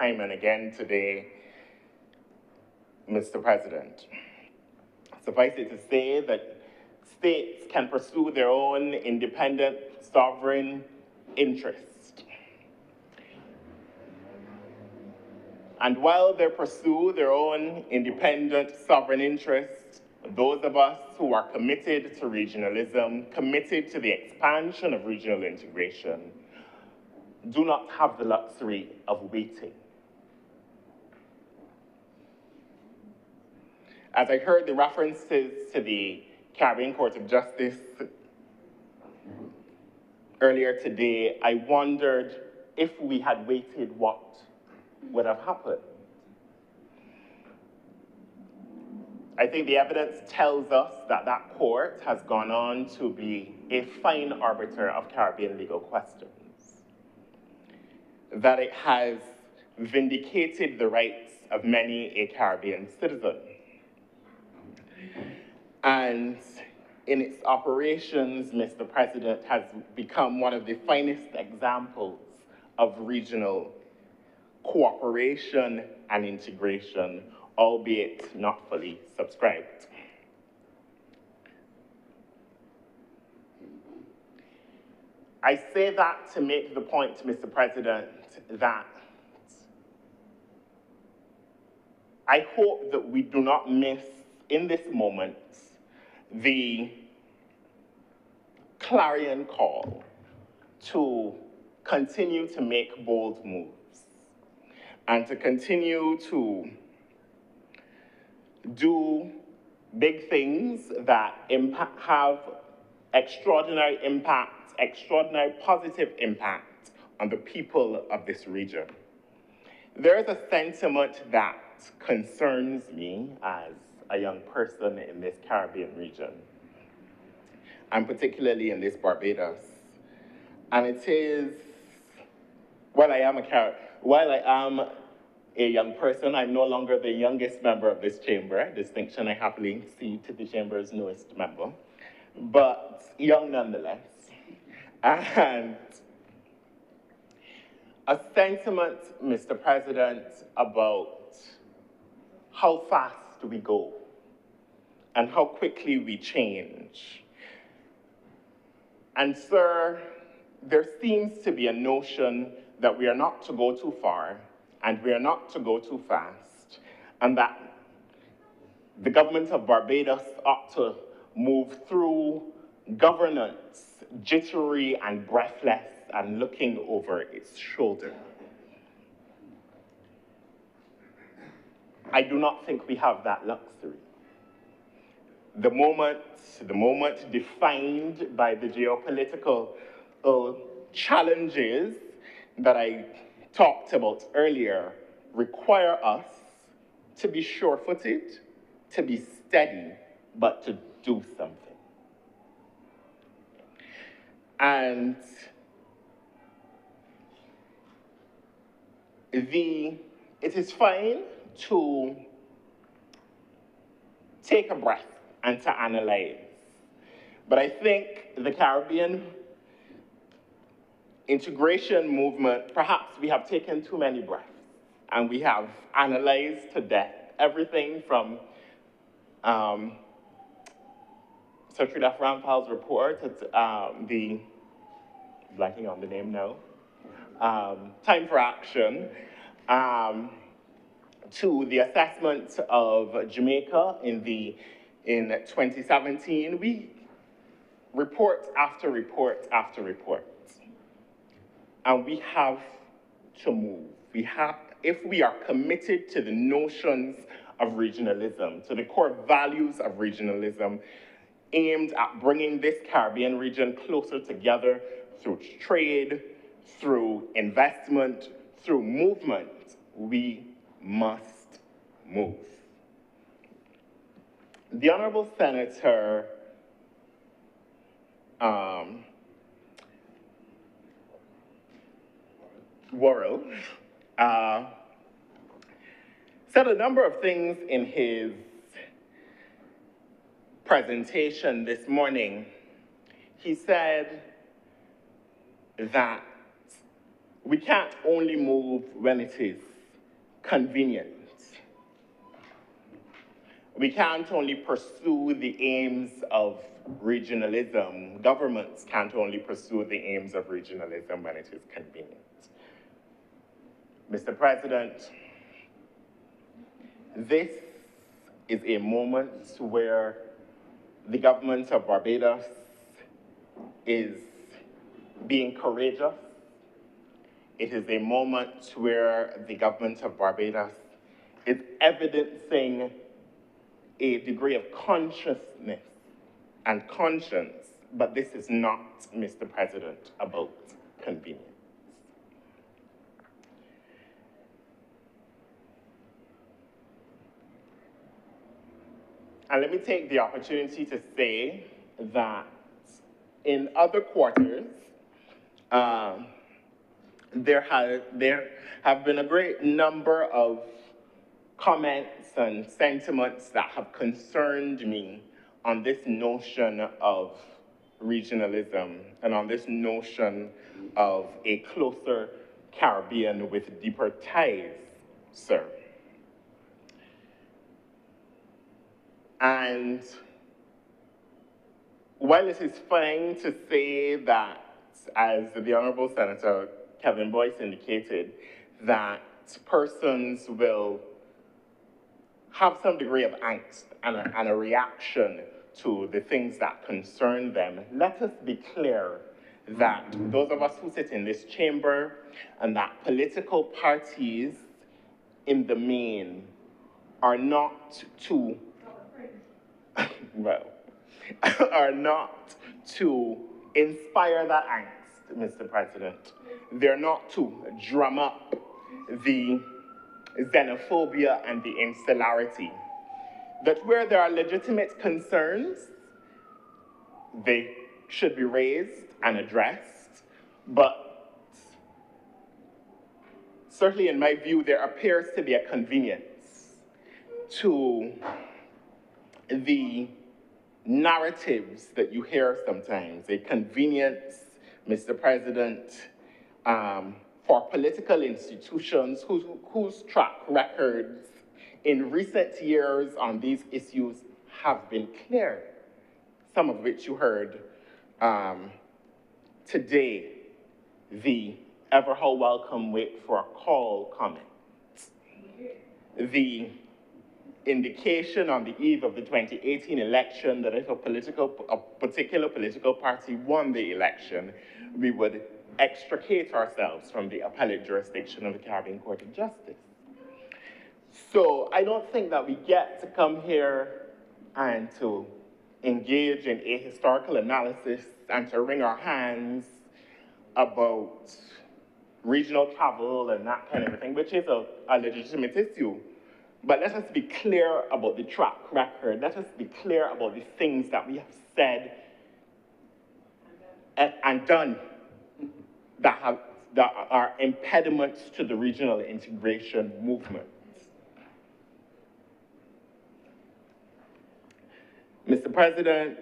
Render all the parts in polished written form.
time and again today, Mr. President. Suffice it to say that states can pursue their own independent, sovereign interest. And while they pursue their own independent, sovereign interest, those of us who are committed to regionalism, committed to the expansion of regional integration, do not have the luxury of waiting. As I heard the references to the Caribbean Court of Justice earlier today, I wondered if we had waited, what would have happened? I think the evidence tells us that that court has gone on to be a fine arbiter of Caribbean legal questions, that it has vindicated the rights of many a Caribbean citizen, and in its operations, Mr. President, has become one of the finest examples of regional cooperation and integration, albeit not fully subscribed. I say that to make the point, Mr. President, that I hope that we do not miss in this moment the clarion call to continue to make bold moves and to continue to do big things that have extraordinary impact, extraordinary positive impact on the people of this region. There is a sentiment that concerns me as a young person in this Caribbean region, and particularly in this Barbados. And it is, while I am a young person, I'm no longer the youngest member of this chamber, a distinction I happily see to the chamber's newest member, but young nonetheless. And a sentiment, Mr. President, about how fast we go and how quickly we change. And sir, there seems to be a notion that we are not to go too far and we are not to go too fast, and that the government of Barbados ought to move through governance jittery and breathless and looking over its shoulder. I do not think we have that luxury. The moment defined by the geopolitical challenges that I talked about earlier require us to be sure-footed, to be steady, but to do something. And it is fine to take a breath and to analyze. But I think the Caribbean integration movement, perhaps we have taken too many breaths and we have analyzed to death everything from Sir Tridaf Rampal's report, blanking on the name now, Time for Action, to the assessment of Jamaica in 2017, we report after report after report. And we have to move. If we are committed to the notions of regionalism, to the core values of regionalism, aimed at bringing this Caribbean region closer together through trade, through investment, through movement, we must move. The Honorable Senator Worrell said a number of things in his presentation this morning. He said that we can't only move when it is convenient. We can't only pursue the aims of regionalism. Governments can't only pursue the aims of regionalism when it is convenient. Mr. President, this is a moment where the government of Barbados is being courageous. It is a moment where the government of Barbados is evidencing a degree of consciousness and conscience, but this is not, Mr. President, about convenience. And let me take the opportunity to say that in other quarters, there have been a great number of comments and sentiments that have concerned me on this notion of regionalism and on this notion of a closer Caribbean with deeper ties, sir. And while it is fine to say that, as the Honorable Senator Kevin Boyce indicated, that persons will have some degree of angst and a reaction to the things that concern them, let us be clear that those of us who sit in this chamber and that political parties in the main are not to, well, are not to inspire that angst, Mr. President. They're not to drum up the xenophobia and the insularity. That where there are legitimate concerns, they should be raised and addressed, but certainly in my view, there appears to be a convenience to the narratives that you hear sometimes, a convenience, Mr. President, for political institutions whose track records in recent years on these issues have been clear, some of which you heard today, the ever how welcome wait for a call comment, the indication on the eve of the 2018 election that if a particular political party won the election, we would extricate ourselves from the appellate jurisdiction of the Caribbean Court of Justice. So I don't think that we get to come here and to engage in a historical analysis and to wring our hands about regional travel and that kind of thing, which is a legitimate issue. But let us be clear about the track record. Let us be clear about the things that we have said and done that are impediments to the regional integration movement. Mr. President,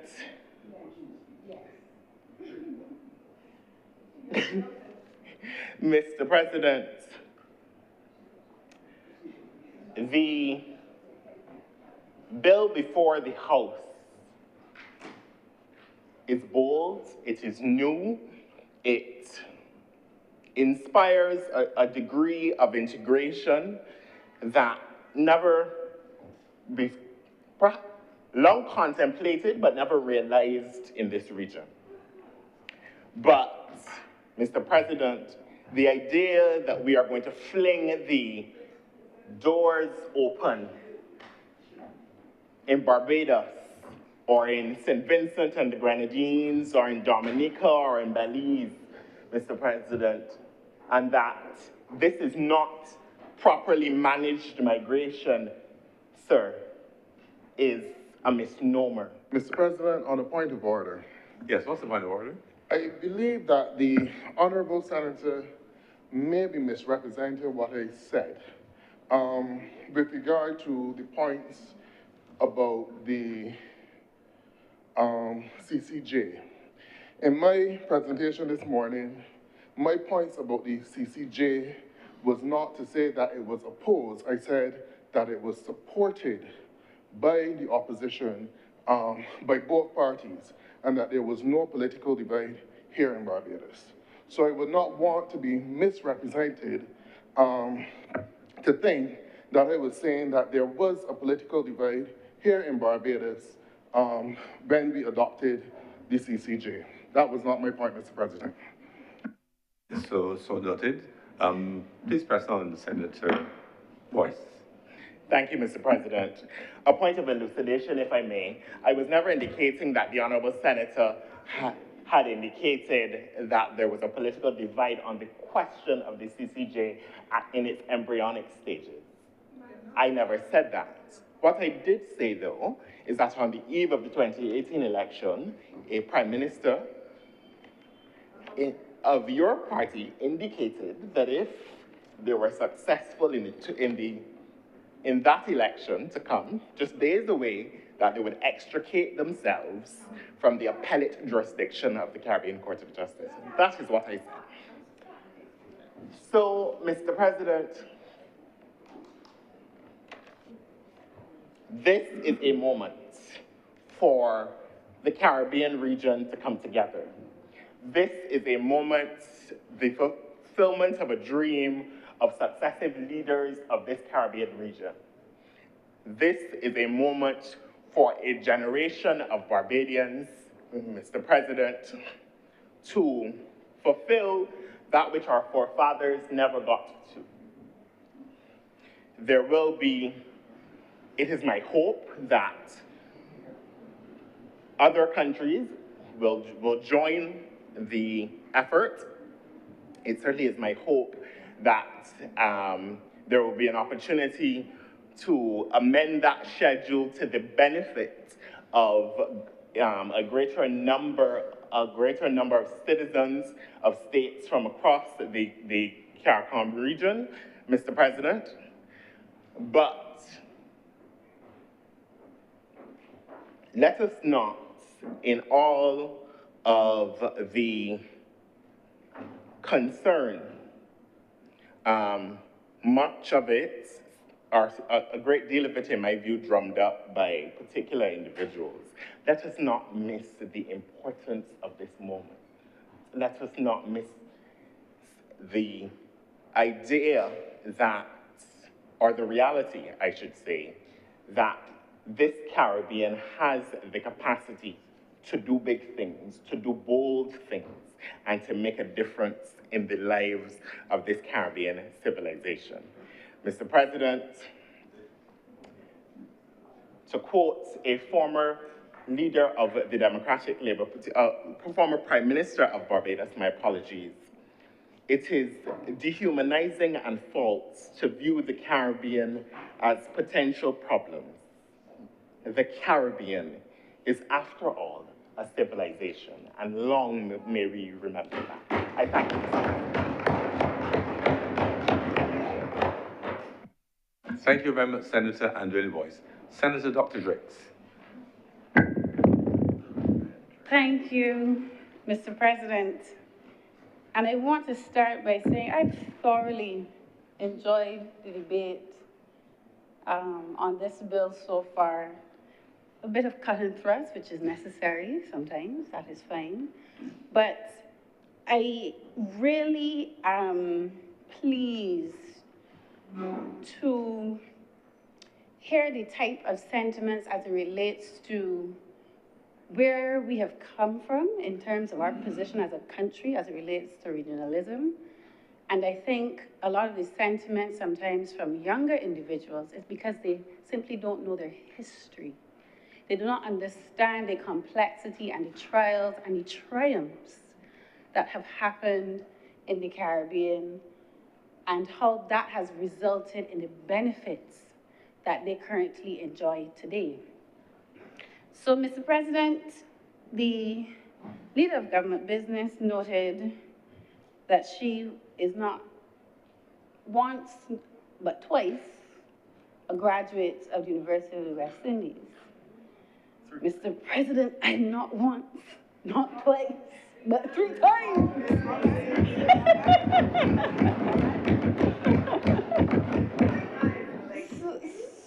Mr. President, the bill before the House is bold, it is new, it inspires a degree of integration that never long contemplated but never realized in this region. But, Mr. President, the idea that we are going to fling the doors open in Barbados or in St. Vincent and the Grenadines or in Dominica or in Belize, Mr. President, and that this is not properly managed migration, sir, is a misnomer. Mr. President, on a point of order. Yes, what's the point of order? I believe that the Honorable Senator may be misrepresenting what I said with regard to the points about the CCJ. In my presentation this morning, my points about the CCJ was not to say that it was opposed. I said that it was supported by the opposition, by both parties, and that there was no political divide here in Barbados. So I would not want to be misrepresented to think that I was saying that there was a political divide here in Barbados when we adopted the CCJ. That was not my point, Mr. President. So noted. Please press on, Senator Boyce. Thank you, Mr. President. A point of elucidation, if I may. I was never indicating that the Honourable Senator had indicated that there was a political divide on the question of the CCJ in its embryonic stages. I never said that. What I did say, though, is that on the eve of the 2018 election, a Prime Minister of your party indicated that if they were successful in that election to come, just days away, that they would extricate themselves from the appellate jurisdiction of the Caribbean Court of Justice. And that is what I said. So, Mr. President, this is a moment for the Caribbean region to come together. This is a moment, the fulfillment of a dream of successive leaders of this Caribbean region. This is a moment for a generation of Barbadians, Mr. President, to fulfill that which our forefathers never got to. There will be, it is my hope that other countries will join the effort. It certainly is my hope that there will be an opportunity to amend that schedule to the benefit of a greater number of citizens of states from across the CARICOM region, Mr. President. But let us not, in all of the concern, much of it, or a great deal of it, in my view, drummed up by particular individuals. Let us not miss the importance of this moment. Let us not miss the idea that, or the reality, I should say, that this Caribbean has the capacity to do big things, to do bold things, and to make a difference in the lives of this Caribbean civilization. Mr. President, to quote a former leader of the Democratic Labour Party, former Prime Minister of Barbados, my apologies, it is dehumanizing and false to view the Caribbean as potential problems. The Caribbean is, after all, a civilization, and long may we remember that. I thank you. Thank you very much, Senator Andrew Boyce. Senator Dr. Driggs. Thank you, Mr. President. And I want to start by saying I've thoroughly enjoyed the debate on this bill so far. A bit of cut and thrust, which is necessary sometimes, that is fine. But I really am pleased to hear the type of sentiments as it relates to where we have come from in terms of our position as a country as it relates to regionalism. And I think a lot of the sentiments sometimes from younger individuals is because they simply don't know their history. They do not understand the complexity and the trials and the triumphs that have happened in the Caribbean and how that has resulted in the benefits that they currently enjoy today. So, Mr. President, the leader of government business noted that she is not once, but twice, a graduate of the University of the West Indies. Mr. President, I'm not once, not twice, but 3 times.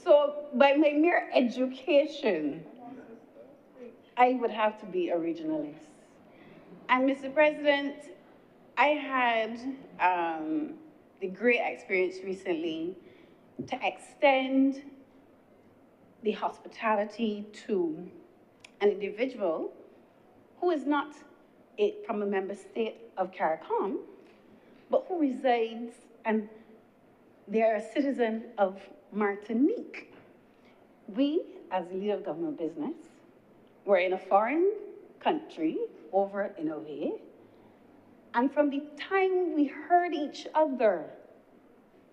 So by my mere education, I would have to be a regionalist. And Mr. President, I had the great experience recently to extend the hospitality to an individual who is not from a member state of CARICOM, but who resides and they are a citizen of Martinique. We, as the leader of government business, were in a foreign country over in Ove, and from the time we heard each other,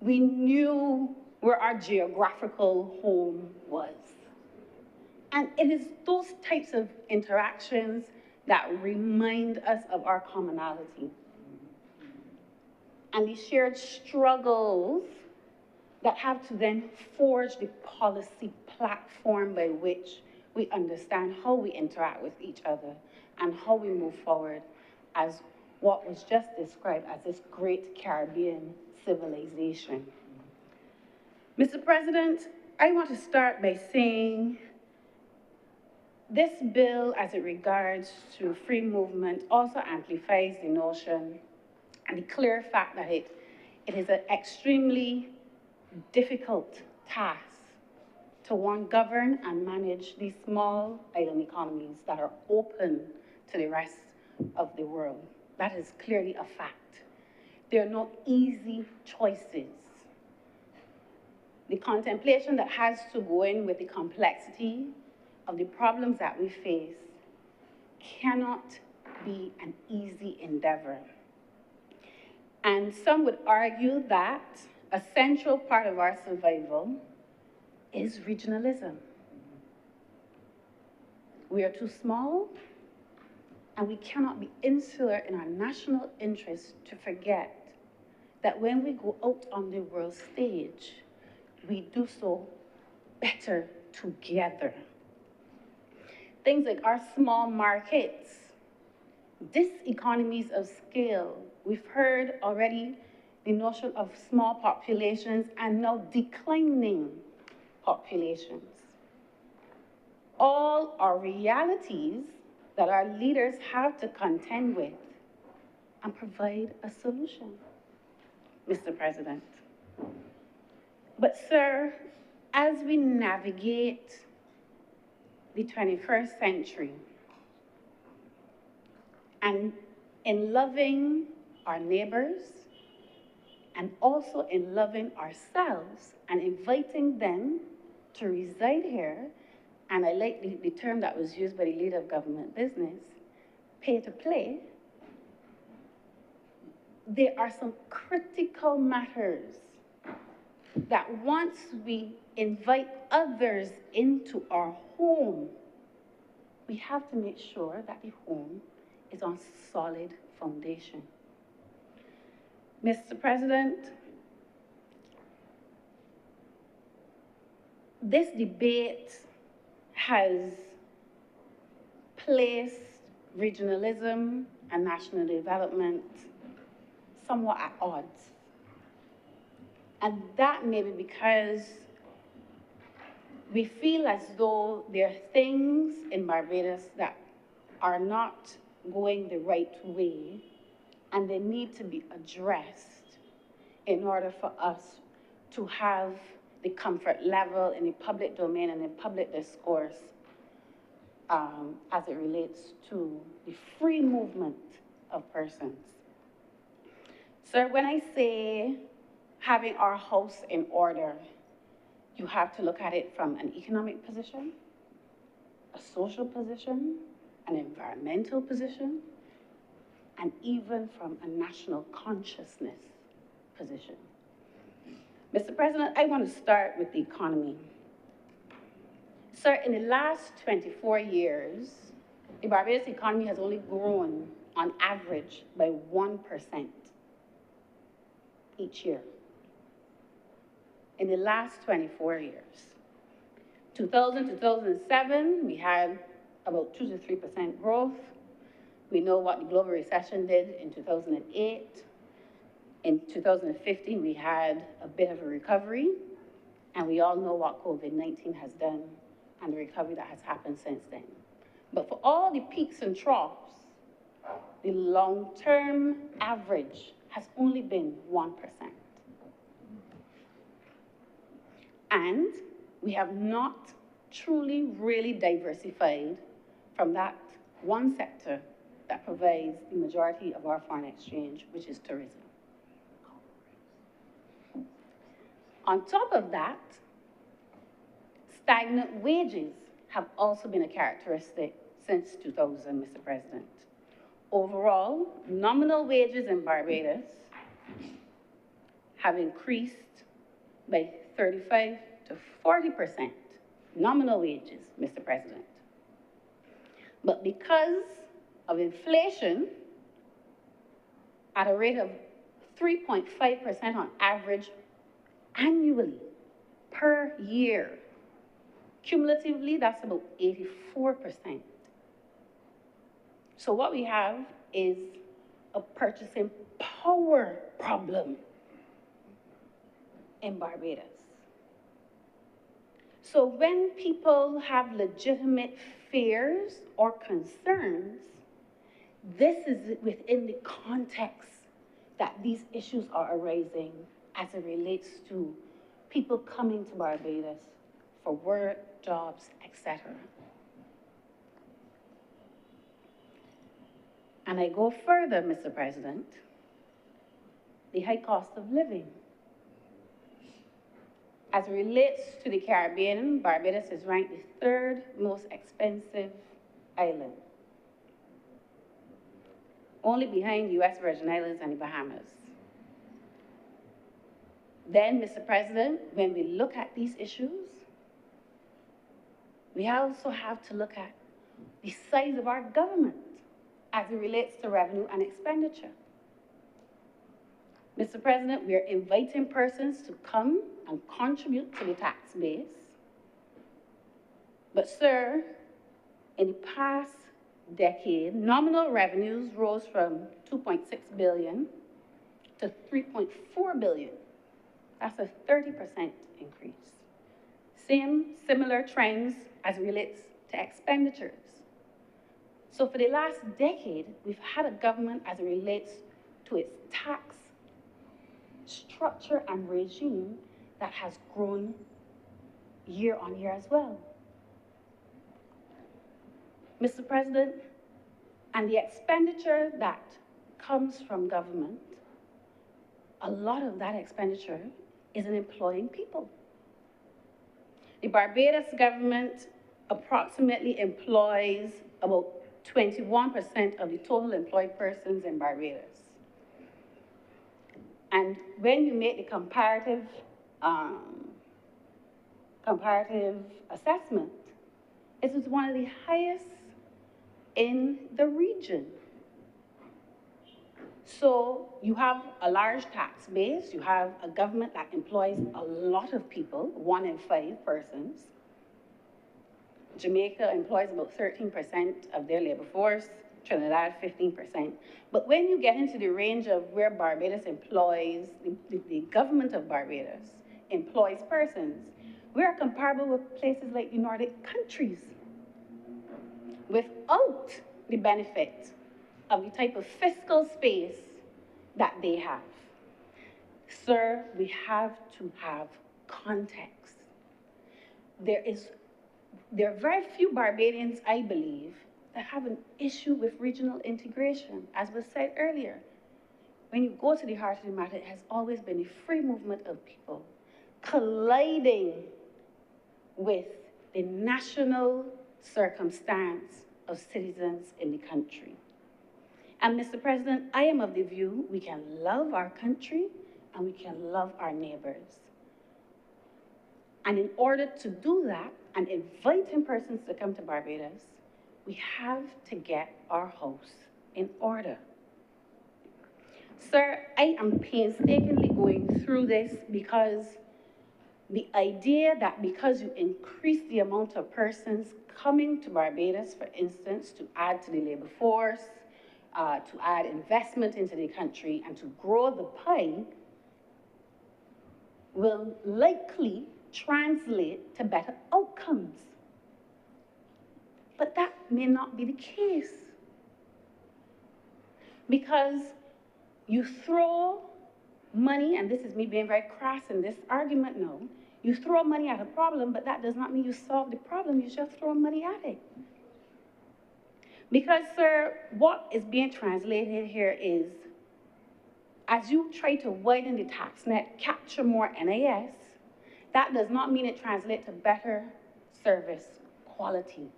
we knew where our geographical home was. And it is those types of interactions that remind us of our commonality and the shared struggles that have to then forge the policy platform by which we understand how we interact with each other and how we move forward as what was just described as this great Caribbean civilization. Mr. President, I want to start by saying this bill, as it regards to free movement, also amplifies the notion and the clear fact that it is an extremely difficult task to, one, govern and manage these small island economies that are open to the rest of the world. That is clearly a fact. There are no easy choices. The contemplation that has to go in with the complexity of the problems that we face cannot be an easy endeavor. And some would argue that a central part of our survival is regionalism. We are too small, and we cannot be insular in our national interest to forget that when we go out on the world stage, we do so better together. Things like our small markets, diseconomies of scale. We've heard already the notion of small populations and now declining populations. All are realities that our leaders have to contend with and provide a solution, Mr. President. But, sir, as we navigate the 21st century, and in loving our neighbors, and also in loving ourselves and inviting them to reside here, and I like the term that was used by the leader of government business, pay to play, there are some critical matters that once we invite others into our home, we have to make sure that the home is on solid foundation. Mr. President, this debate has placed regionalism and national development somewhat at odds. And that may be because we feel as though there are things in Barbados that are not going the right way, and they need to be addressed in order for us to have the comfort level in the public domain and in public discourse as it relates to the free movement of persons. Sir, when I say having our house in order, you have to look at it from an economic position, a social position, an environmental position, and even from a national consciousness position. Mr. President, I want to start with the economy. Sir, in the last 24 years, the Barbados economy has only grown on average by 1% each year. In the last 24 years. 2000 to 2007, we had about 2 to 3% growth. We know what the global recession did in 2008. In 2015, we had a bit of a recovery, and we all know what COVID-19 has done and the recovery that has happened since then. But for all the peaks and troughs, the long-term average has only been 1%. And we have not truly, really diversified from that one sector that provides the majority of our foreign exchange, which is tourism. On top of that, stagnant wages have also been a characteristic since 2000, Mr. President. Overall, nominal wages in Barbados have increased by 35 to 40%. Nominal wages, Mr. President. But because of inflation at a rate of 3.5% on average annually per year, cumulatively, that's about 84%. So what we have is a purchasing power problem in Barbados. So when people have legitimate fears or concerns, this is within the context that these issues are arising as it relates to people coming to Barbados for work, jobs, etc. And I go further, Mr. President, the high cost of living. As it relates to the Caribbean, Barbados is ranked the third most expensive island, only behind the U.S. Virgin Islands and the Bahamas. Then, Mr. President, when we look at these issues, we also have to look at the size of our government as it relates to revenue and expenditure. Mr. President, we are inviting persons to come and contribute to the tax base. But, sir, in the past decade, nominal revenues rose from 2.6 billion to 3.4 billion. That's a 30% increase. Similar trends as it relates to expenditures. So for the last decade, we've had a government as it relates to its tax structure and regime that has grown year on year as well. Mr. President, and the expenditure that comes from government, a lot of that expenditure is in employing people. The Barbados government approximately employs about 21% of the total employed persons in Barbados. And when you make the comparative assessment, it is one of the highest in the region. So you have a large tax base, you have a government that employs a lot of people, 1 in 5 persons. Jamaica employs about 13% of their labor force, Trinidad 15%. But when you get into the range of where Barbados employs, the government of Barbados employs persons, we are comparable with places like the Nordic countries without the benefit of the type of fiscal space that they have. Sir, we have to have context. There are very few Barbadians, I believe, that have an issue with regional integration. As was said earlier, when you go to the heart of the matter, it has always been a free movement of people colliding with the national circumstance of citizens in the country. And Mr. President, I am of the view we can love our country and we can love our neighbors. And in order to do that and inviting persons to come to Barbados, we have to get our house in order. Sir, I am painstakingly going through this because the idea that because you increase the amount of persons coming to Barbados, for instance, to add to the labor force, to add investment into the country and to grow the pie will likely translate to better outcomes. But that may not be the case. Because you throw money, and this is me being very crass in this argument now, you throw money at a problem, but that does not mean you solve the problem, you just throw money at it. Because, sir, what is being translated here is, as you try to widen the tax net, capture more NIS, that does not mean it translates to better service quality.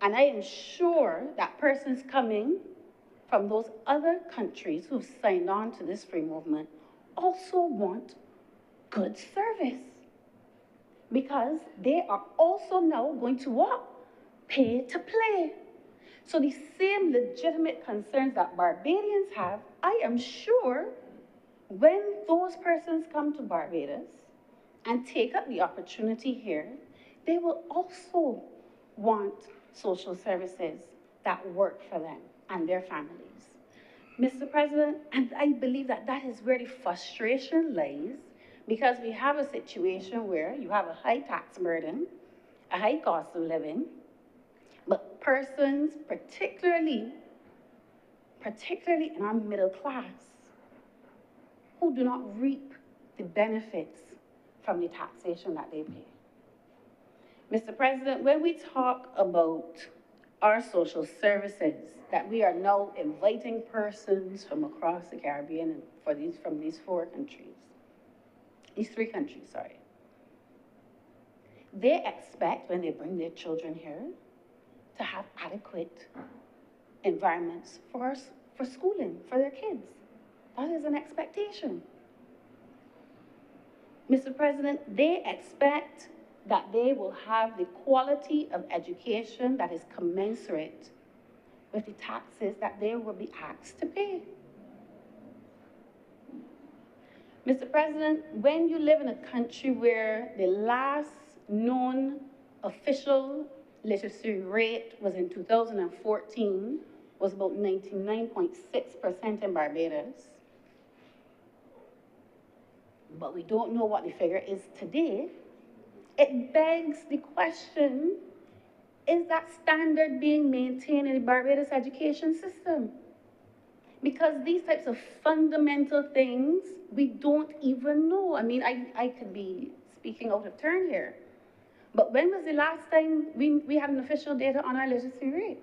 And I am sure that persons coming from those other countries who've signed on to this free movement also want good service. Because they are also now going to what? Pay to play. So the same legitimate concerns that Barbadians have, I am sure when those persons come to Barbados and take up the opportunity here, they will also want social services that work for them and their families. Mr. President, and I believe that that is where the frustration lies, because we have a situation where you have a high tax burden, a high cost of living, but persons, particularly in our middle class, who do not reap the benefits from the taxation that they pay. Mr. President, when we talk about our social services, that we are now inviting persons from across the Caribbean and from these three countries, they expect when they bring their children here to have adequate environments for schooling for their kids. That is an expectation. Mr. President, they expect that they will have the quality of education that is commensurate with the taxes that they will be asked to pay. Mr. President, when you live in a country where the last known official literacy rate was in 2014, was about 99.6% in Barbados, but we don't know what the figure is today, it begs the question, is that standard being maintained in the Barbados education system? Because these types of fundamental things, we don't even know. I mean, I could be speaking out of turn here. But when was the last time we had an official data on our literacy rate?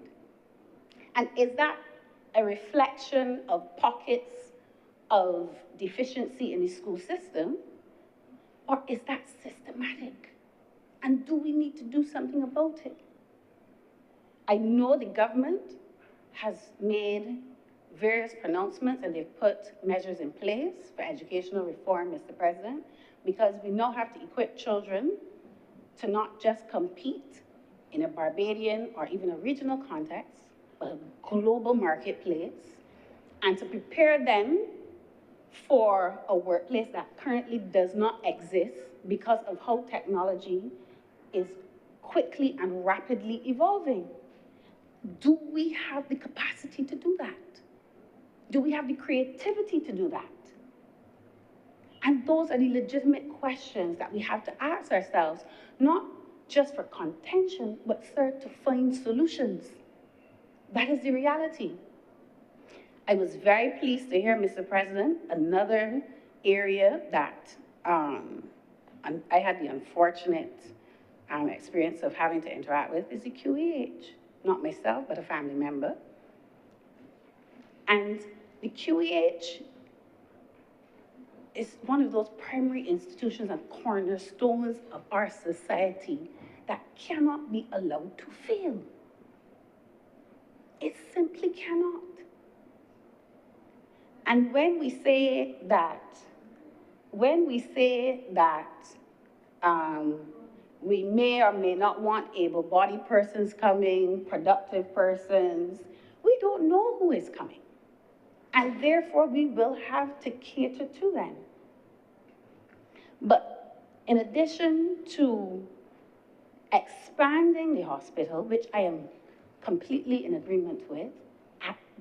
And is that a reflection of pockets of deficiency in the school system? Or is that systematic? And do we need to do something about it? I know the government has made various pronouncements and they've put measures in place for educational reform, Mr. President, because we now have to equip children to not just compete in a Barbadian or even a regional context, but a global marketplace, and to prepare them for a workplace that currently does not exist because of how technology is quickly and rapidly evolving. Do we have the capacity to do that? Do we have the creativity to do that? And those are the legitimate questions that we have to ask ourselves, not just for contention, but, sir, to find solutions. That is the reality. I was very pleased to hear, Mr. President, another area that I had the unfortunate experience of having to interact with is the QEH. Not myself, but a family member. And the QEH is one of those primary institutions and cornerstones of our society that cannot be allowed to fail. It simply cannot. And when we say that we may or may not want able-bodied persons coming, productive persons, we don't know who is coming. And therefore, we will have to cater to them. But in addition to expanding the hospital, which I am completely in agreement with,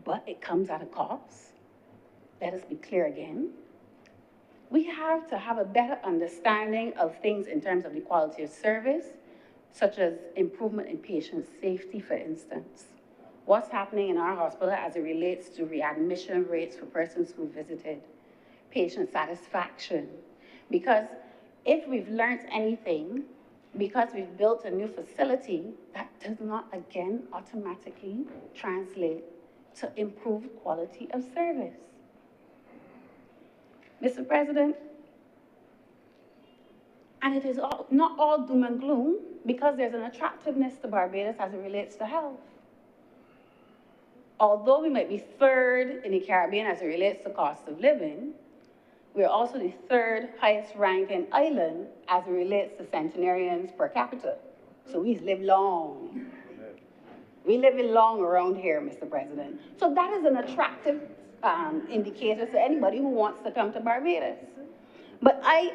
but it comes at a cost. Let us be clear again. We have to have a better understanding of things in terms of the quality of service, such as improvement in patient safety, for instance. What's happening in our hospital as it relates to readmission rates for persons who visited, patient satisfaction. Because if we've learned anything, because we've built a new facility, that does not, again, automatically translate to improved quality of service. Mr. President, and it is not all doom and gloom, because there's an attractiveness to Barbados as it relates to health. Although we might be third in the Caribbean as it relates to cost of living, we're also the third highest ranking island as it relates to centenarians per capita. So we live long. We live long around here, Mr. President. So that is an attractive indicator to anybody who wants to come to Barbados. But I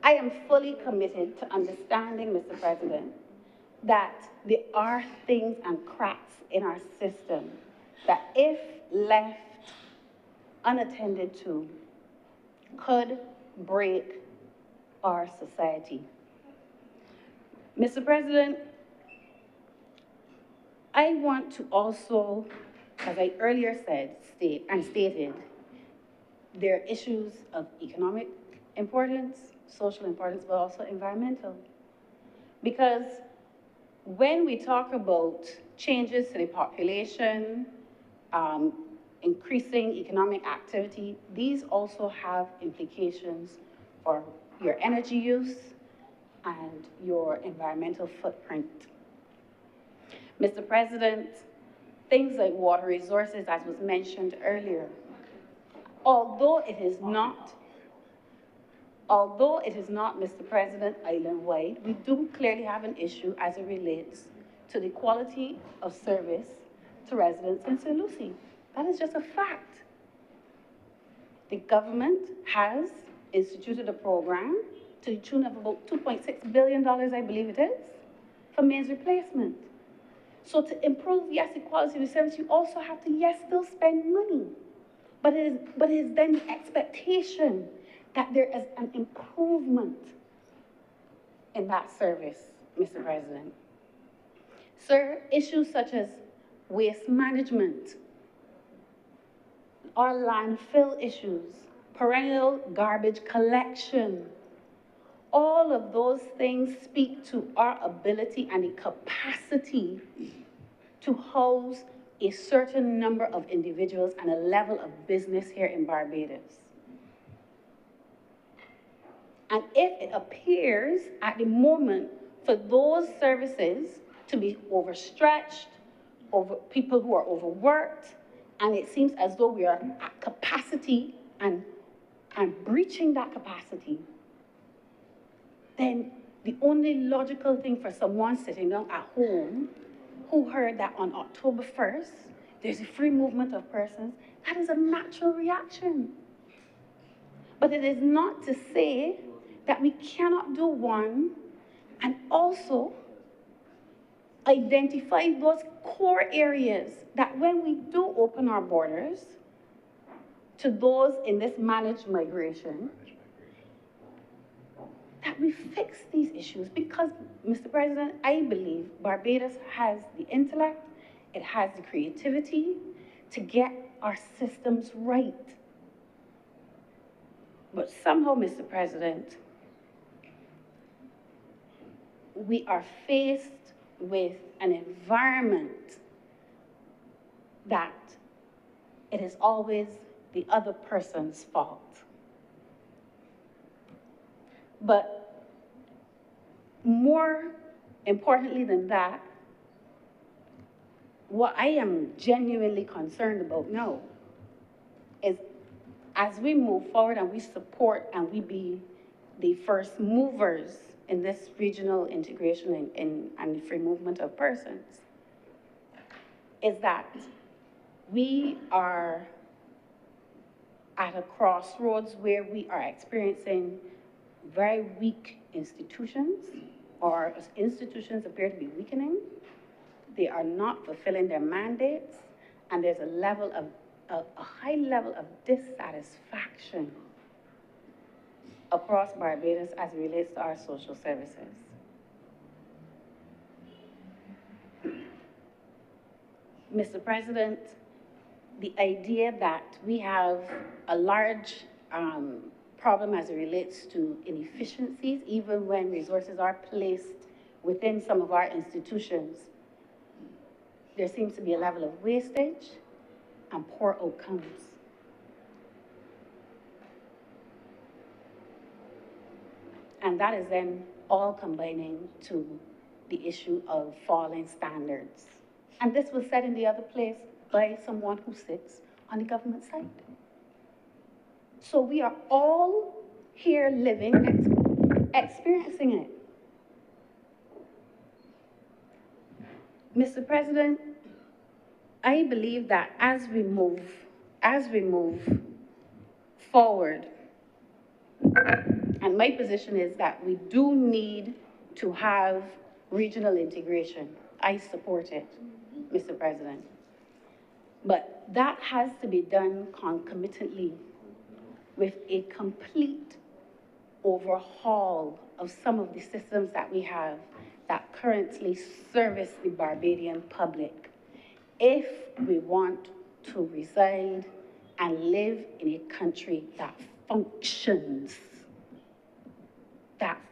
am fully committed to understanding, Mr. President, that there are things and cracks in our system that, if left unattended to, could break our society. Mr. President, I want to also, as I earlier stated, there are issues of economic importance, social importance, but also environmental. Because when we talk about changes to the population, increasing economic activity, these also have implications for your energy use and your environmental footprint. Mr. President, things like water resources, as was mentioned earlier, although it is not, Mr. President, island-wide, we do clearly have an issue as it relates to the quality of service to residents in St. Lucie. That is just a fact. The government has instituted a program to the tune of about $2.6 billion, I believe it is, for mains replacement. So to improve, yes, the quality of the service, you also have to, yes, still spend money. But it is then the expectation that there is an improvement in that service, Mr. President. Sir, issues such as waste management, our landfill issues, perennial garbage collection, all of those things speak to our ability and the capacity to house a certain number of individuals and a level of business here in Barbados. And if it appears at the moment for those services to be overstretched, people who are overworked, and it seems as though we are at capacity and breaching that capacity, then the only logical thing for someone sitting down at home who heard that on October 1st, there's a free movement of persons, that is a natural reaction. But it is not to say that we cannot do one and also identify those core areas that when we do open our borders to those in this managed migration, that we fix these issues. Because, Mr. President, I believe Barbados has the intellect, it has the creativity to get our systems right. But somehow, Mr. President, we are faced with an environment that it is always the other person's fault. But more importantly than that, what I am genuinely concerned about now is as we move forward and we support and we be the first movers in this regional integration and the free movement of persons, is that we are at a crossroads where we are experiencing very weak institutions, or institutions appear to be weakening, they are not fulfilling their mandates, and there's a high level of dissatisfaction across Barbados as it relates to our social services. Mr. President, the idea that we have a large problem as it relates to inefficiencies, even when resources are placed within some of our institutions, there seems to be a level of wastage and poor outcomes. And that is then all combining to the issue of falling standards. And this was said in the other place by someone who sits on the government side. So we are all here living, experiencing it. Mr. President, I believe that as we move forward, and my position is that we do need to have regional integration. I support it, Mr. President. But that has to be done concomitantly with a complete overhaul of some of the systems that we have that currently service the Barbadian public, if we want to reside and live in a country that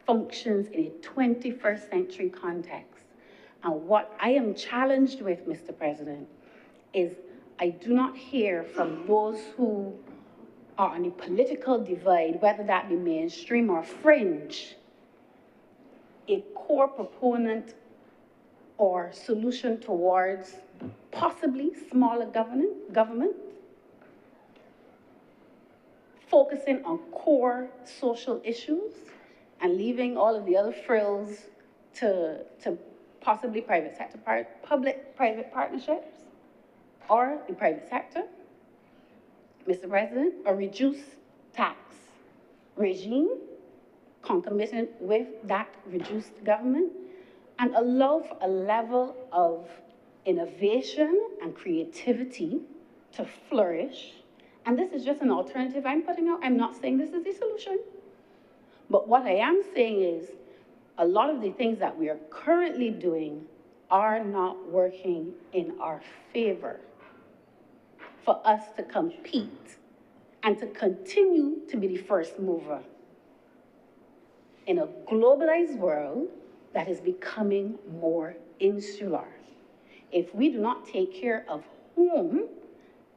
functions in a 21st century context. And what I am challenged with, Mr. President, is I do not hear from those who are on the political divide, whether that be mainstream or fringe, a core proponent or solution towards possibly smaller government, focusing on core social issues and leaving all of the other frills to possibly private sector, public-private partnerships or the private sector. Mr. President, a reduced tax regime concomitant with that reduced government, and allow for a level of innovation and creativity to flourish. And this is just an alternative I'm putting out. I'm not saying this is the solution. But what I am saying is a lot of the things that we are currently doing are not working in our favor for us to compete and to continue to be the first mover in a globalized world that is becoming more insular. If we do not take care of home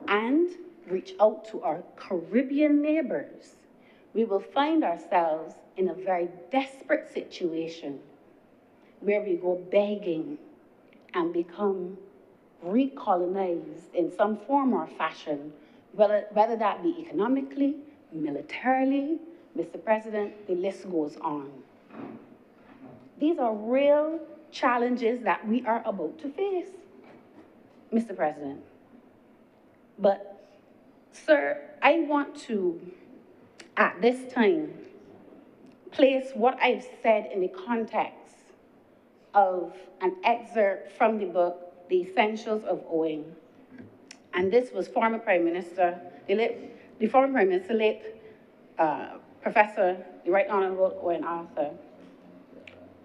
and reach out to our Caribbean neighbors, we will find ourselves in a very desperate situation where we go begging and become recolonized in some form or fashion, whether that be economically, militarily. Mr. President, the list goes on. These are real challenges that we are about to face, Mr. President. But, sir, I want to, at this time, place what I've said in the context of an excerpt from the book, The Essentials of Owing. And this was former Prime Minister, the former Prime Minister, late Professor, the Right Honorable Owen Arthur,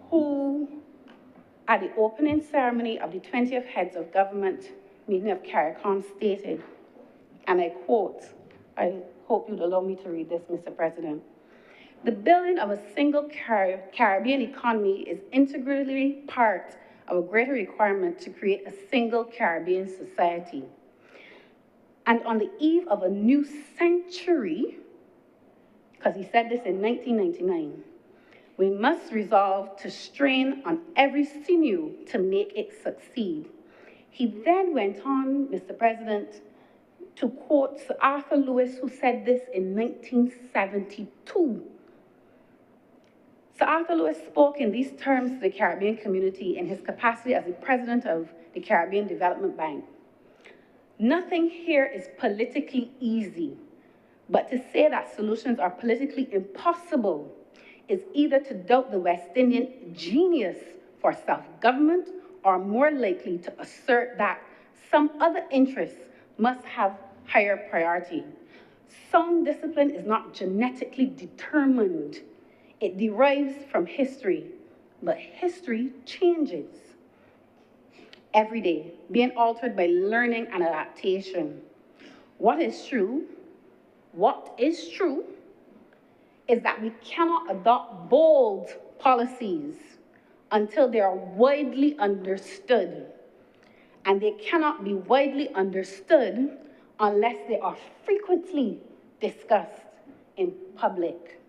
who, at the opening ceremony of the 20th Heads of Government meeting of CARICOM, stated, and I quote, I hope you'd allow me to read this, Mr. President. The building of a single Caribbean economy is integrally part of a greater requirement to create a single Caribbean society. And on the eve of a new century, because he said this in 1999, we must resolve to strain on every sinew to make it succeed. He then went on, Mr. President, to quote Sir Arthur Lewis, who said this in 1972. Sir Arthur Lewis spoke in these terms to the Caribbean community in his capacity as the president of the Caribbean Development Bank. Nothing here is politically easy, but to say that solutions are politically impossible is either to doubt the West Indian genius for self-government are more likely to assert that some other interests must have higher priority. Sound discipline is not genetically determined. It derives from history, but history changes every day, being altered by learning and adaptation. What is true is that we cannot adopt bold policies until they are widely understood. And they cannot be widely understood unless they are frequently discussed in public.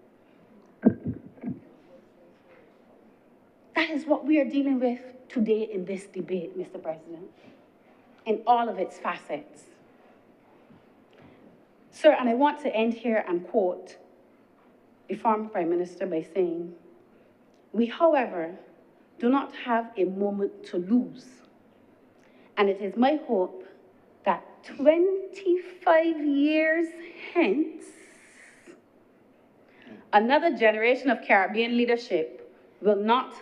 That is what we are dealing with today in this debate, Mr. President, in all of its facets. Sir, and I want to end here and quote the former Prime Minister by saying, "We, however, do not have a moment to lose. And it is my hope that 25 years hence, another generation of Caribbean leadership will not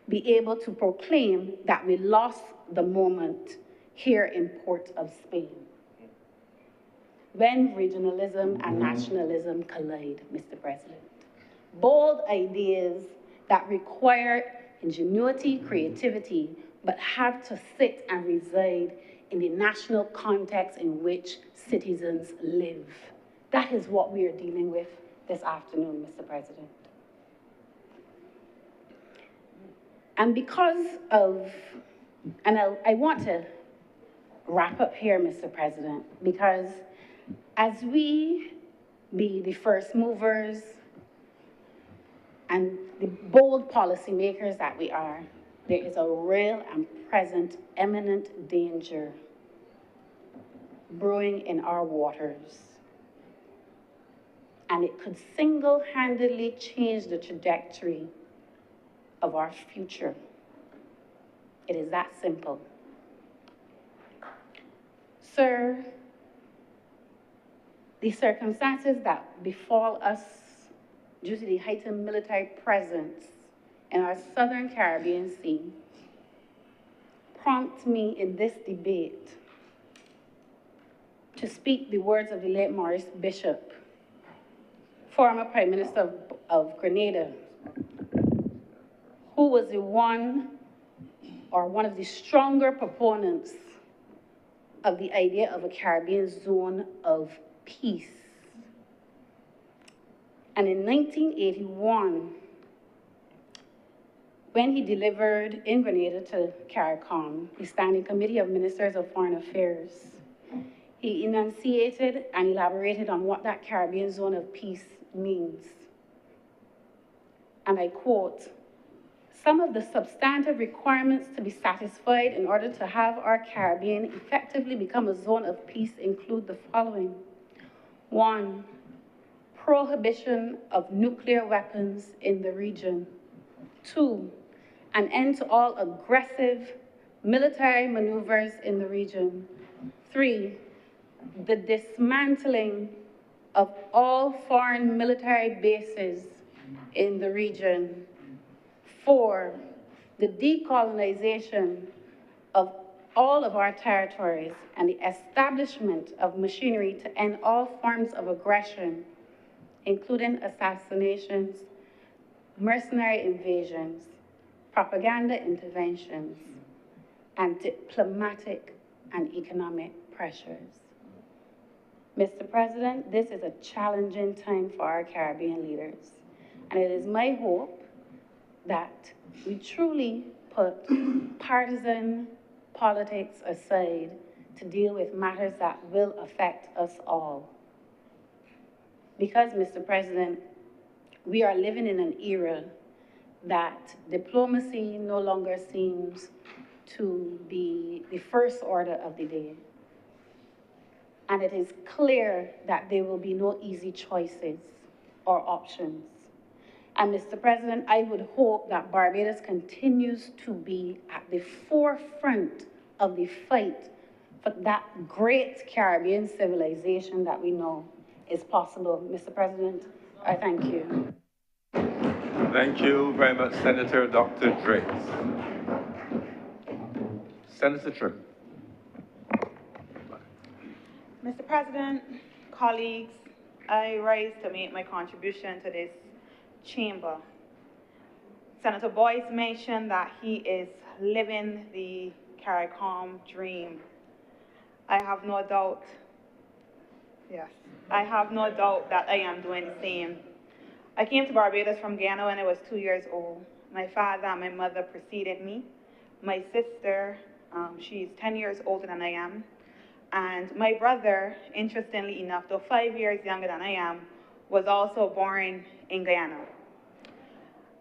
be able to proclaim that we lost the moment here in Port of Spain." When regionalism and nationalism collide, Mr. President. Bold ideas that require ingenuity, creativity, but have to sit and reside in the national context in which citizens live. That is what we are dealing with this afternoon, Mr. President. And because of, and I want to wrap up here, Mr. President, because as we be the first movers and the bold policymakers that we are, there is a real and present imminent danger brewing in our waters. And it could single-handedly change the trajectory of our future. It is that simple. Sir, the circumstances that befall us due to the heightened military presence in our southern Caribbean Sea prompt me in this debate to speak the words of the late Maurice Bishop, former Prime Minister of Grenada, who was one of the stronger proponents of the idea of a Caribbean zone of peace. And in 1981, when he delivered in Grenada to CARICOM, the Standing Committee of Ministers of Foreign Affairs, he enunciated and elaborated on what that Caribbean zone of peace means. And I quote, "Some of the substantive requirements to be satisfied in order to have our Caribbean effectively become a zone of peace include the following. 1, prohibition of nuclear weapons in the region. 2, an end to all aggressive military maneuvers in the region. 3, the dismantling of all foreign military bases in the region. 4, the decolonization of all of our territories and the establishment of machinery to end all forms of aggression, including assassinations, mercenary invasions, propaganda interventions, and diplomatic and economic pressures." Mr. President, this is a challenging time for our Caribbean leaders, and it is my hope that we truly put partisan politics aside to deal with matters that will affect us all. Because, Mr. President, we are living in an era that diplomacy no longer seems to be the first order of the day. And it is clear that there will be no easy choices or options. And Mr. President, I would hope that Barbados continues to be at the forefront of the fight for that great Caribbean civilization that we know is possible. Mr. President, I thank you. Thank you very much, Senator Dr. Driggs. Senator Trim. Mr. President, colleagues, I rise to make my contribution to this chamber. Senator Boyce mentioned that he is living the CARICOM dream. I have no doubt, yes, I have no doubt that I am doing the same. I came to Barbados from Ghana when I was 2 years old. My father and my mother preceded me. My sister, she's 10 years older than I am. And my brother, interestingly enough, though 5 years younger than I am, was also born in Guyana.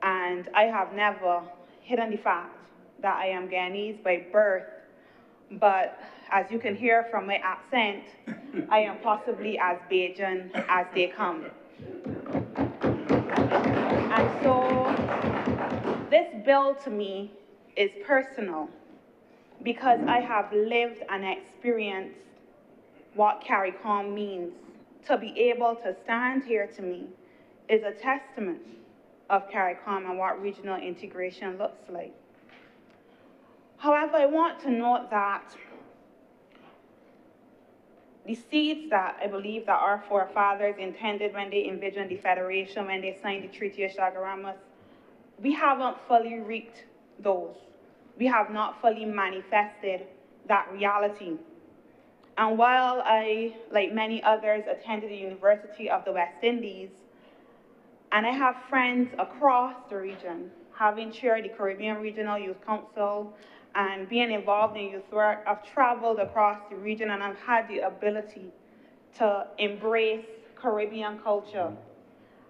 And I have never hidden the fact that I am Guyanese by birth, but as you can hear from my accent, I am possibly as Bajan as they come. And so this bill to me is personal because I have lived and experienced what CARICOM means. To be able to stand here to me is a testament of CARICOM and what regional integration looks like. However, I want to note that the seeds that I believe that our forefathers intended when they envisioned the Federation, when they signed the Treaty of Chaguaramas, we haven't fully reaped those. We have not fully manifested that reality. And while I, like many others, attended the University of the West Indies, and I have friends across the region, having chaired the Caribbean Regional Youth Council and being involved in youth work, I've traveled across the region and I've had the ability to embrace Caribbean culture.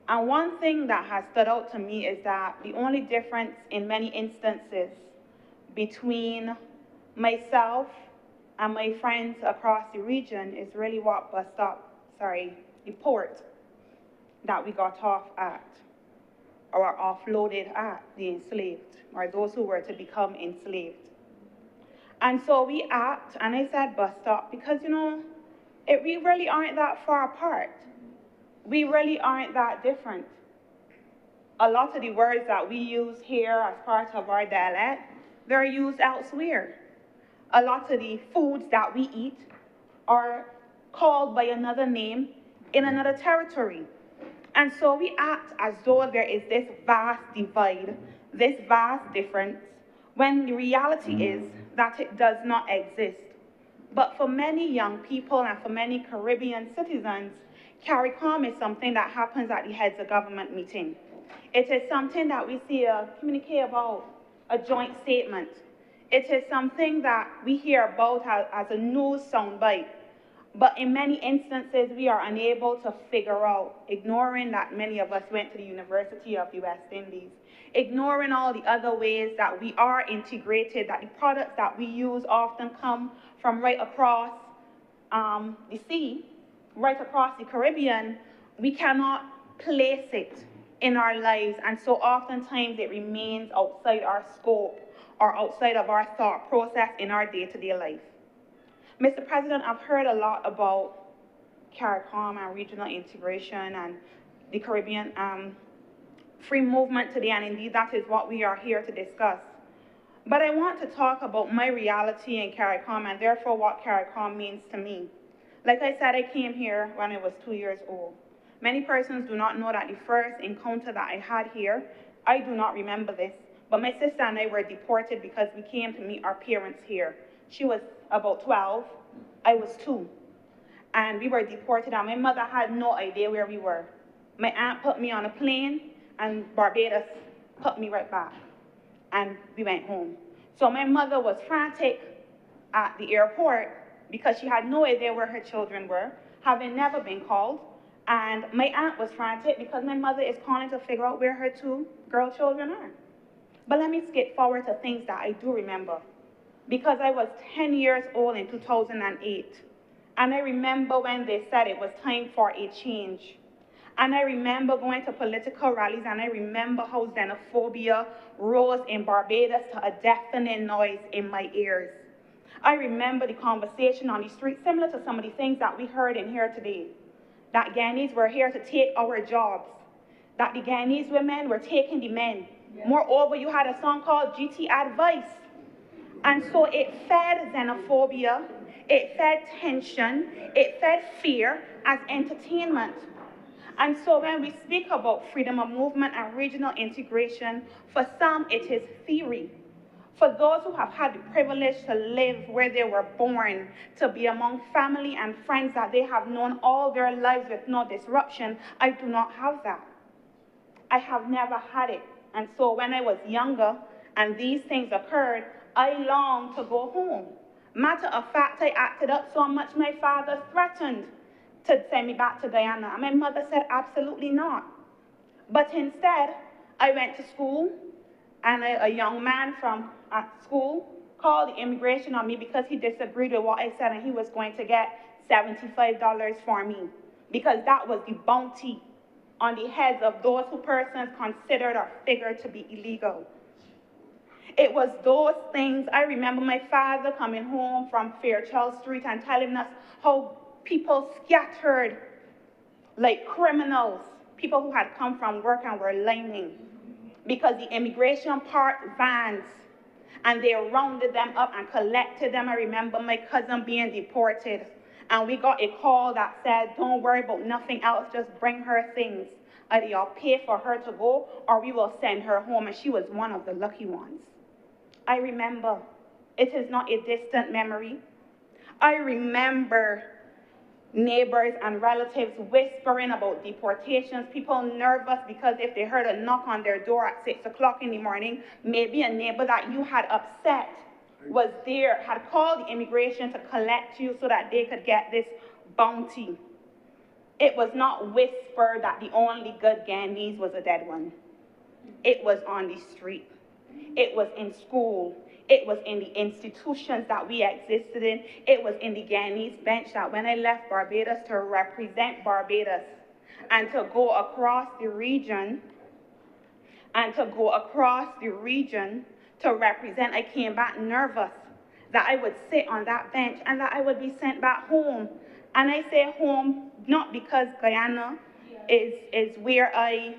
And one thing that has stood out to me is that the only difference in many instances between myself and my friends across the region is really what the port that we got off at, or offloaded at the enslaved, or those who were to become enslaved. And so we act, and I said bus stop, because we really aren't that far apart. We really aren't that different. A lot of the words that we use here as part of our dialect, they're used elsewhere. A lot of the foods that we eat are called by another name in another territory. And so we act as though there is this vast divide, this vast difference, when the reality is that it does not exist. But for many young people and for many Caribbean citizens, CARICOM is something that happens at the heads of government meeting. It is something that we see a communique about, a joint statement. It is something that we hear about as a news soundbite. But in many instances, we are unable to figure out, ignoring that many of us went to the University of the West Indies, ignoring all the other ways that we are integrated, that the products that we use often come from right across the sea, right across the Caribbean. We cannot place it in our lives, and so oftentimes it remains outside our scope or outside of our thought process in our day-to-day life. Mr. President, I've heard a lot about CARICOM and regional integration and the Caribbean free movement today, and indeed that is what we are here to discuss. But I want to talk about my reality in CARICOM and therefore what CARICOM means to me. Like I said, I came here when I was 2 years old. Many persons do not know that the first encounter that I had here, I do not remember this, but my sister and I were deported because we came to meet our parents here. She was about 12, I was 2, and we were deported, and my mother had no idea where we were. My aunt put me on a plane, and Barbados put me right back, and we went home. So my mother was frantic at the airport because she had no idea where her children were, having never been called, and my aunt was frantic because my mother is calling to figure out where her 2 girl children are. But let me skip forward to things that I do remember, because I was 10 years old in 2008, and I remember when they said it was time for a change. And I remember going to political rallies, and I remember how xenophobia rose in Barbados to a deafening noise in my ears. I remember the conversation on the street, similar to some of the things that we heard in here today, that Guyanese were here to take our jobs, that the Guyanese women were taking the men. Moreover, you had a song called GT Advice. And so it fed xenophobia, it fed tension, it fed fear as entertainment. And so when we speak about freedom of movement and regional integration, for some it is theory. For those who have had the privilege to live where they were born, to be among family and friends that they have known all their lives with no disruption, I do not have that. I have never had it. And so when I was younger and these things occurred, I longed to go home. Matter of fact, I acted up so much my father threatened to send me back to Guyana. And my mother said, absolutely not. But instead, I went to school, and a young man from school called the immigration on me because he disagreed with what I said, and he was going to get $75 for me, because that was the bounty on the heads of those who persons considered or figured to be illegal. It was those things. I remember my father coming home from Fairchild Street and telling us how people scattered like criminals, people who had come from work and were lining, because the immigration parked vans and they rounded them up and collected them. I remember my cousin being deported, and we got a call that said, don't worry about nothing else, just bring her things. Either y'all pay for her to go or we will send her home, and she was one of the lucky ones. I remember. It is not a distant memory. I remember neighbors and relatives whispering about deportations, people nervous because if they heard a knock on their door at 6 o'clock in the morning, maybe a neighbor that you had upset was there, had called the immigration to collect you so that they could get this bounty. It was not whispered that the only good Ghanese was a dead one. It was on the street. It was in school. It was in the institutions that we existed in. It was in the Ghanese bench that when I left Barbados to represent Barbados and to go across the region, to represent, I came back nervous that I would sit on that bench and that I would be sent back home. And I say home not because Guyana is where I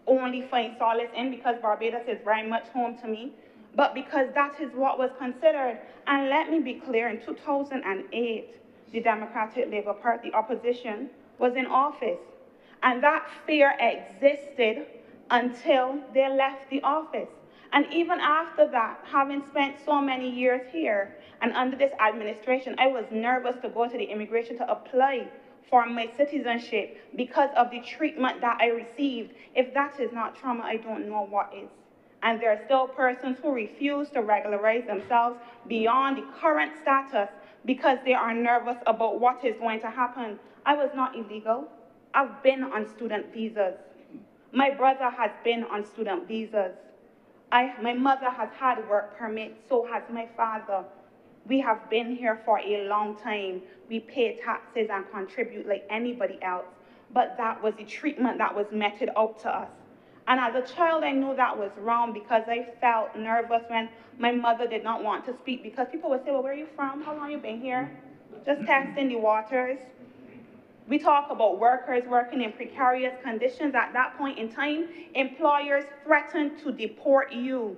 only find solace in, because Barbados is very much home to me, but because that is what was considered. And let me be clear, in 2008, the Democratic Labour Party, the opposition, was in office. And that fear existed until they left the office. And even after that, having spent so many years here, and under this administration, I was nervous to go to the immigration to apply for my citizenship because of the treatment that I received. If that is not trauma, I don't know what is. And there are still persons who refuse to regularize themselves beyond the current status because they are nervous about what is going to happen. I was not illegal. I've been on student visas. My brother has been on student visas. My mother has had work permits, so has my father. We have been here for a long time. We pay taxes and contribute like anybody else. But that was the treatment that was meted out to us. And as a child, I knew that was wrong because I felt nervous when my mother did not want to speak, because people would say, well, where are you from? How long have you been here? Just testing the waters. We talk about workers working in precarious conditions. At that point in time, employers threatened to deport you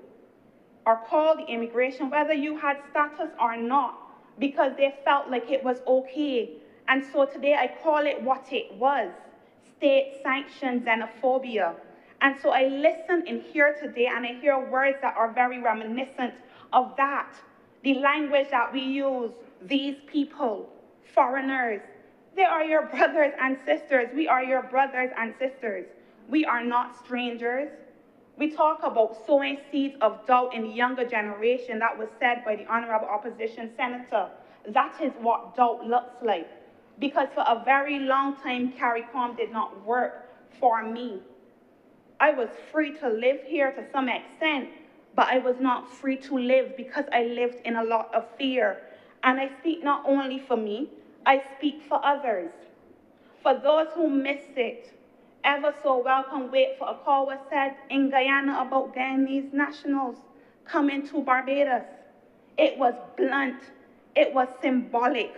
or call the immigration, whether you had status or not, because they felt like it was okay. And so today I call it what it was, state-sanctioned xenophobia. And so I listen and hear today, and I hear words that are very reminiscent of that. The language that we use, these people, foreigners, they are your brothers and sisters. We are your brothers and sisters. We are not strangers. We talk about sowing seeds of doubt in the younger generation. That was said by the Honorable Opposition Senator. That is what doubt looks like. Because for a very long time, CARICOM did not work for me. I was free to live here to some extent, but I was not free to live because I lived in a lot of fear. And I speak not only for me, I speak for others. For those who missed it, Ever So Welcome Wait for a Call was said in Guyana about Guyanese nationals coming to Barbados. It was blunt. It was symbolic.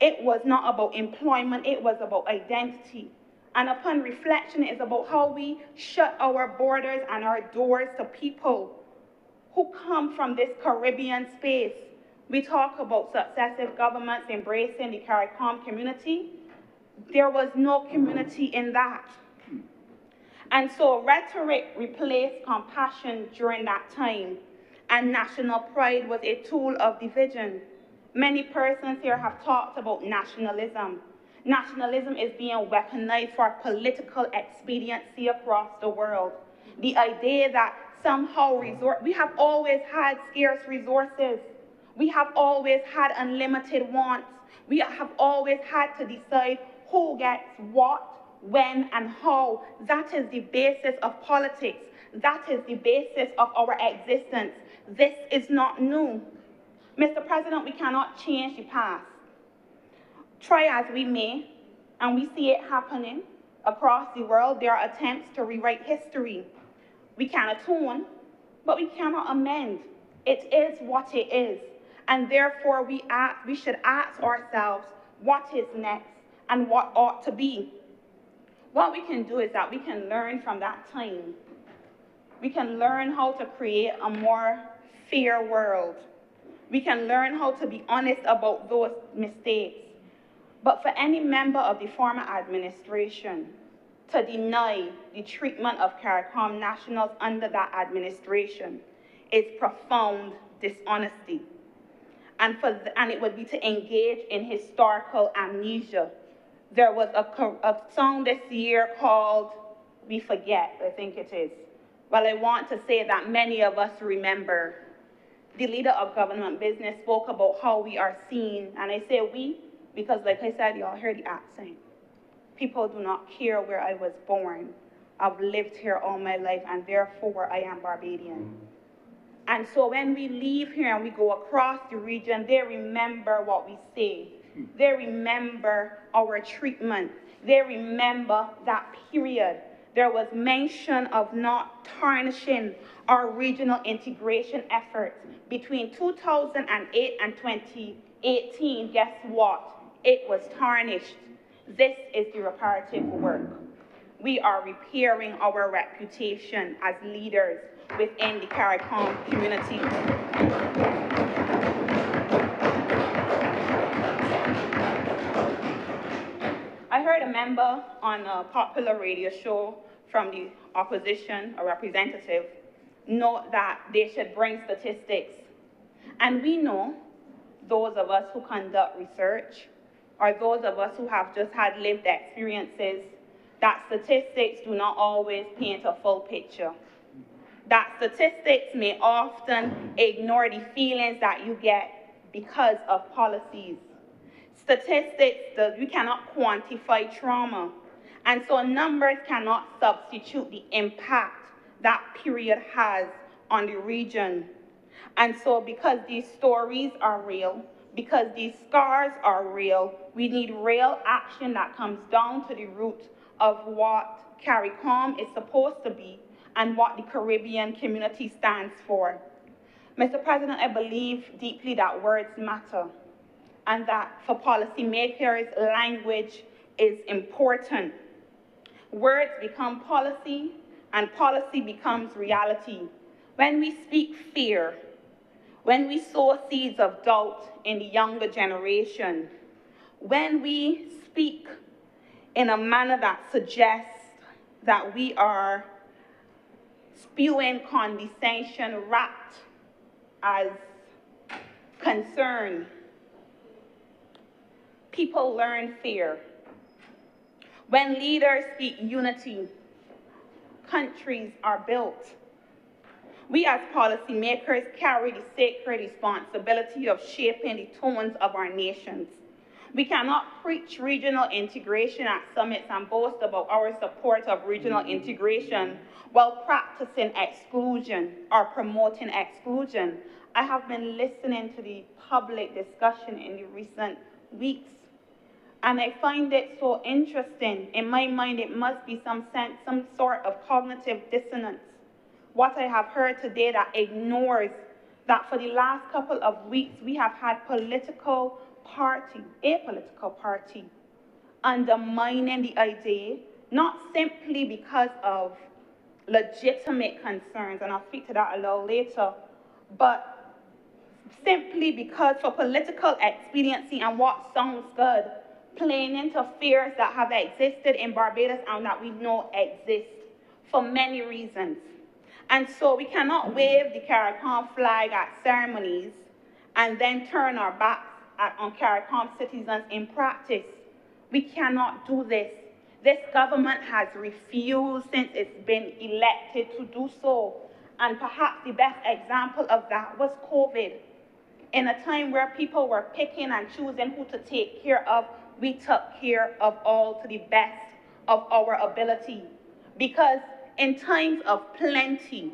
It was not about employment. It was about identity. And upon reflection, it is about how we shut our borders and our doors to people who come from this Caribbean space. We talk about successive governments embracing the CARICOM community. There was no community in that. And so rhetoric replaced compassion during that time, and national pride was a tool of division. Many persons here have talked about nationalism. Nationalism is being weaponized for political expediency across the world. The idea that somehow we have always had scarce resources. We have always had unlimited wants. We have always had to decide who gets what, when, and how. That is the basis of politics. That is the basis of our existence. This is not new. Mr. President, we cannot change the past. Try as we may, and we see it happening across the world, there are attempts to rewrite history. We can atone, but we cannot amend. It is what it is. And therefore, we should ask ourselves, what is next and what ought to be? What we can do is that we can learn from that time. We can learn how to create a more fair world. We can learn how to be honest about those mistakes. But for any member of the former administration to deny the treatment of CARICOM nationals under that administration is profound dishonesty. And it would be to engage in historical amnesia. There was a song this year called We Forget, I think it is. Well, I want to say that many of us remember. The leader of government business spoke about how we are seen, and I say we because, like I said, y'all heard the accent. People do not care where I was born. I've lived here all my life, and therefore I am Barbadian. And so when we leave here and we go across the region, they remember what we say. They remember our treatment. They remember that period. There was mention of not tarnishing our regional integration efforts. Between 2008 and 2018, guess what? It was tarnished. This is the reparative work. We are repairing our reputation as leaders within the CARICOM community. I heard a member on a popular radio show from the opposition, a representative, note that they should bring statistics. And we know, those of us who conduct research, or those of us who have just had lived experiences, that statistics do not always paint a full picture. That statistics may often ignore the feelings that you get because of policies. Statistics, we cannot quantify trauma. And so numbers cannot substitute the impact that period has on the region. And so because these stories are real, because these scars are real, we need real action that comes down to the root of what CARICOM is supposed to be and what the Caribbean community stands for. Mr. President, I believe deeply that words matter, and that for policymakers, language is important. Words become policy, and policy becomes reality. When we speak fear, when we sow seeds of doubt in the younger generation, when we speak in a manner that suggests that we are spewing condescension wrapped as concern, people learn fear. When leaders speak unity, countries are built. We as policymakers carry the sacred responsibility of shaping the tones of our nations. We cannot preach regional integration at summits and boast about our support of regional integration while practicing exclusion or promoting exclusion. I have been listening to the public discussion in the recent weeks, and I find it so interesting. In my mind, it must be some sort of cognitive dissonance. What I have heard today that ignores that for the last couple of weeks, we have had a political party, undermining the idea, not simply because of legitimate concerns, and I'll speak to that a little later, but simply because for political expediency and what sounds good, playing into fears that have existed in Barbados and that we know exist for many reasons. And so we cannot wave the CARICOM flag at ceremonies and then turn our backs on CARICOM citizens in practice. We cannot do this. This government has refused since it's been elected to do so. And perhaps the best example of that was COVID. In a time where people were picking and choosing who to take care of, we took care of all to the best of our ability. Because in times of plenty,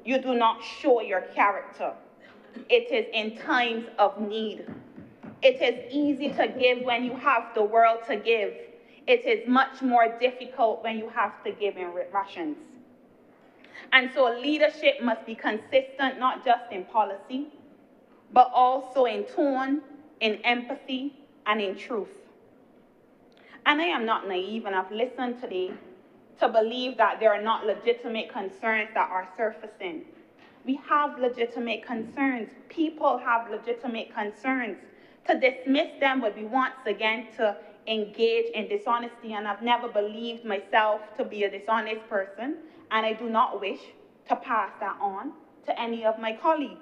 you do not show your character. It is in times of need. It is easy to give when you have the world to give. It is much more difficult when you have to give in rations. And so leadership must be consistent, not just in policy, but also in tone, in empathy, and in truth. And I am not naive, and I've listened today to believe that there are not legitimate concerns that are surfacing. We have legitimate concerns. People have legitimate concerns. To dismiss them would be once again to engage in dishonesty, and I've never believed myself to be a dishonest person, and I do not wish to pass that on to any of my colleagues.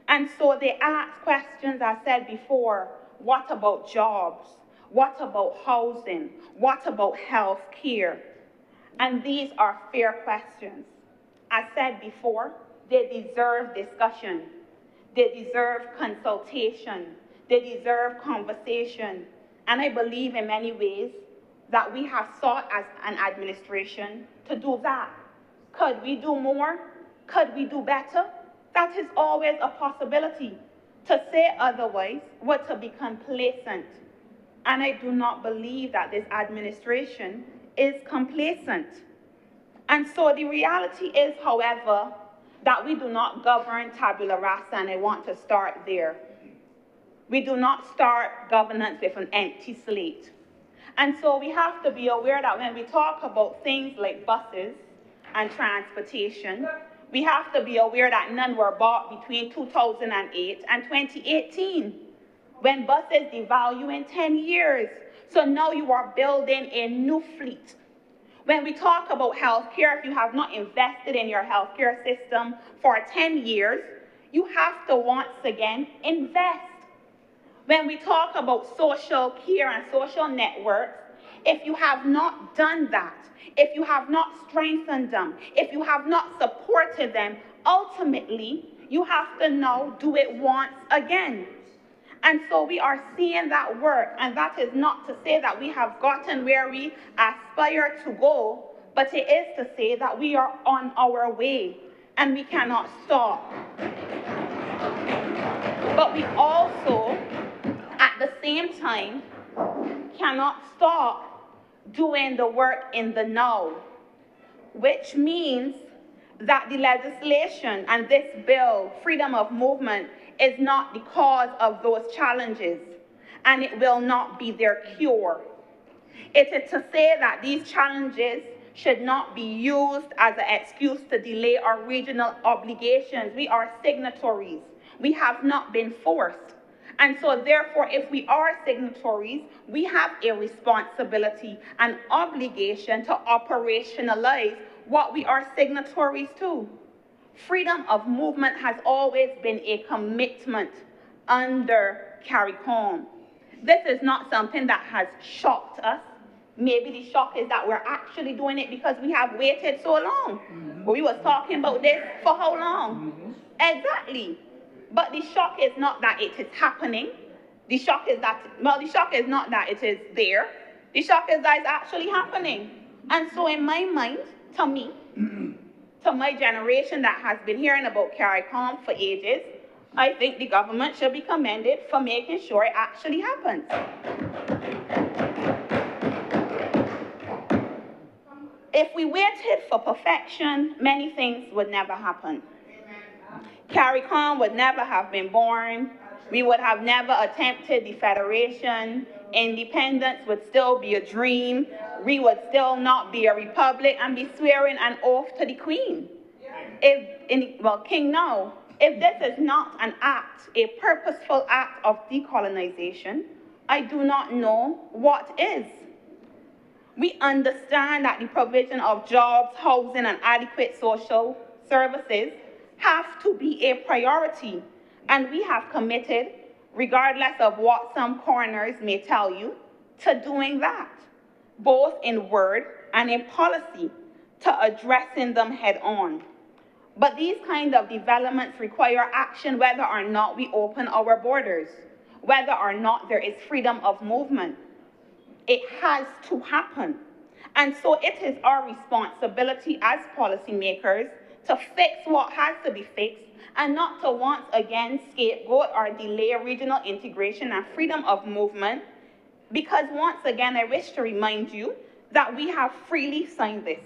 And so they ask questions, I said before, what about jobs? What about housing? What about health care? And these are fair questions. I said before, they deserve discussion. They deserve consultation. They deserve conversation. And I believe in many ways that we have sought as an administration to do that. Could we do more? Could we do better? That is always a possibility. To say otherwise would to be complacent. And I do not believe that this administration is complacent. And so the reality is, however, that we do not govern tabula rasa, and I want to start there. We do not start governance with an empty slate. And so we have to be aware that when we talk about things like buses and transportation, we have to be aware that none were bought between 2008 and 2018, when buses devalue in 10 years. So now you are building a new fleet. When we talk about healthcare, if you have not invested in your healthcare system for 10 years, you have to once again invest. When we talk about social care and social networks, if you have not done that, if you have not strengthened them, if you have not supported them, ultimately, you have to now do it once again. And so we are seeing that work, and that is not to say that we have gotten where we aspire to go, but it is to say that we are on our way, and we cannot stop. But we also, at the same time, cannot stop doing the work in the now, which means that the legislation and this bill, freedom of movement, is not the cause of those challenges, and it will not be their cure. It is to say that these challenges should not be used as an excuse to delay our regional obligations. We are signatories. We have not been forced. And so therefore, if we are signatories, we have a responsibility, an obligation to operationalize what we are signatories to. Freedom of movement has always been a commitment under CARICOM. This is not something that has shocked us. Maybe the shock is that we're actually doing it because we have waited so long. But we was talking about this for how long? Exactly. But the shock is not that it is happening. The shock is that, well, the shock is not that it is there. The shock is that it's actually happening. And so in my mind, to me, to my generation that has been hearing about CARICOM for ages, I think the government should be commended for making sure it actually happens. If we waited for perfection, many things would never happen. CARICOM would never have been born. We would have never attempted the federation. Independence would still be a dream. We would still not be a republic and be swearing an oath to the Queen. King now. If this is not an act, a purposeful act of decolonization, I do not know what is. We understand that the provision of jobs, housing, and adequate social services have to be a priority, and we have committed, regardless of what some corners may tell you, to doing that, both in word and in policy, to addressing them head on. But these kind of developments require action whether or not we open our borders, whether or not there is freedom of movement. It has to happen. And so it is our responsibility as policymakers to fix what has to be fixed and not to once again scapegoat or delay regional integration and freedom of movement, because once again, I wish to remind you that we have freely signed this.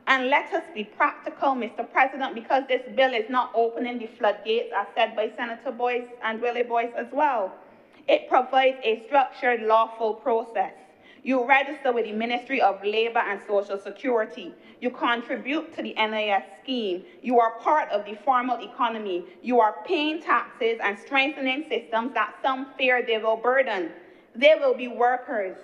And let us be practical, Mr. President, because this bill is not opening the floodgates, as said by Senator Boyce and Willie Boyce as well. It provides a structured, lawful process. You register with the Ministry of Labor and Social Security. You contribute to the NIS scheme. You are part of the formal economy. You are paying taxes and strengthening systems that some fear they will burden. They will be workers.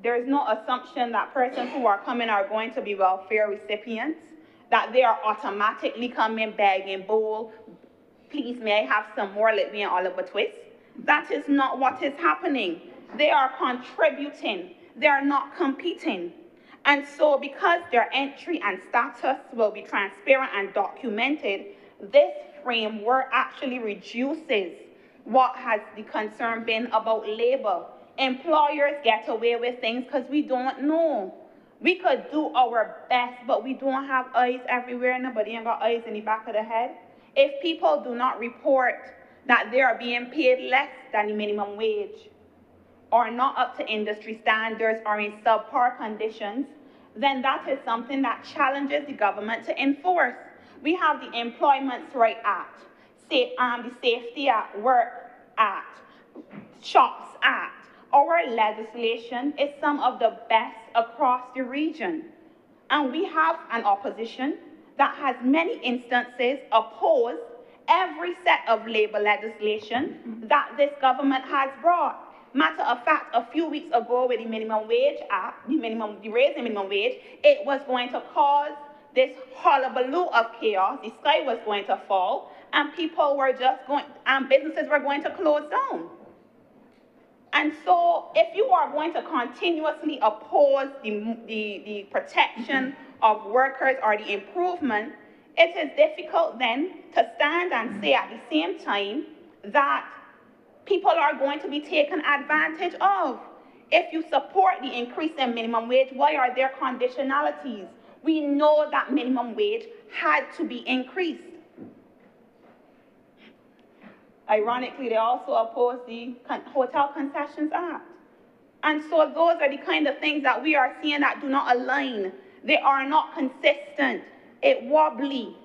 There is no assumption that persons who are coming are going to be welfare recipients, that they are automatically coming begging, bowl, please may I have some more, let me and Oliver Twist. That is not what is happening. They are contributing, they are not competing. And so because their entry and status will be transparent and documented, this framework actually reduces what has the concern been about labor. Employers get away with things because we don't know. We could do our best, but we don't have eyes everywhere. Nobody ain't got eyes in the back of the head. If people do not report that they are being paid less than the minimum wage, or not up to industry standards, or in subpar conditions, then that is something that challenges the government to enforce. We have the Employment Rights Act, the Safety at Work Act, Shops Act. Our legislation is some of the best across the region. And we have an opposition that has many instances opposed every set of labor legislation that this government has brought. Matter of fact, a few weeks ago with the Minimum Wage Act, the raising minimum wage, it was going to cause this hullabaloo of chaos. The sky was going to fall, and people were just going, and businesses were going to close down. And so if you are going to continuously oppose the protection of workers or the improvement, it is difficult then to stand and say at the same time that people are going to be taken advantage of. If you support the increase in minimum wage, why are there conditionalities? We know that minimum wage had to be increased. Ironically, they also oppose the Hotel Concessions Act. And so those are the kind of things that we are seeing that do not align. They are not consistent. It wobbly.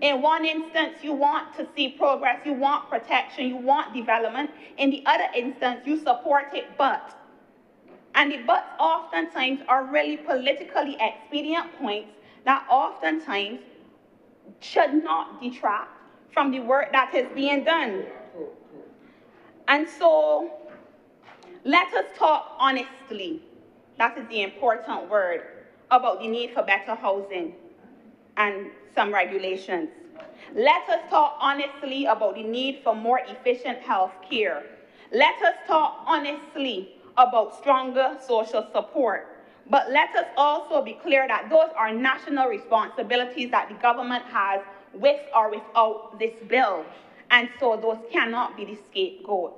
In one instance, you want to see progress, you want protection, you want development. In the other instance, you support it, but. And the buts oftentimes are really politically expedient points that oftentimes should not detract from the work that is being done. And so, let us talk honestly, that is the important word, about the need for better housing and some regulations. Let us talk honestly about the need for more efficient health care. Let us talk honestly about stronger social support. But let us also be clear that those are national responsibilities that the government has with or without this bill. And so those cannot be the scapegoats.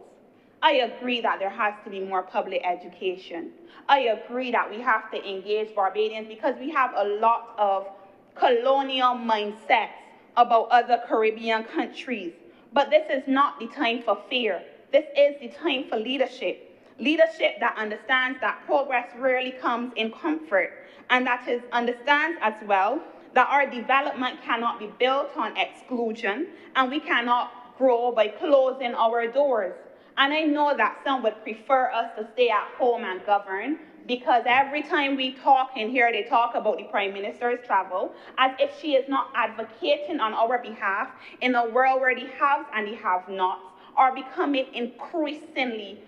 I agree that there has to be more public education. I agree that we have to engage Barbadians because we have a lot of colonial mindsets about other Caribbean countries. But this is not the time for fear. This is the time for leadership. Leadership that understands that progress rarely comes in comfort, and that understands as well that our development cannot be built on exclusion, and we cannot grow by closing our doors. And I know that some would prefer us to stay at home and govern, because every time we talk in here, they talk about the Prime Minister's travel, as if she is not advocating on our behalf in a world where the haves and the have-nots are becoming increasingly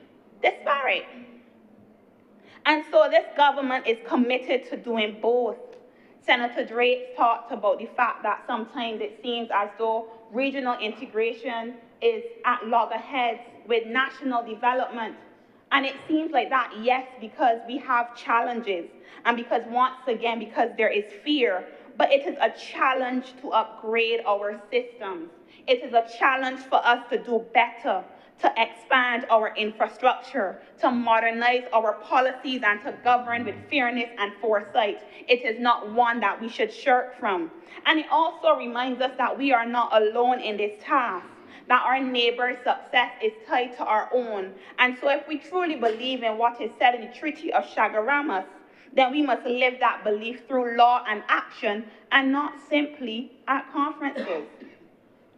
disparate. And so this government is committed to doing both. Senator Drake talked about the fact that sometimes it seems as though regional integration is at loggerheads with national development. And it seems like that, yes, because we have challenges, and because once again, because there is fear, but it is a challenge to upgrade our systems. It is a challenge for us to do better, to expand our infrastructure, to modernize our policies, and to govern with fairness and foresight. It is not one that we should shirk from. And it also reminds us that we are not alone in this task, that our neighbor's success is tied to our own. And so if we truly believe in what is said in the Treaty of Chaguaramas, then we must live that belief through law and action, and not simply at conferences.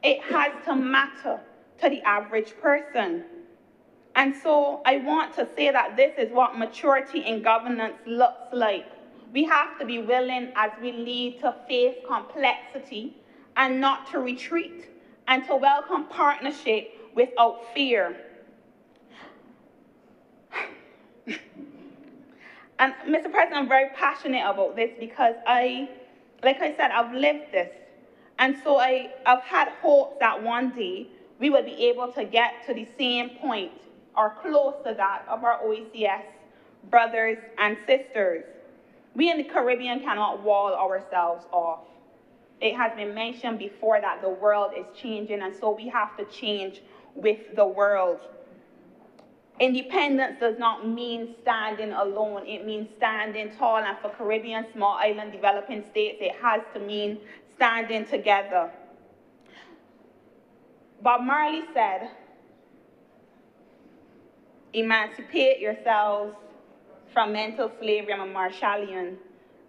It has to matter to the average person. And so I want to say that this is what maturity in governance looks like. We have to be willing, as we lead, to face complexity and not to retreat, and to welcome partnership without fear. And Mr. President, I'm very passionate about this because like I said, I've lived this. And so I've had hope that one day we will be able to get to the same point or close to that of our OECS brothers and sisters. We in the Caribbean cannot wall ourselves off. It has been mentioned before that the world is changing, and so we have to change with the world. Independence does not mean standing alone. It means standing tall, and for Caribbean, small island developing states, it has to mean standing together. Bob Marley said, "Emancipate yourselves from mental slavery." I'm a Marshallian.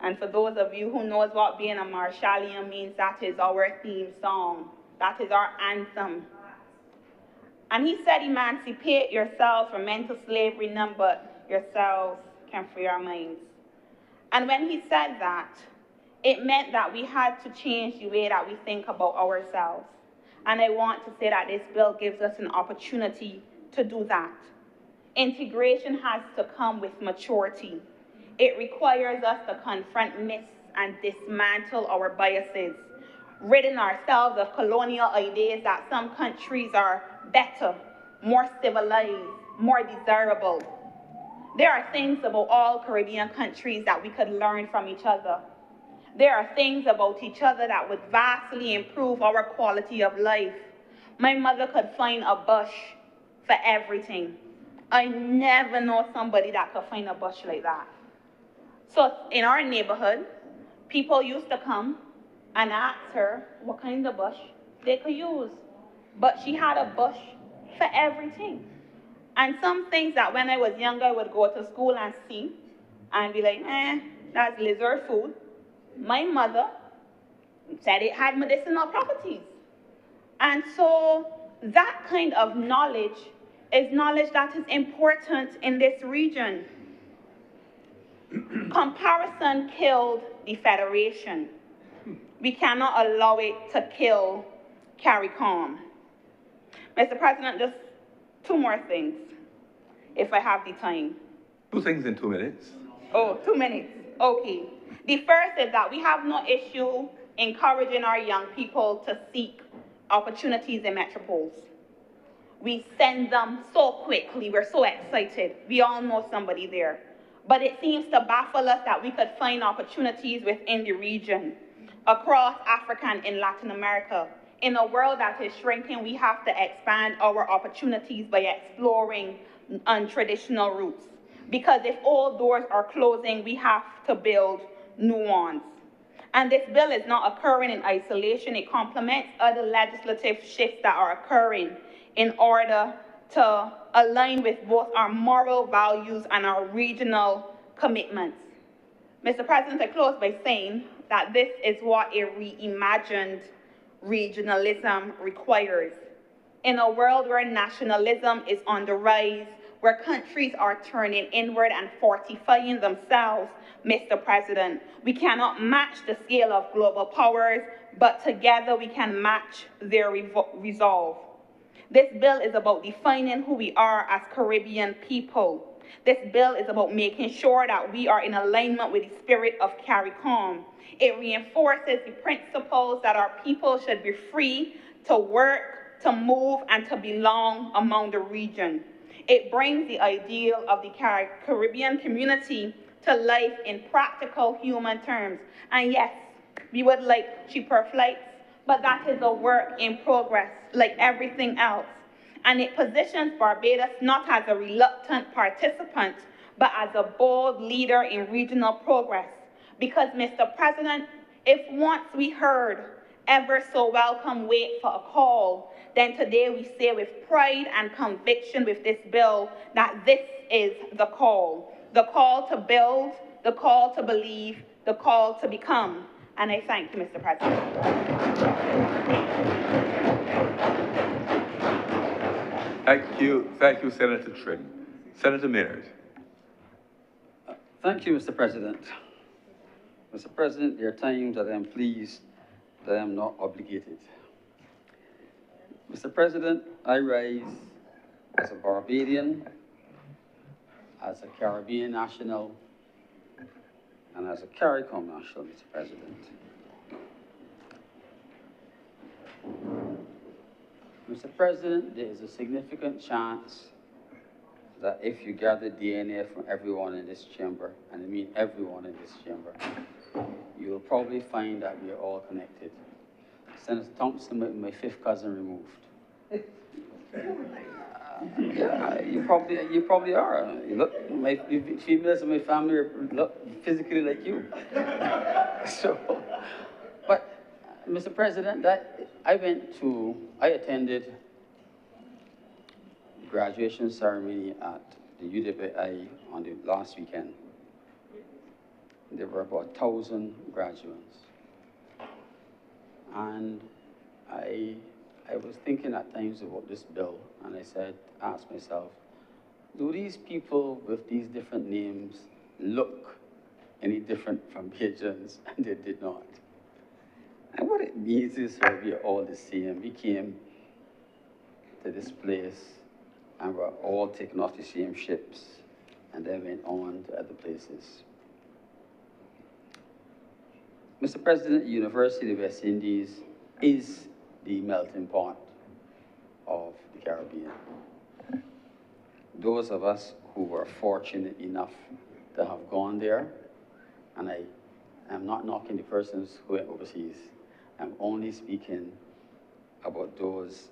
And for those of you who knows what being a Marshallian means, that is our theme song. That is our anthem. And he said, "Emancipate yourselves from mental slavery, none but yourselves can free our minds." And when he said that, it meant that we had to change the way that we think about ourselves. And I want to say that this bill gives us an opportunity to do that. Integration has to come with maturity. It requires us to confront myths and dismantle our biases, ridding ourselves of colonial ideas that some countries are better, more civilized, more desirable. There are things about all Caribbean countries that we could learn from each other. There are things about each other that would vastly improve our quality of life. My mother could find a bush for everything. I never know somebody that could find a bush like that. So in our neighborhood, people used to come and ask her what kind of bush they could use. But she had a bush for everything. And some things that when I was younger, I would go to school and see and be like, that's lizard food. My mother said it had medicinal properties. And so that kind of knowledge is knowledge that is important in this region. Comparison killed the Federation. We cannot allow it to kill CARICOM. Mr. President, just two more things, if I have the time. 2 things in 2 minutes. Oh, 2 minutes, okay. The first is that we have no issue encouraging our young people to seek opportunities in metropoles. We send them so quickly, we're so excited. We all know somebody there. But it seems to baffle us that we could find opportunities within the region, across Africa and in Latin America. In a world that is shrinking, we have to expand our opportunities by exploring untraditional routes. Because if all doors are closing, we have to build new ones. And this bill is not occurring in isolation. It complements other legislative shifts that are occurring in order to align with both our moral values and our regional commitments. Mr. President, I close by saying that this is what a reimagined regionalism requires. In a world where nationalism is on the rise, where countries are turning inward and fortifying themselves, Mr. President. We cannot match the scale of global powers, but together we can match their resolve. This bill is about defining who we are as Caribbean people. This bill is about making sure that we are in alignment with the spirit of CARICOM. It reinforces the principles that our people should be free to work, to move, and to belong among the region. It brings the ideal of the Caribbean community to life in practical human terms. And yes, we would like cheaper flights, but that is a work in progress, like everything else. And it positions Barbados not as a reluctant participant, but as a bold leader in regional progress. Because, Mr. President, if once we heard ever so welcome wait for a call, then today we say with pride and conviction with this bill that this is the call to build, the call to believe, the call to become. And I thank you, Mr. President. Thank you, Senator Trin. Senator Maynard. Thank you, Mr. President. Mr. President, there are times that I am pleased that I am not obligated. Mr. President, I rise as a Barbadian, as a Caribbean national, and as a CARICOM national, Mr. President. Mr. President, there is a significant chance that if you gather DNA from everyone in this chamber, and I mean everyone in this chamber, you will probably find that we are all connected. Senator Thompson, my fifth cousin removed. Yeah, you probably are. You look, my females in my family look physically like you. So, but Mr. President, I attended the graduation ceremony at the UWI on the last weekend. There were about 1,000 graduates. And I was thinking at times about this bill, and asked myself, do these people with these different names look any different from Bajans? And they did not. And what it means is that we are all the same. We came to this place and we're all taken off the same ships and then went on to other places. Mr. President, the University of the West Indies is the melting pot of the Caribbean. Those of us who were fortunate enough to have gone there, and I am not knocking the persons who went overseas, I'm only speaking about those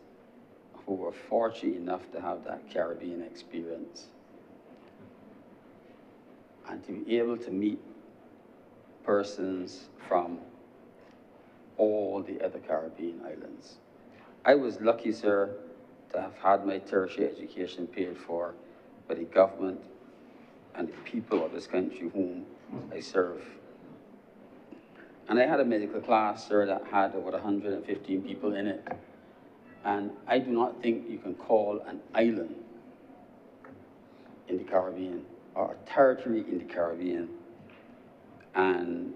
who were fortunate enough to have that Caribbean experience and to be able to meet persons from all the other Caribbean islands. I was lucky, sir, to have had my tertiary education paid for by the government and the people of this country whom I serve. And I had a medical class, sir, that had over 115 people in it. And I do not think you can call an island in the Caribbean or a territory in the Caribbean and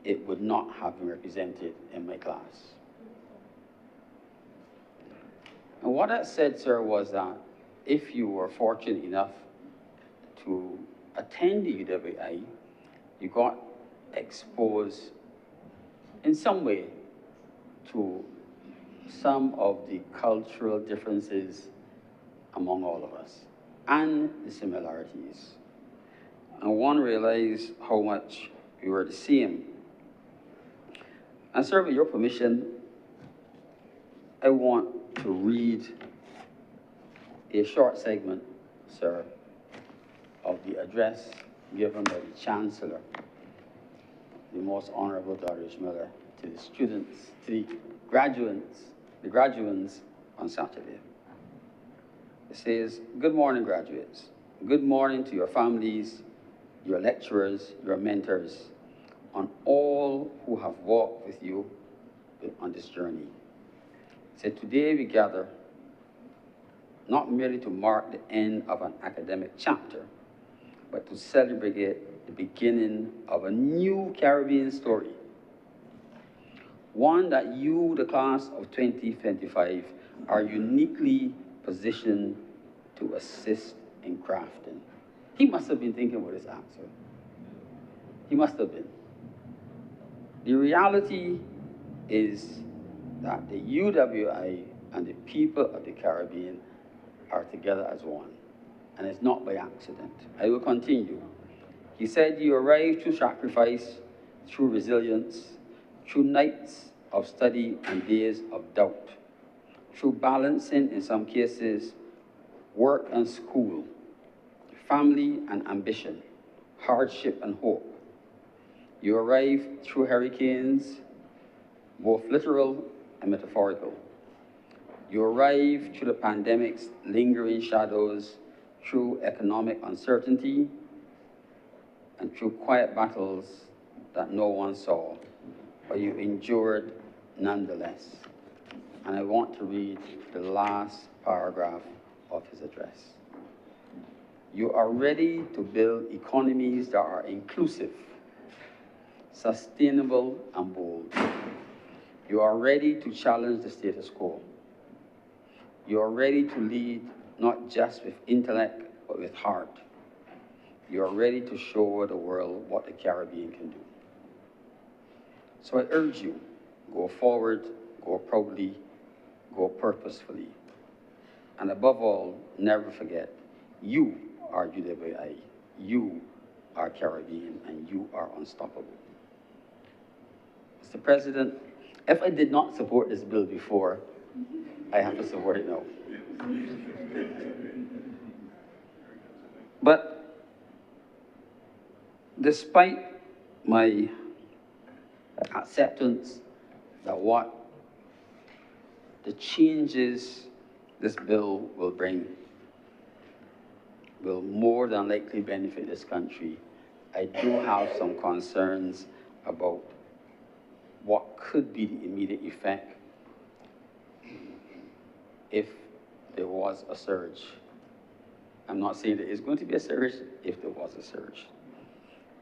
it would not have been represented in my class. And what I said, sir, was that if you were fortunate enough to attend the UWI, you got exposed in some way to some of the cultural differences among all of us and the similarities. And one realized how much we were the same. And sir, with your permission, I want to read a short segment, sir, of the address given by the Chancellor, the Most Honorable Doris Miller, to the students, to the graduates on Saturday. It says, "Good morning, graduates. Good morning to your families, your lecturers, your mentors, on all who have walked with you on this journey. So today we gather not merely to mark the end of an academic chapter, but to celebrate the beginning of a new Caribbean story. One that you, the class of 2025, are uniquely positioned to assist in crafting. He must have been thinking about his answer. He must have been. The reality is that the UWI and the people of the Caribbean are together as one, and it's not by accident. I will continue. He said, you arrived through sacrifice, through resilience, through nights of study and days of doubt, through balancing, in some cases, work and school, family and ambition, hardship and hope. You arrived through hurricanes, both literal and metaphorical. You arrived through the pandemic's lingering shadows, through economic uncertainty, and through quiet battles that no one saw, but you endured nonetheless. And I want to read the last paragraph of his address. You are ready to build economies that are inclusive, sustainable, and bold. You are ready to challenge the status quo. You are ready to lead not just with intellect, but with heart. You are ready to show the world what the Caribbean can do. So I urge you, go forward, go proudly, go purposefully. And above all, never forget, you are UWI, you are Caribbean, and you are unstoppable. Mr. President, if I did not support this bill before, I have to support it now. But despite my acceptance that what the changes this bill will bring will more than likely benefit this country, I do have some concerns about what could be the immediate effect if there was a surge. I'm not saying there is going to be a surge if there was a surge.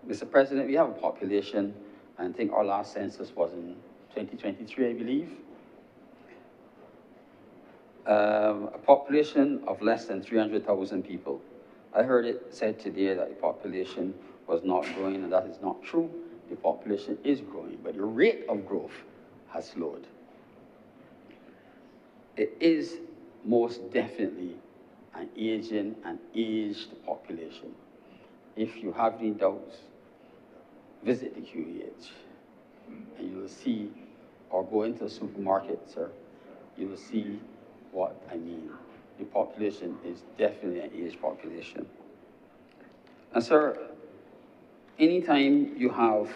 Mr. President, we have a population, and I think our last census was in 2023, I believe. A population of less than 300,000 people. I heard it said today that the population was not growing, and that is not true. The population is growing, but the rate of growth has slowed. It is most definitely an aging and aged population. If you have any doubts, visit the QEH, and you will see, or go into a supermarket, sir, you will see what I mean. The population is definitely an aged population. And sir, anytime you have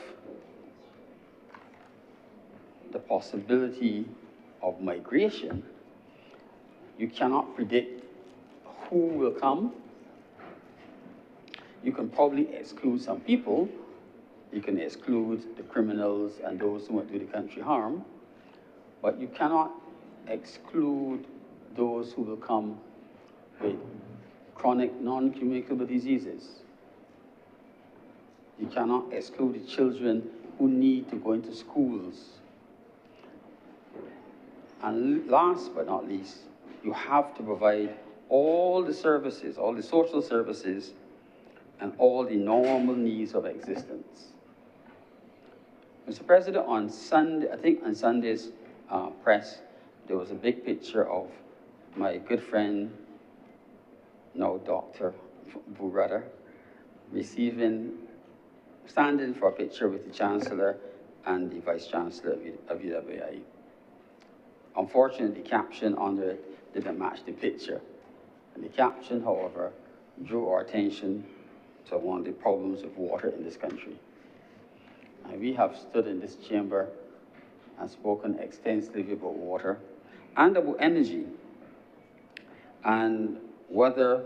the possibility of migration, you cannot predict who will come. You can probably exclude some people. You can exclude the criminals and those who might do the country harm, but you cannot exclude those who will come with chronic non-communicable diseases. You cannot exclude the children who need to go into schools. And last but not least, you have to provide all the services, all the social services, and all the normal needs of existence. Mr. President, on Sunday, I think on Sunday's press, there was a big picture of my good friend, now Dr. Burrada, standing for a picture with the Chancellor and the Vice Chancellor of UWI. Unfortunately, the caption under it didn't match the picture. And the caption, however, drew our attention to one of the problems of water in this country. And we have stood in this chamber and spoken extensively about water and about energy, and whether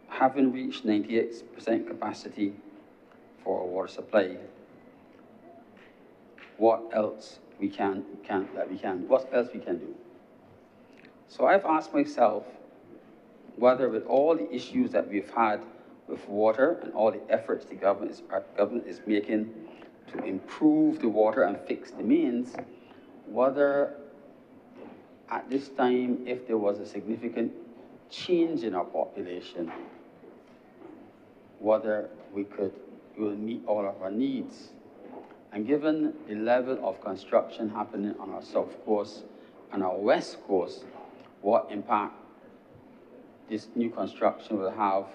having reached 98% capacity for our water supply, what else we can do. So I've asked myself whether with all the issues that we've had with water and all the efforts our government is making to improve the water and fix the mains, whether at this time, if there was a significant change in our population, whether we will meet all of our needs. And given the level of construction happening on our south coast and our west coast, what impact this new construction will have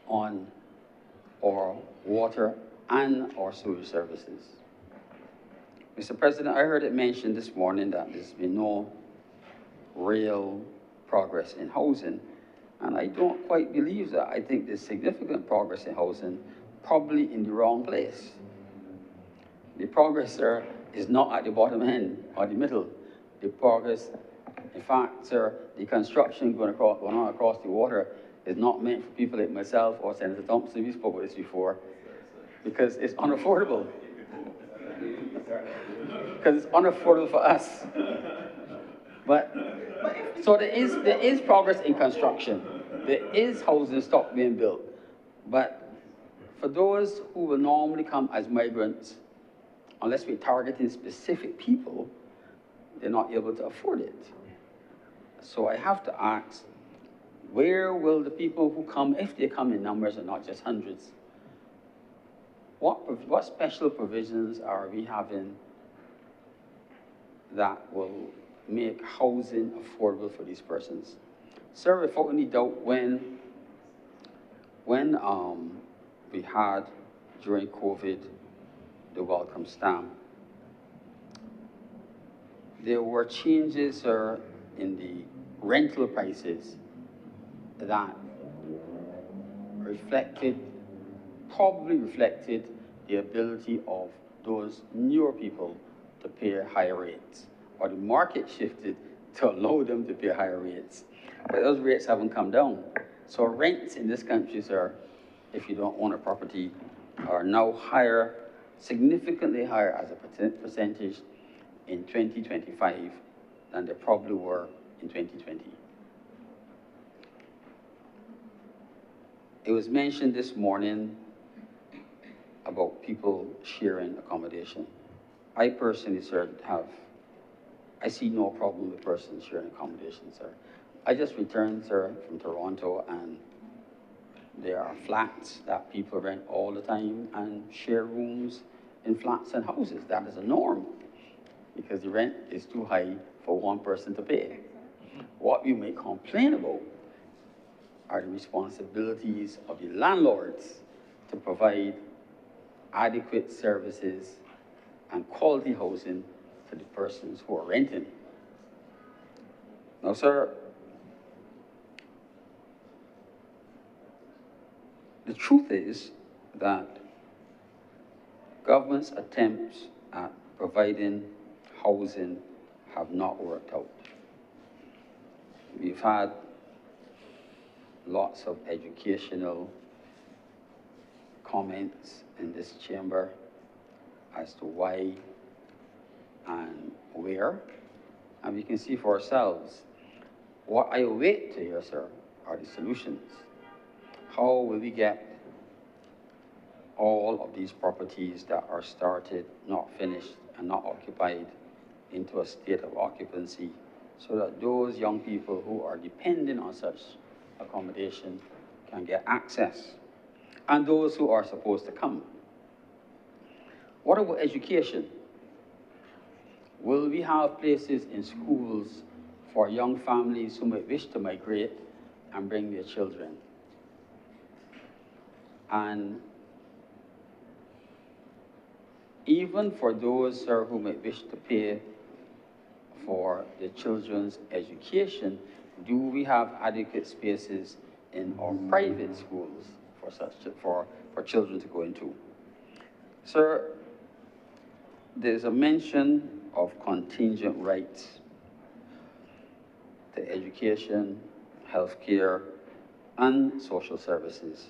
on our water and our sewage services. Mr. President, I heard it mentioned this morning that there's been no real progress in housing, and I don't quite believe that. I think there's significant progress in housing, probably in the wrong place. The progress, sir, is not at the bottom end or the middle. The progress, in fact, sir, the construction going on across the water is not meant for people like myself or Senator Thompson. We spoke about this before, because it's unaffordable. Because it's unaffordable for us. But so there is progress in construction. There is housing stock being built. But for those who will normally come as migrants, unless we're targeting specific people, they're not able to afford it. So I have to ask, where will the people who come, if they come in numbers and not just hundreds, what special provisions are we having that will make housing affordable for these persons? Sir, without any doubt, when we had, during COVID, the welcome stamp, there were changes, sir, in the rental prices that probably reflected the ability of those newer people to pay higher rates, or the market shifted to allow them to pay higher rates. But those rates haven't come down. So rents in this country, sir, if you don't own a property, are now higher, significantly higher as a percentage in 2025 than they probably were in 2020. It was mentioned this morning about people sharing accommodation. I personally, sir, I see no problem with persons sharing accommodation, sir. I just returned, sir, from Toronto, and there are flats that people rent all the time and share rooms in flats and houses. That is a norm, because the rent is too high for one person to pay. What we may complain about are the responsibilities of the landlords to provide adequate services and quality housing to the persons who are renting. Now, sir, the truth is that government's attempts at providing housing have not worked out. We've had lots of educational comments in this chamber as to why and where, and we can see for ourselves. What I await to hear, sir, are the solutions. How will we get all of these properties that are started, not finished, and not occupied into a state of occupancy, so that those young people who are dependent on such accommodation can get access, and those who are supposed to come? What about education? Will we have places in schools for young families who may wish to migrate and bring their children? And even for those, sir, who may wish to pay for their children's education, do we have adequate spaces in our private schools for children to go into? Sir, there's a mention of contingent rights to education, healthcare, and social services.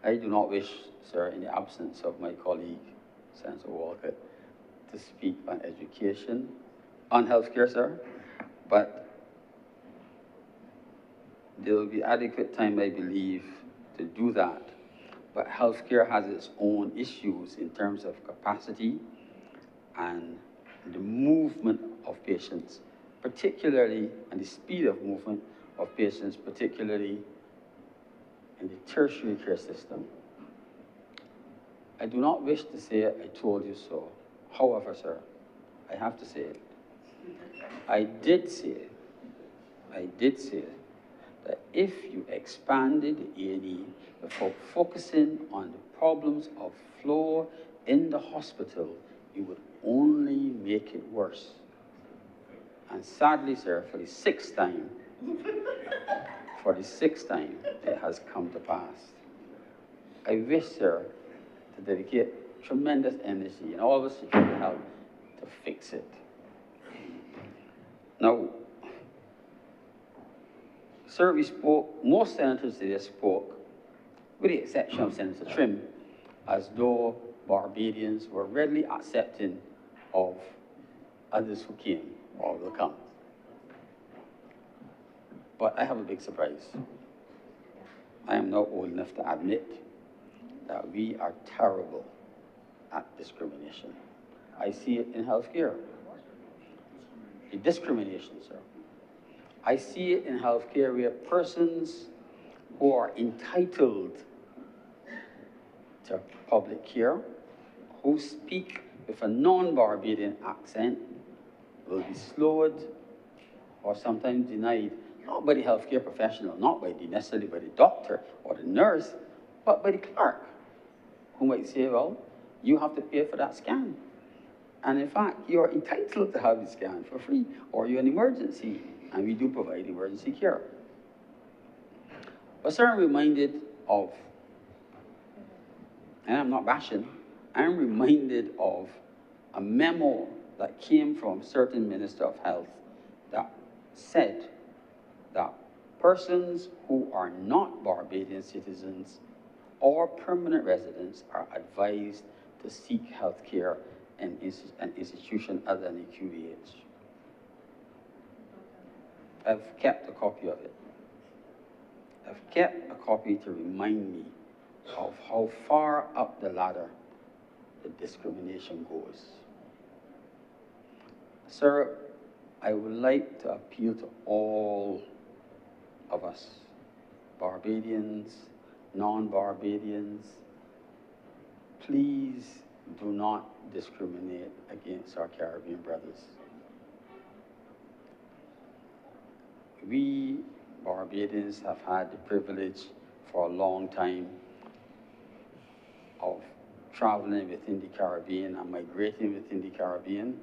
I do not wish, sir, in the absence of my colleague, Senator Walker, to speak on education, on healthcare, sir, But there will be adequate time, I believe, to do that. But healthcare has its own issues in terms of capacity and the movement of patients, particularly, and the speed of movement of patients, particularly in the tertiary care system. I do not wish to say I told you so. However, sir, I have to say it. I did say that if you expanded the A&E before focusing on the problems of flow in the hospital, you would only make it worse. And sadly, sir, for the sixth time, it has come to pass. I wish, sir, to dedicate tremendous energy and all of us to try to help to fix it. Now, sir, most senators today spoke, with the exception of Senator Trim, as though Barbadians were readily accepting of others who came or will come. But I have a big surprise. I am now old enough to admit that we are terrible at discrimination. I see it in healthcare. The discrimination, sir. I see it in healthcare where persons who are entitled to public care, who speak with a non-Barbadian accent, will be slowed or sometimes denied, not by the healthcare professional, not necessarily by the doctor or the nurse, but by the clerk, who might say, well, you have to pay for that scan. And in fact, you're entitled to have the scan for free, or you're an emergency, and we do provide emergency care. But sir, I'm reminded of, and I'm not bashing, I'm reminded of a memo that came from a certain Minister of Health that said that persons who are not Barbadian citizens or permanent residents are advised to seek health care in an institution other than a QDH. I've kept a copy of it. I've kept a copy to remind me of how far up the ladder the discrimination goes. Sir, I would like to appeal to all of us, Barbadians, non-Barbadians, please do not discriminate against our Caribbean brothers. We Barbadians have had the privilege for a long time of traveling within the Caribbean and migrating within the Caribbean.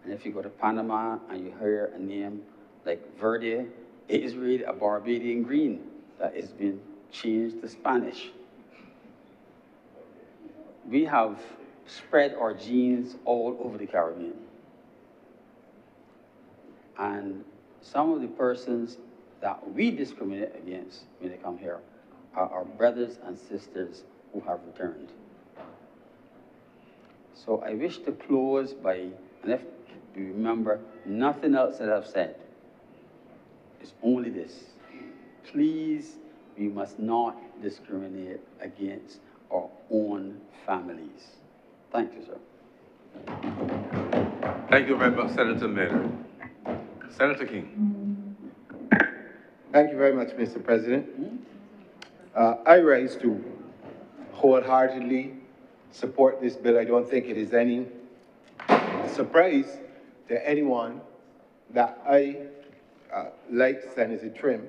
And if you go to Panama and you hear a name like Verde, it is really a Barbadian green that has been changed to Spanish. We have spread our genes all over the Caribbean. And some of the persons that we discriminate against when they come here are our brothers and sisters who have returned. So I wish to close by, and if you remember nothing else that I've said, it's only this. Please, we must not discriminate against our own families. Thank you, sir. Thank you very much, Senator Maynard. Senator King. Thank you very much, Mr. President. I rise to wholeheartedly support this bill. I don't think it is any surprise to anyone that I, like Senator Trim,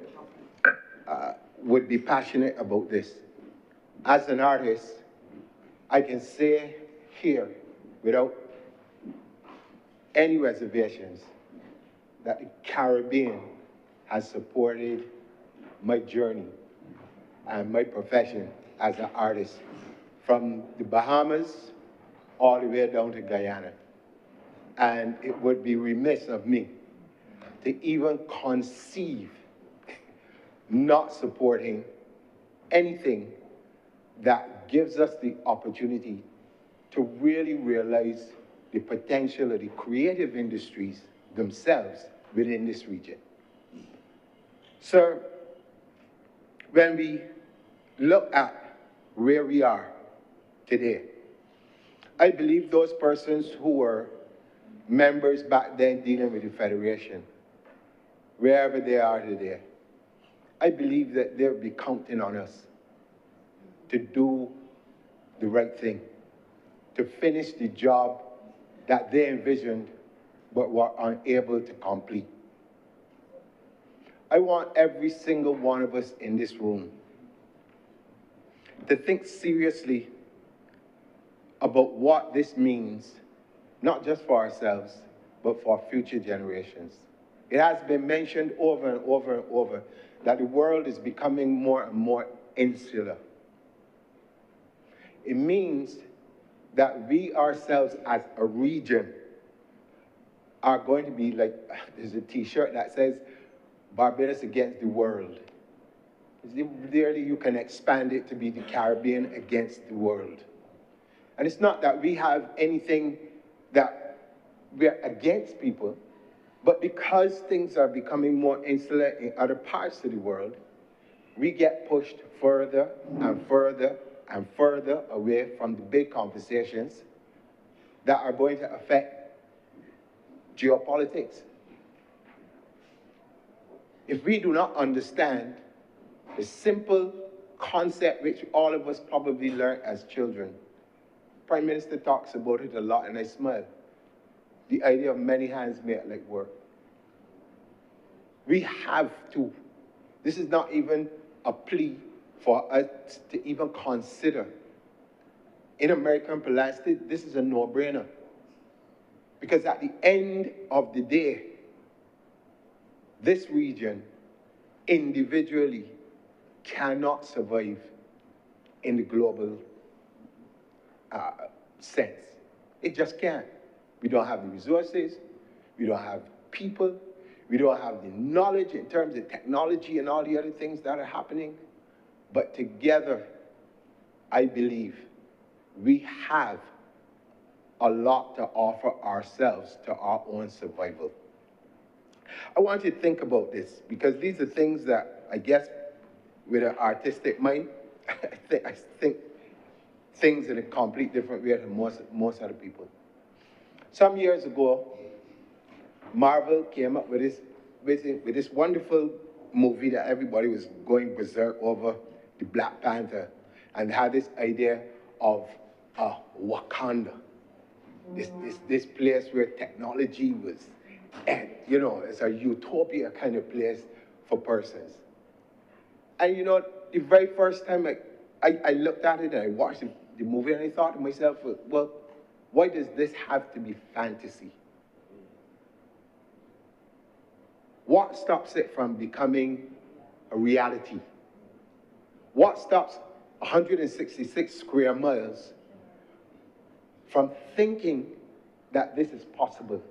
would be passionate about this. As an artist, I can say here, without any reservations, that the Caribbean has supported my journey and my profession as an artist, from the Bahamas all the way down to Guyana. And it would be remiss of me to even conceive not supporting anything that gives us the opportunity to really realize the potential of the creative industries themselves within this region. Sir, when we look at where we are today, I believe those persons who were members back then dealing with the Federation, wherever they are today, I believe that they'll be counting on us to do the right thing, to finish the job that they envisioned but were unable to complete. I want every single one of us in this room to think seriously about what this means, not just for ourselves, but for future generations. It has been mentioned over and over and over that the world is becoming more and more insular. It means that we ourselves as a region are going to be like, there's a t-shirt that says, Barbados against the world. Literally, you can expand it to be the Caribbean against the world. And it's not that we have anything that we're against people, but because things are becoming more insular in other parts of the world, we get pushed further and further and further away from the big conversations that are going to affect geopolitics. If we do not understand the simple concept which all of us probably learned as children, Prime Minister talks about it a lot, and I smile. The idea of many hands make like work. We have to. This is not even a plea for us to even consider. In American philosophy, this is a no-brainer. Because at the end of the day, this region individually cannot survive in the global sense. It just can't. We don't have the resources, we don't have people, we don't have the knowledge in terms of technology and all the other things that are happening. But together, I believe we have a lot to offer ourselves to our own survival. I want you to think about this, because these are things that I guess with an artistic mind, I think things in a complete different way than most other people. Some years ago, Marvel came up with this wonderful movie that everybody was going berserk over, the Black Panther, and had this idea of Wakanda, this place where technology was, you know, it's a utopia kind of place for persons. And you know, the very first time I looked at it and I watched the movie, and I thought to myself, well, why does this have to be fantasy? What stops it from becoming a reality? What stops 166 square miles from thinking that this is possible?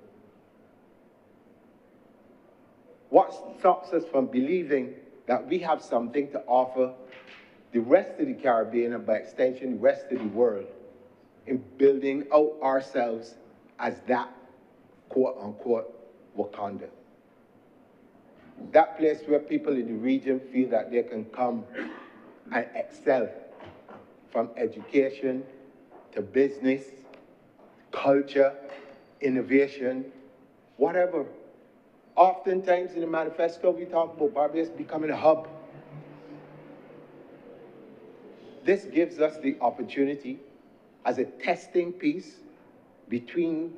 What stops us from believing that we have something to offer the rest of the Caribbean, and by extension, the rest of the world, in building out ourselves as that quote-unquote Wakanda? That place where people in the region feel that they can come and excel, from education to business, culture, innovation, whatever. Oftentimes in the manifesto, we talk about Barbados becoming a hub. This gives us the opportunity as a testing piece between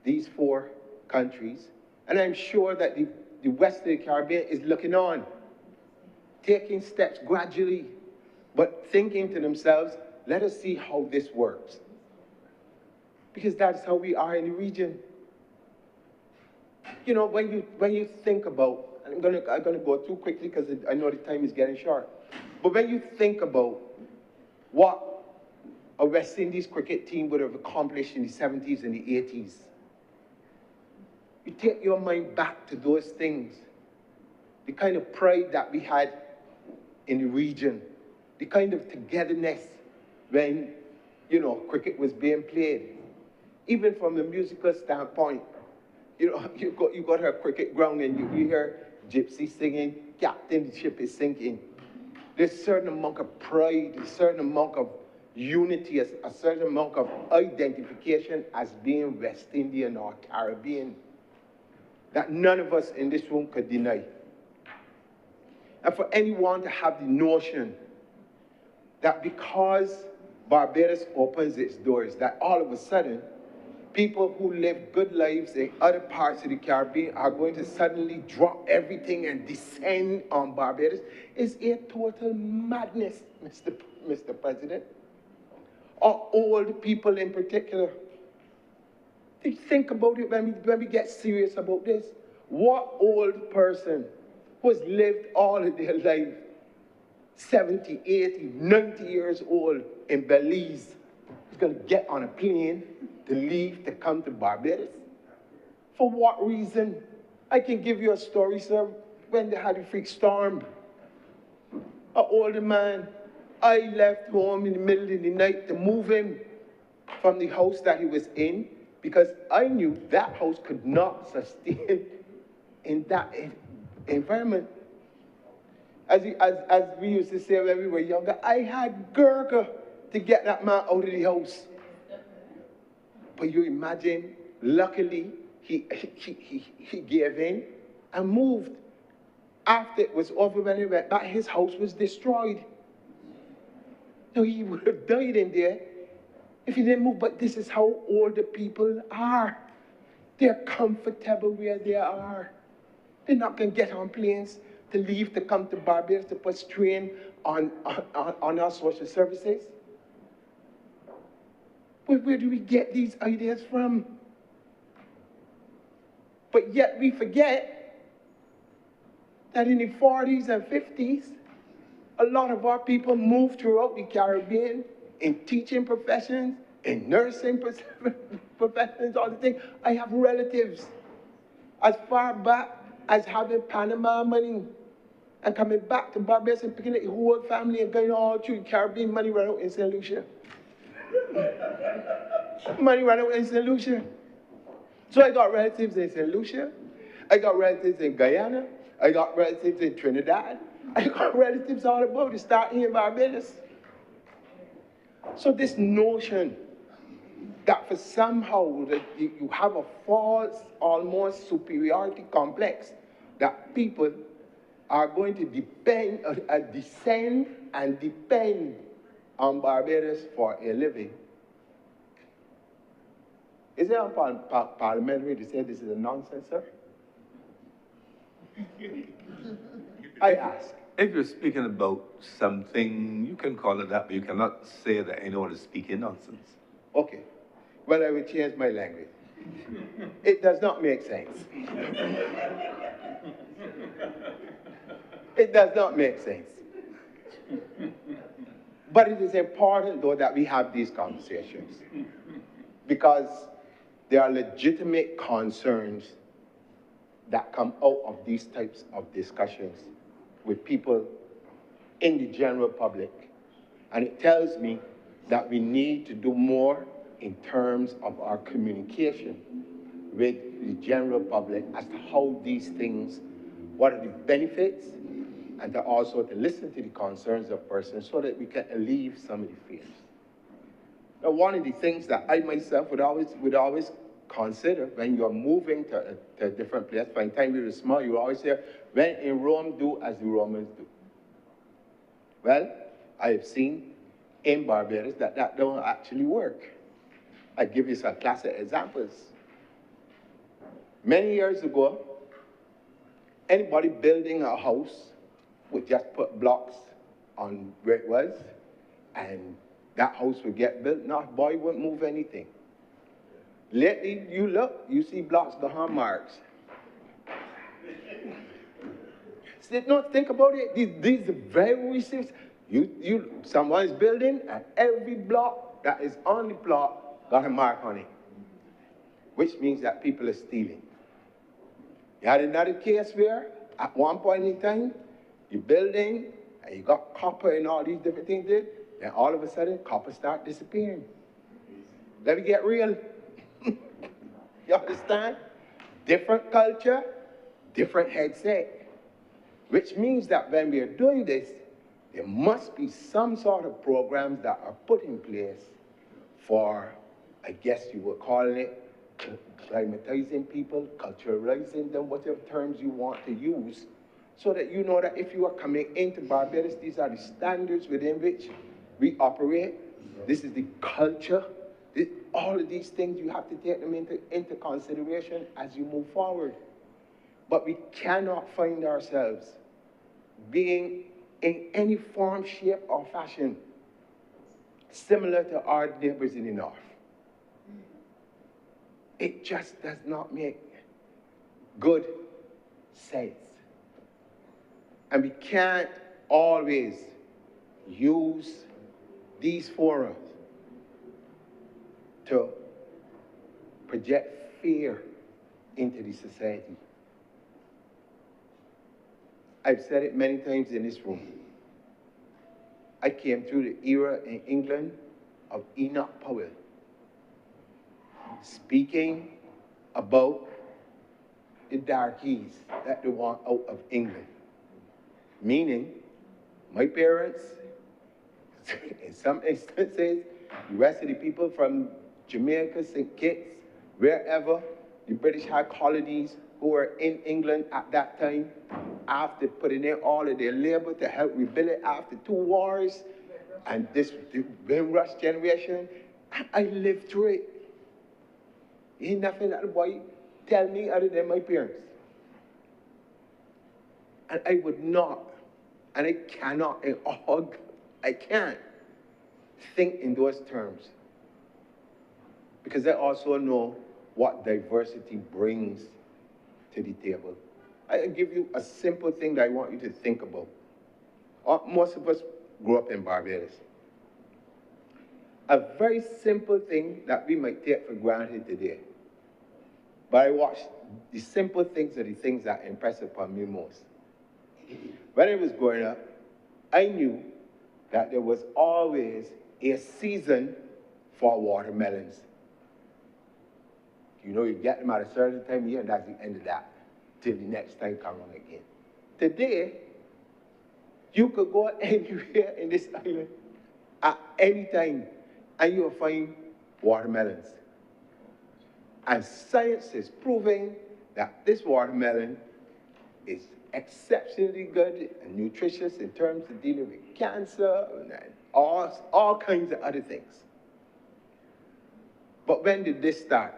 these four countries. And I'm sure that the West of the Caribbean is looking on, taking steps gradually, but thinking to themselves, let us see how this works. Because that's how we are in the region. You know, when you think about, I'm gonna go too quickly because I know the time is getting short. But when you think about what a West Indies cricket team would have accomplished in the 70s and the 80s, you take your mind back to those things, the kind of pride that we had in the region, the kind of togetherness when, you know, cricket was being played. Even from a musical standpoint, You know, you go to a cricket ground and you hear gypsy singing, Captain, the ship is sinking. There's a certain amount of pride, a certain amount of unity, a certain amount of identification as being West Indian or Caribbean that none of us in this room could deny. And for anyone to have the notion that because Barbados opens its doors, that all of a sudden, people who live good lives in other parts of the Caribbean are going to suddenly drop everything and descend on Barbados is a total madness, Mr. President. Or old people in particular. Think about it when we get serious about this. What old person who has lived all of their life, 70, 80, 90 years old in Belize, is going to get on a plane to leave to come to Barbados? For what reason? I can give you a story, sir, when they had a freak storm. An older man, I left home in the middle of the night to move him from the house that he was in because I knew that house could not sustain in that environment. As we used to say when we were younger, I had Gurkha to get that man out of the house. But you imagine, luckily, he gave in and moved. After it was over, when he went back, his house was destroyed. No, he would have died in there if he didn't move. But this is how older people are. They're comfortable where they are. They're not going to get on planes to leave to come to Barbados to put strain on our social services. Where do we get these ideas from? But yet we forget that in the 40s and 50s, a lot of our people moved throughout the Caribbean in teaching professions, in nursing professions, all the things. I have relatives as far back as having Panama money and coming back to Barbados and picking up the whole family and going all through the Caribbean. Money ran out in St. Lucia. Money ran out in St. Lucia. So I got relatives in St. Lucia. I got relatives in Guyana. I got relatives in Trinidad. I got relatives all about to start here in Barbados. So this notion that for somehow that you have a false, almost superiority complex, that people are going to descend and depend on Barbados for a living. Is it parliamentary to say this is a nonsense, sir? I ask. If you're speaking about something, you can call it that, but you cannot say that anyone is speaking nonsense. Okay. Well, I will change my language. It does not make sense. It does not make sense. But it is important, though, that we have these conversations because there are legitimate concerns that come out of these types of discussions with people in the general public. And it tells me that we need to do more in terms of our communication with the general public as to how these things, what are the benefits, and to also to listen to the concerns of persons so that we can alleviate some of the fears. Now, one of the things that I myself would always consider when you're moving to a different place, by the time you're small, you always hear, when in Rome, do as the Romans do. Well, I have seen in Barbados that don't actually work. I give you some classic examples. Many years ago, anybody building a house would just put blocks on where it was, and that house would get built. No, boy wouldn't move anything. Lately, you look, you see blocks behind marks. No, think about it. These are very serious. Someone is building, and every block that is on the plot got a mark on it, which means that people are stealing. You had another case where, at one point in time, you're building, and you got copper and all these different things there, then all of a sudden, copper start disappearing. Let me get real. You understand? Different culture, different headset, which means that when we are doing this, there must be some sort of programs that are put in place for, I guess you were calling it, climatizing people, culturalizing them, whatever terms you want to use, so that you know that if you are coming into Barbados, these are the standards within which we operate. This is the culture. All of these things, you have to take them into consideration as you move forward. But we cannot find ourselves being in any form, shape, or fashion similar to our neighbors in the north. It just does not make good sense. And we can't always use these forums to project fear into the society. I've said it many times in this room. I came through the era in England of Enoch Powell, speaking about the darkies that they want out of England. Meaning, my parents, in some instances, the rest of the people from Jamaica, St. Kitts, wherever, the British high colonies who were in England at that time, after putting in all of their labor to help rebuild it after 2 wars, and this the Windrush generation, I lived through it. Ain't nothing that the boy tell me other than my parents. And I would not, and I cannot, I can't think in those terms. Because I also know what diversity brings to the table. I'll give you a simple thing that I want you to think about. Most of us grew up in Barbados. A very simple thing that we might take for granted today. But I watch the simple things are the things that impress upon me most. When I was growing up, I knew that there was always a season for watermelons. You know, you get them at a certain time of year, and that's the end of that, till the next time come on again. Today, you could go anywhere in this island at any time, and you'll find watermelons. And science is proving that this watermelon is exceptionally good and nutritious in terms of dealing with cancer and all kinds of other things. But when did this start?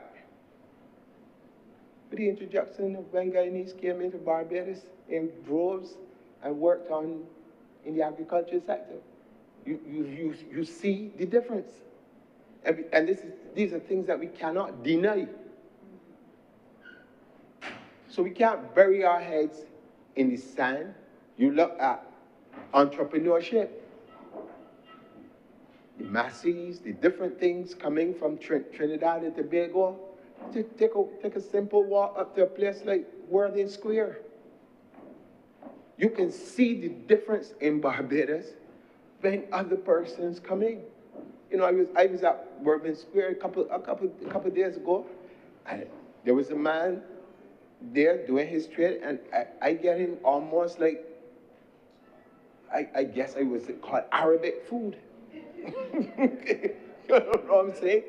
With the introduction of when Guyanese came into Barbados in droves and worked in the agriculture sector. You see the difference. And these are things that we cannot deny. So we can't bury our heads in the sand. You look at entrepreneurship, the masses, the different things coming from Trinidad and Tobago. Take a simple walk up to a place like Worthing Square. You can see the difference in Barbados when other persons come in. You know, I was at Worthing Square a couple days ago, and there was a man there doing his trade, and I get him almost like, I guess I was called Arabic food. You know what I'm saying?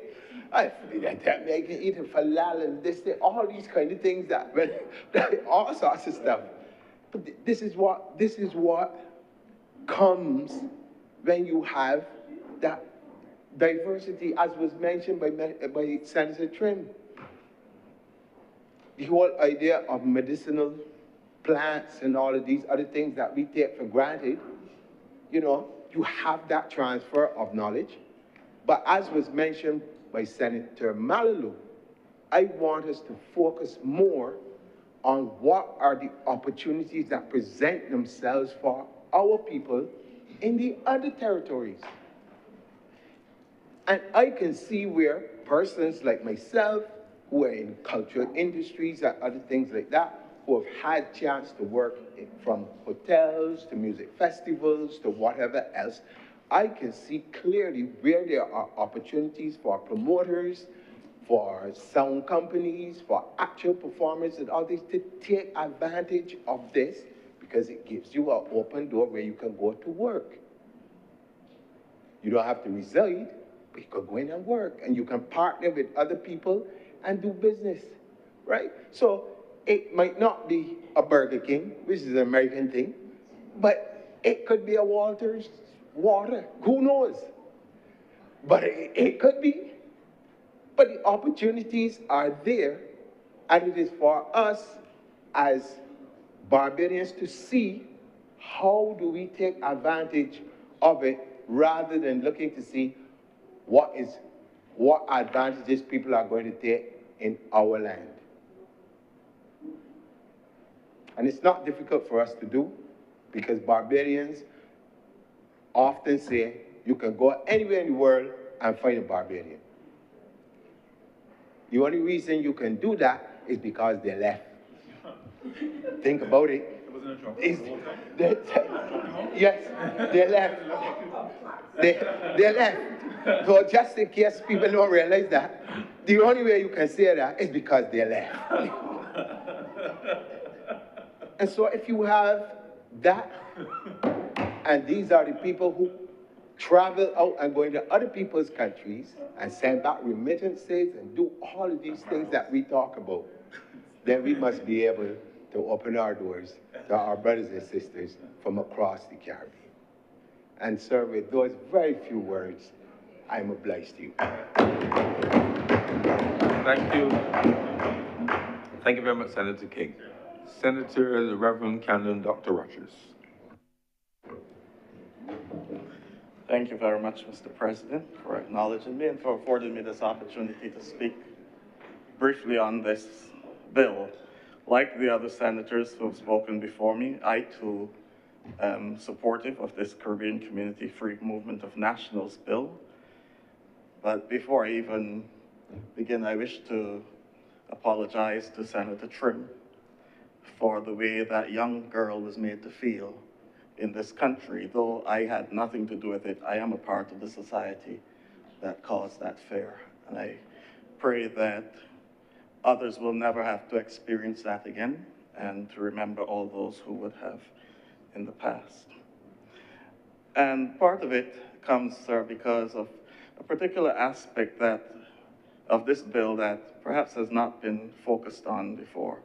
I can eat falafel and this, all these kind of things all sorts of stuff. But this is what comes when you have that diversity, as was mentioned by Senator Trim. The whole idea of medicinal plants and all of these other things that we take for granted, you know, you have that transfer of knowledge. But as was mentioned by Senator Malalu, I want us to focus more on what are the opportunities that present themselves for our people in the other territories. And I can see where persons like myself, who are in cultural industries and other things like that, who have had chance to work from hotels to music festivals to whatever else, I can see clearly where there are opportunities for promoters, for sound companies, for actual performers and others to take advantage of this because it gives you an open door where you can go to work. You don't have to reside, but you can go in and work, and you can partner with other people and do business, right? So it might not be a Burger King, which is an American thing, but it could be a Walter's Water. Who knows? But it could be. But the opportunities are there, and it is for us as Barbadians to see how do we take advantage of it rather than looking to see what advantages people are going to take in our land. And it's not difficult for us to do because Barbadians often say you can go anywhere in the world and find a Barbadian. The only reason you can do that is because they left. Think about it. Yes, they left. They left. So just in case people don't realize that, the only way you can say that is because they left. And so if you have that, and these are the people who travel out and go into other people's countries and send back remittances and do all of these things that we talk about, then we must be able to open our doors to our brothers and sisters from across the Caribbean. And sir, with those very few words, I'm obliged to you. Thank you. Thank you very much, Senator King. Senator, the Reverend Canon Dr. Rogers. Thank you very much, Mr. President, for acknowledging me and for affording me this opportunity to speak briefly on this bill. Like the other senators who have spoken before me, I too am supportive of this Caribbean Community Free Movement of Nationals bill. But before I even begin, I wish to apologize to Senator Trim for the way that young girl was made to feel in this country. Though I had nothing to do with it, I am a part of the society that caused that fear. And I pray that others will never have to experience that again and to remember all those who would have in the past. And part of it comes, sir, because of a particular aspect of this bill that perhaps has not been focused on before.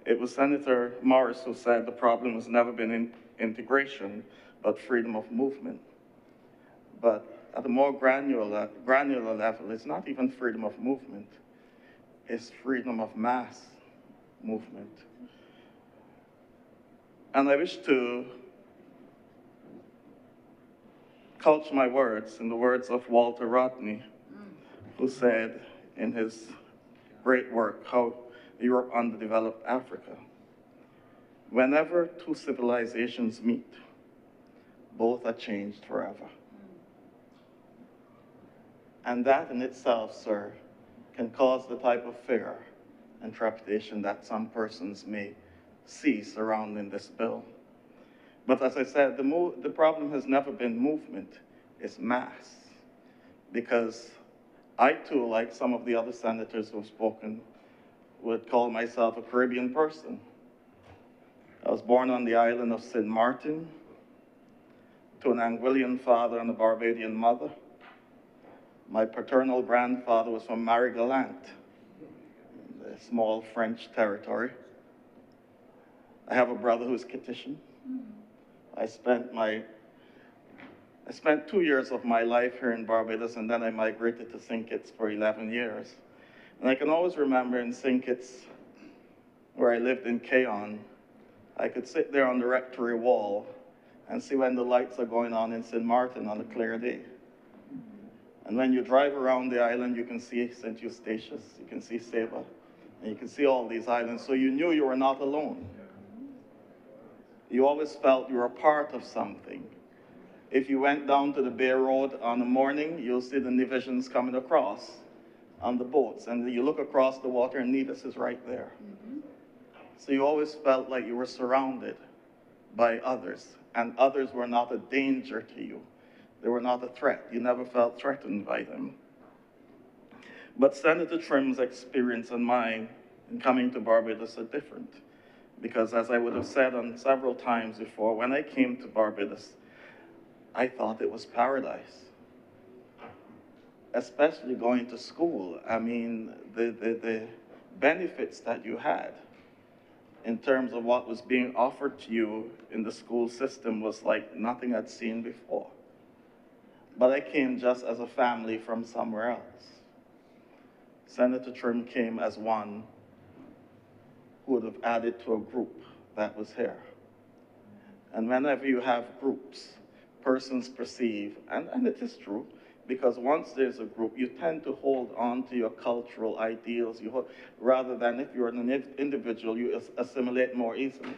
It was Senator Morris who said the problem has never been in integration, but freedom of movement. But at a more granular level, it's not even freedom of movement, it's freedom of mass movement. And I wish to couch my words in the words of Walter Rodney, who said in his great work, How Europe Underdeveloped Africa, whenever two civilizations meet, both are changed forever. And that in itself, sir, can cause the type of fear and trepidation that some persons may see surrounding this bill. But as I said, the problem has never been movement, it's mass. Because I too, like some of the other senators who have spoken, would call myself a Caribbean person. I was born on the island of St. Martin to an Anguillian father and a Barbadian mother. My paternal grandfather was from Marie-Galante, the small French territory. I have a brother who's Kittitian. I spent 2 years of my life here in Barbados, and then I migrated to St. Kitts for 11 years. And I can always remember in St. Kitts, where I lived in Cayon, I could sit there on the rectory wall and see when the lights are going on in St. Martin on a clear day. And when you drive around the island, you can see St. Eustatius, you can see Saba, and you can see all these islands, so you knew you were not alone. You always felt you were a part of something. If you went down to the Bay Road on the morning, you'll see the Nevisians coming across on the boats, and you look across the water and Nevis is right there. So you always felt like you were surrounded by others, and others were not a danger to you. They were not a threat. You never felt threatened by them. But Senator Trim's experience and mine in coming to Barbados are different. Because as I would have said on several times before, when I came to Barbados, I thought it was paradise. Especially going to school. I mean, the benefits that you had in terms of what was being offered to you in the school system was like nothing I'd seen before. But I came just as a family from somewhere else. Senator Trim came as one who would have added to a group that was here. And whenever you have groups, persons perceive, and it is true, because once there's a group, you tend to hold on to your cultural ideals, rather than if you're an individual, you assimilate more easily.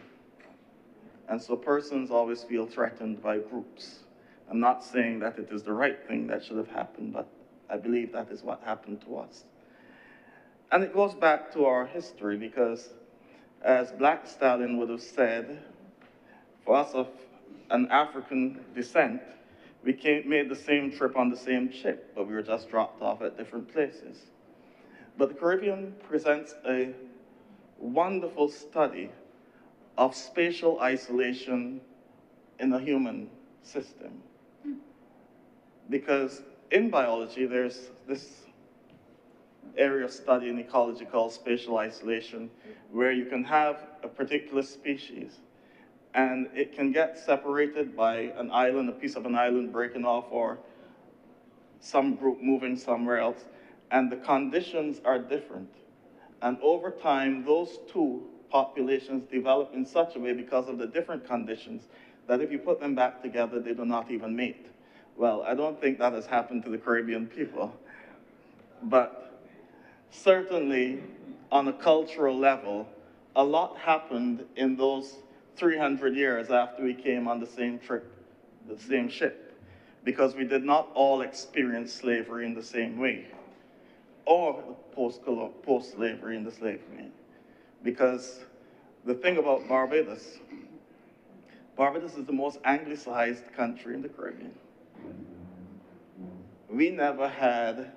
And so persons always feel threatened by groups. I'm not saying that it is the right thing that should have happened, but I believe that is what happened to us. And it goes back to our history, because as Black Stallion would have said, for us of an African descent, we made the same trip on the same ship, but we were just dropped off at different places. But the Caribbean presents a wonderful study of spatial isolation in the human system. Because in biology, there's this area of study in ecology called spatial isolation, where you can have a particular species and it can get separated by an island, a piece of an island breaking off, or some group moving somewhere else, and the conditions are different. And over time, those two populations develop in such a way, because of the different conditions, that if you put them back together, they do not even mate. Well, I don't think that has happened to the Caribbean people, but certainly on a cultural level, a lot happened in those 300 years after we came on the same trip, the same ship, because we did not all experience slavery in the same way, or post-slavery in the slavery. Because the thing about Barbados, Barbados is the most anglicized country in the Caribbean. We never had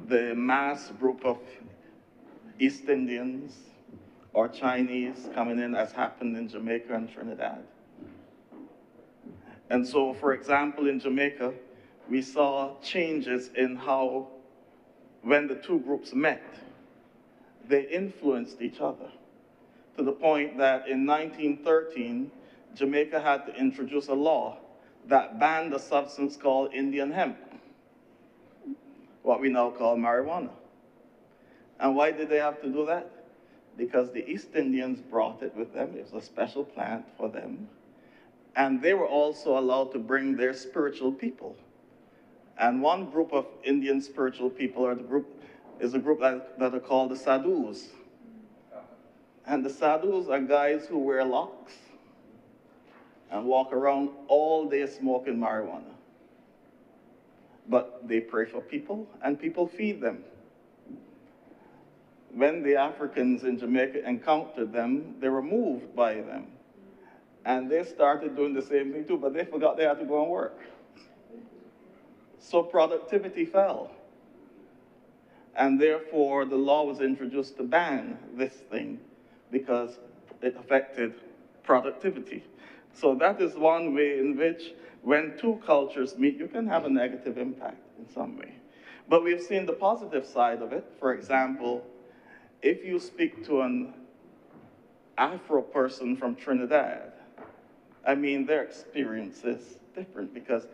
the mass group of East Indians or Chinese coming in as happened in Jamaica and Trinidad. And so, for example, in Jamaica, we saw changes in how, when the two groups met, they influenced each other, to the point that in 1913, Jamaica had to introduce a law that banned a substance called Indian hemp, what we now call marijuana. And why did they have to do that? Because the East Indians brought it with them. It was a special plant for them. And they were also allowed to bring their spiritual people. And one group of Indian spiritual people is a group that are called the sadhus. And the sadhus are guys who wear locks and walk around all day smoking marijuana. But they pray for people, and people feed them. When the Africans in Jamaica encountered them, they were moved by them. And they started doing the same thing too, but they forgot they had to go and work. So productivity fell. And therefore, the law was introduced to ban this thing because it affected productivity. So that is one way in which, when two cultures meet, you can have a negative impact in some way. But we've seen the positive side of it. For example, if you speak to an Afro person from Trinidad, I mean, their experience is different because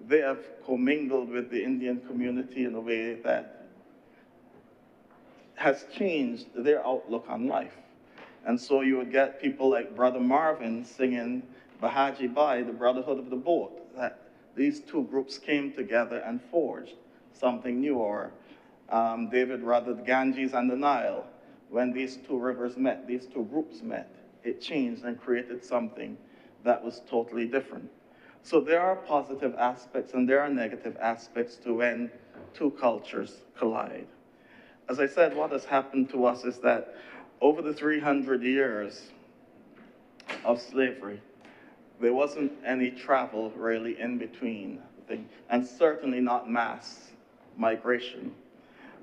they have commingled with the Indian community in a way that has changed their outlook on life. And so you would get people like Brother Marvin singing Bahaji Bai, the Brotherhood of the Boat, that these two groups came together and forged something new. Or David Rudder, the Ganges and the Nile, when these two rivers met, these two groups met, it changed and created something that was totally different. So there are positive aspects and there are negative aspects to when two cultures collide. As I said, what has happened to us is that over the 300 years of slavery, there wasn't any travel really in between, and certainly not mass migration.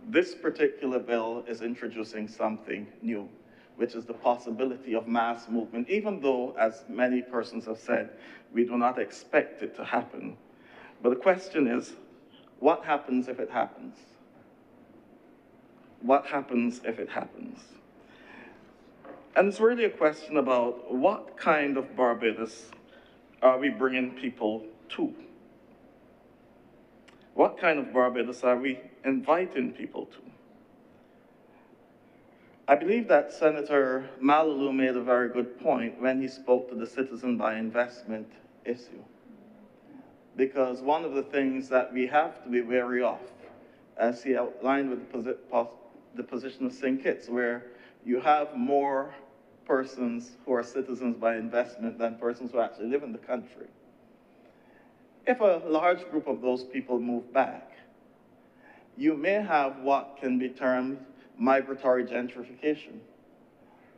this particular bill is introducing something new, which is the possibility of mass movement, even though, as many persons have said, we do not expect it to happen. But the question is, what happens if it happens? What happens if it happens? And it's really a question about what kind of Barbados are we bringing people to? What kind of Barbados are we inviting people to? I believe that Senator Malalou made a very good point when he spoke to the citizen by investment issue. Because one of the things that we have to be wary of, as he outlined with the position of St. Kitts, where you have more persons who are citizens by investment than persons who actually live in the country. If a large group of those people move back, you may have what can be termed migratory gentrification,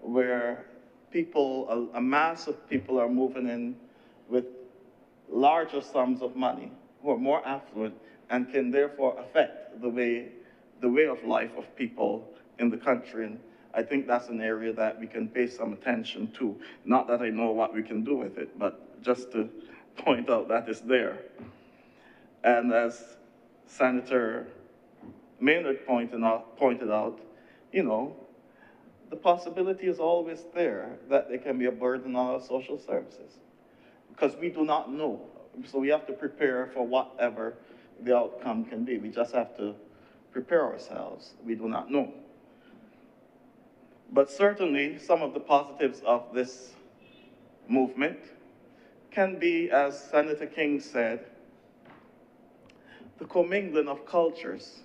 where people, a mass of people are moving in with larger sums of money, who are more affluent, and can therefore affect the way of life of people in the country. And I think that's an area that we can pay some attention to. Not that I know what we can do with it, but just to point out that it's there. And as Senator Maynard pointed out, you know, the possibility is always there that there can be a burden on our social services, because we do not know. So we have to prepare for whatever the outcome can be. We just have to prepare ourselves. We do not know. But certainly some of the positives of this movement can be, as Senator King said, the commingling of cultures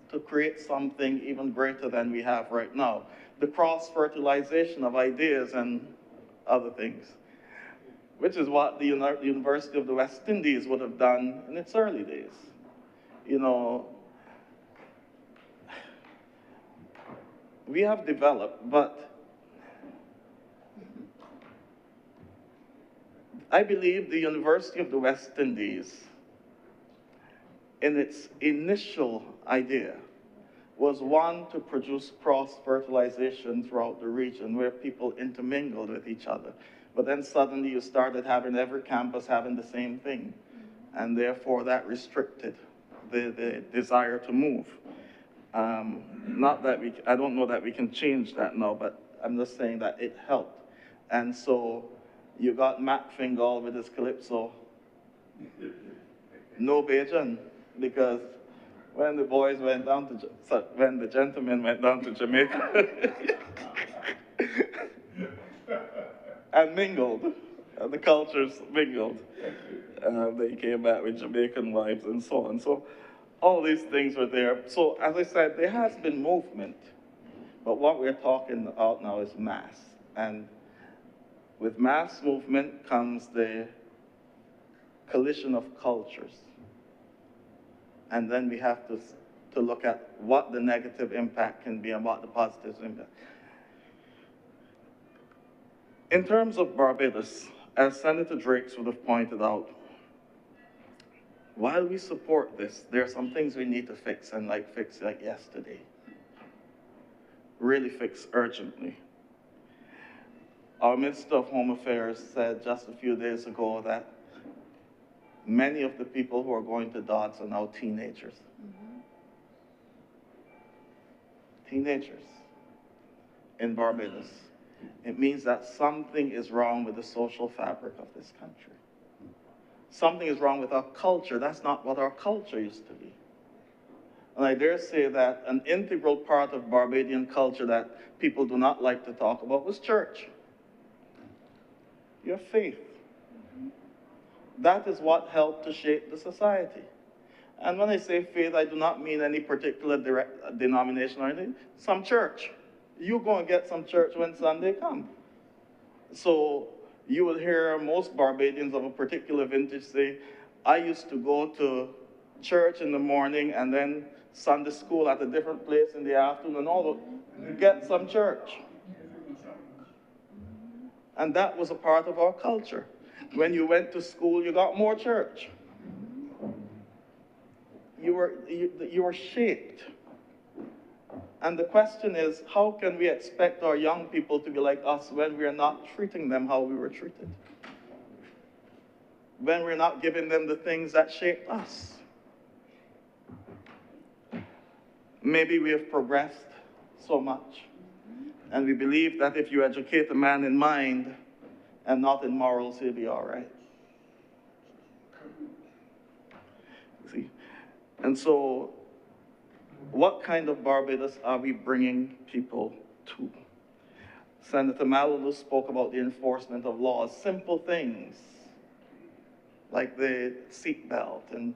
to create something even greater than we have right now. The cross-fertilization of ideas and other things, which is what the University of the West Indies would have done in its early days. You know, we have developed, but I believe the University of the West Indies, in its initial idea, was one to produce cross-fertilization throughout the region where people intermingled with each other. But then suddenly you started having every campus having the same thing. And therefore that restricted the desire to move. Not that I don't know that we can change that now, but I'm just saying that it helped. And so you got Mac Fingal with his Calypso, no Bajan, because when the boys went down to, when the gentlemen went down to Jamaica and mingled, and the cultures mingled, they came back with Jamaican vibes and so on. So all these things were there. So as I said, there has been movement, but what we're talking about now is mass. And with mass movement comes the collision of cultures. And then we have to look at what the negative impact can be and what the positive impact. In terms of Barbados, as Senator Drakes would have pointed out, while we support this, there are some things we need to fix, and fix like yesterday. Really fix urgently. Our Minister of Home Affairs said just a few days ago that many of the people who are going to Dodds are now teenagers. Mm-hmm. Teenagers in Barbados. It means that something is wrong with the social fabric of this country. Something is wrong with our culture. That's not what our culture used to be. And I dare say that an integral part of Barbadian culture that people do not like to talk about was church. Your faith. That is what helped to shape the society. And when I say faith, I do not mean any particular denomination or anything. Some church. You go and get some church when Sunday comes. So you will hear most Barbadians of a particular vintage say, I used to go to church in the morning and then Sunday school at a different place in the afternoon and all that. Get some church. And that was a part of our culture. When you went to school, you got more church. You were shaped And the question is, how can we expect our young people to be like us when we are not treating them how we were treated? When we're not giving them the things that shaped us? Maybe we have progressed so much, and we believe that if you educate a man in mind and not in morals, he'll be all right. See? And so, what kind of Barbados are we bringing people to? Senator Mallalieu spoke about the enforcement of laws, simple things like the seatbelt and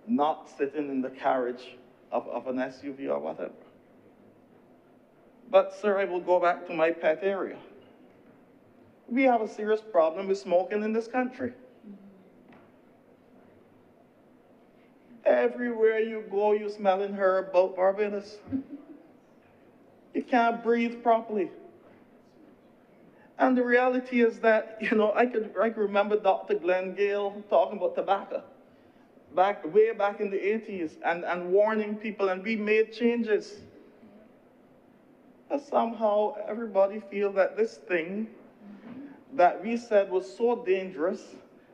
not sitting in the carriage of an SUV or whatever. But sir, I will go back to my pet area. We have a serious problem with smoking in this country. Everywhere you go, you're smelling herb about Barbados. You can't breathe properly. And the reality is that, you know, I can remember Dr. Glenn Gale talking about tobacco way back in the 80s and warning people, and we made changes. But somehow everybody feels that this thing that we said was so dangerous.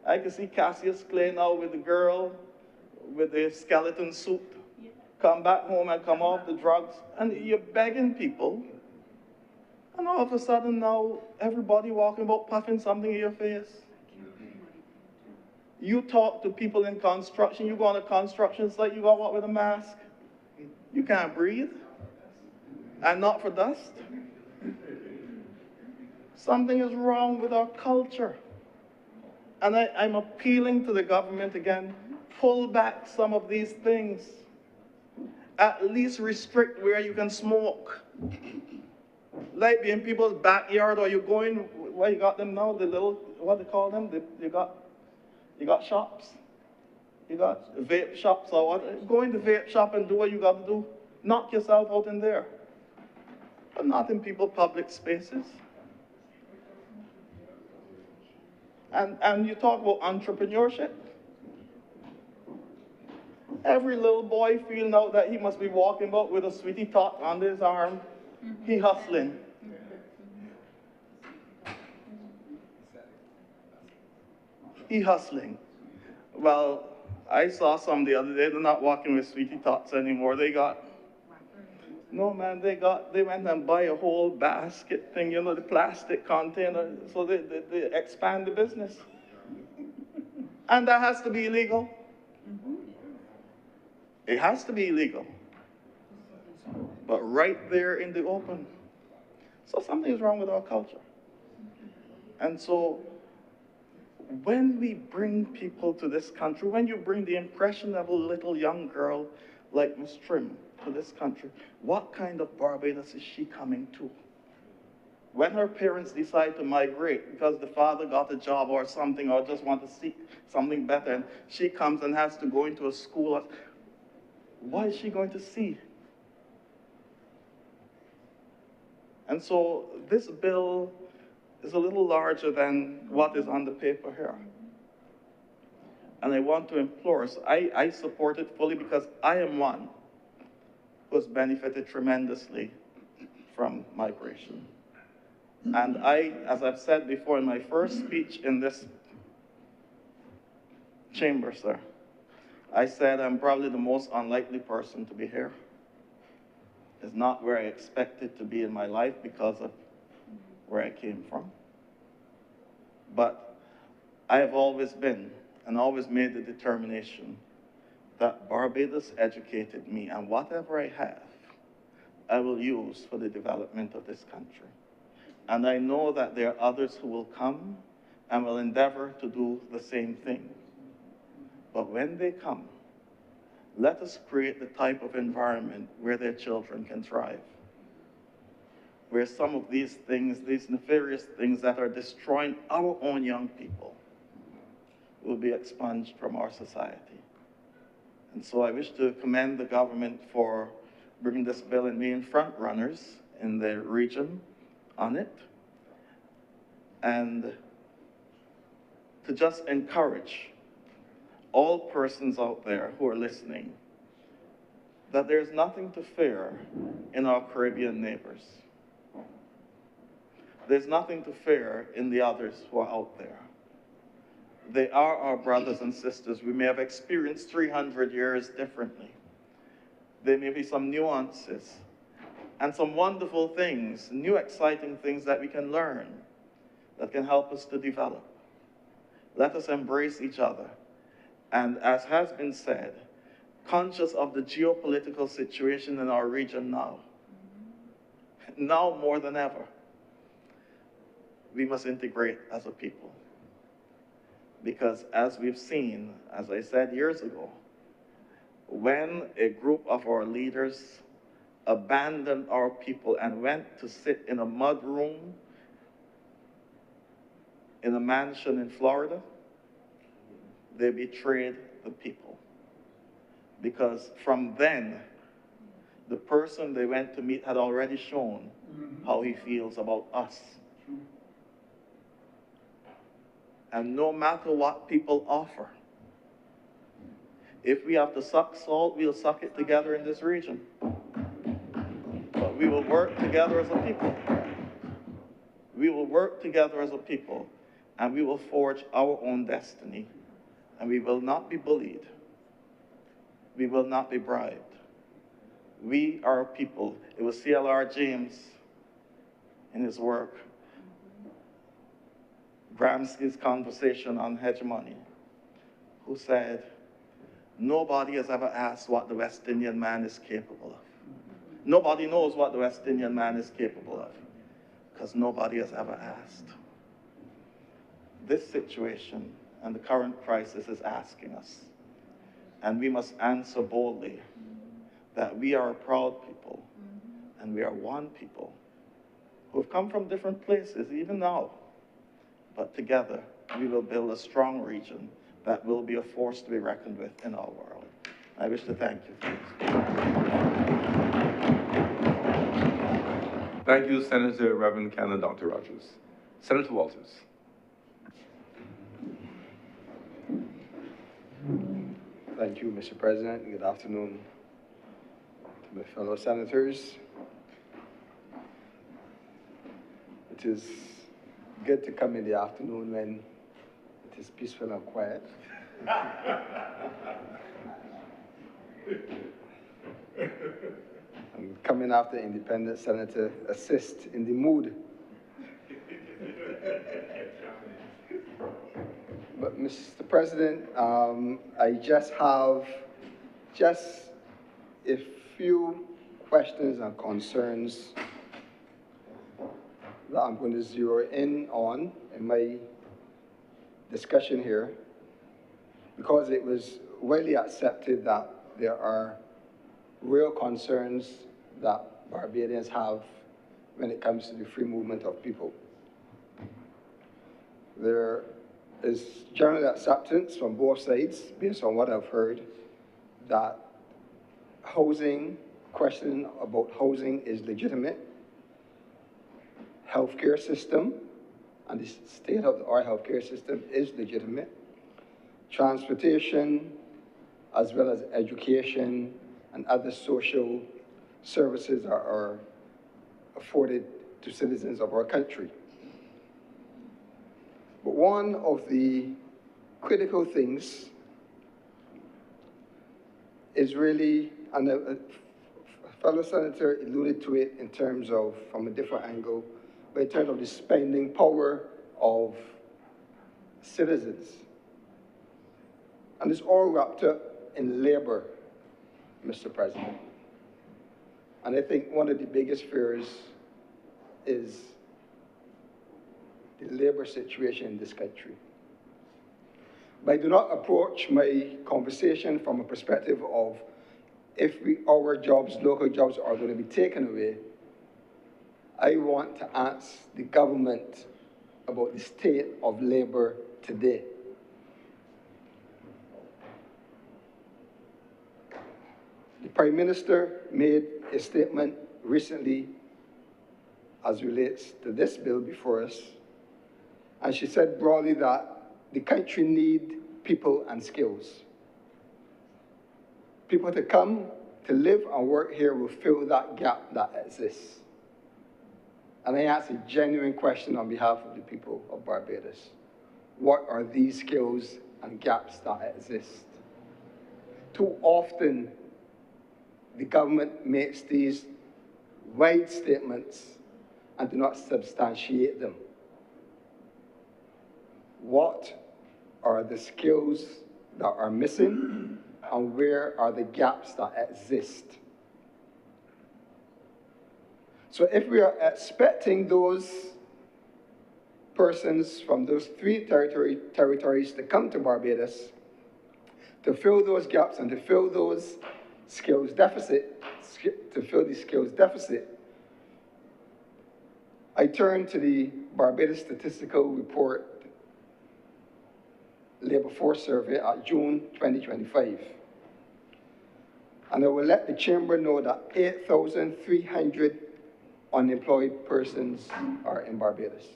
I can see Cassius Clay now with the girl with the skeleton suit, come back home and come off the drugs, and you're begging people, and all of a sudden now everybody walking about puffing something in your face. You talk to people in construction, you go on a construction site, you go out with a mask. You can't breathe, and not for dust. Something is wrong with our culture. And I'm appealing to the government again, pull back some of these things. At least restrict where you can smoke. Like in people's backyard, or you're going, where you got them now, the little, what they call them? You got shops. You got vape shops or what? Go in the vape shop and do what you got to do. Knock yourself out in there. But not in people's public spaces. And you talk about entrepreneurship. Every little boy feels now that he must be walking about with a sweetie tot under his arm. He hustling. He hustling. Well, I saw some the other day, they're not walking with sweetie tots anymore. No man, they went and buy a whole basket thing, you know, the plastic container, so they expand the business. And that has to be illegal. It has to be illegal. But right there in the open. So something is wrong with our culture. And so when we bring people to this country, when you bring the impressionable little young girl like Miss Trim to this country, what kind of Barbados is she coming to? When her parents decide to migrate because the father got a job or something, or just want to seek something better, and she comes and has to go into a school, what is she going to see? And so this bill is a little larger than what is on the paper here. And I want to implore us, I support it fully because I am one who has benefited tremendously from migration. And as I've said before in my first speech in this chamber, sir, I said I'm probably the most unlikely person to be here. It's not where I expected to be in my life because of where I came from. But I have always been and always made the determination that Barbados educated me, and whatever I have, I will use for the development of this country. And I know that there are others who will come and will endeavor to do the same thing. But when they come, let us create the type of environment where their children can thrive. Where some of these things, these nefarious things that are destroying our own young people, will be expunged from our society. And so I wish to commend the government for bringing this bill and being front runners in the region on it. And to just encourage all persons out there who are listening that there's nothing to fear in our Caribbean neighbors. There's nothing to fear in the others who are out there. They are our brothers and sisters. We may have experienced 300 years differently. There may be some nuances and some wonderful things, new exciting things that we can learn that can help us to develop. Let us embrace each other. And as has been said, conscious of the geopolitical situation in our region now more than ever, we must integrate as a people. Because as we've seen, as I said years ago, when a group of our leaders abandoned our people and went to sit in a mud room in a mansion in Florida, they betrayed the people. Because from then, the person they went to meet had already shown how he feels about us. And no matter what people offer, if we have to suck salt, we'll suck it together in this region. But we will work together as a people. We will work together as a people, and we will forge our own destiny. And we will not be bullied. We will not be bribed. We are a people. It was C.L.R. James in his work, Gramsci's Conversation on Hegemony, who said, nobody has ever asked what the West Indian man is capable of. Nobody knows what the West Indian man is capable of, because nobody has ever asked. This situation and the current crisis is asking us, and we must answer boldly that we are a proud people, and we are one people who have come from different places, even now. But together, we will build a strong region that will be a force to be reckoned with in our world. I wish to thank you for this. Thank you, Senator Reverend Canon Dr. Rogers. Senator Walters. Thank you, Mr. President. Good afternoon to my fellow senators. It is good to come in the afternoon when it is peaceful and quiet. I'm coming after independent senator assist in the mood. But Mr. President, I just have a few questions and concerns that I'm going to zero in on in my discussion here, because it was widely accepted that there are real concerns that Barbadians have when it comes to the free movement of people. There is general acceptance from both sides, based on what I've heard, that question about housing is legitimate. Healthcare system and the state of our healthcare system is legitimate. Transportation, as well as education and other social services are afforded to citizens of our country. But one of the critical things is really, and a fellow senator alluded to it in terms of, from a different angle, but in terms of the spending power of citizens. And it's all wrapped up in labor, Mr. President. And I think one of the biggest fears is the labor situation in this country. But I do not approach my conversation from a perspective of if our jobs, local jobs, are going to be taken away. I want to ask the government about the state of labor today. The Prime Minister made a statement recently as relates to this bill before us, and she said broadly that the country needs people and skills. People to come to live and work here will fill that gap that exists? And I ask a genuine question on behalf of the people of Barbados. What are these skills and gaps that exist? Too often, the government makes these wide statements and do not substantiate them. What are the skills that are missing, and where are the gaps that exist? So if we are expecting those persons from those three territories to come to Barbados, to fill those gaps and to fill those skills deficit, I turn to the Barbados Statistical Report Labor Force Survey at June 2025. And I will let the Chamber know that 8,300 unemployed persons are in Barbados.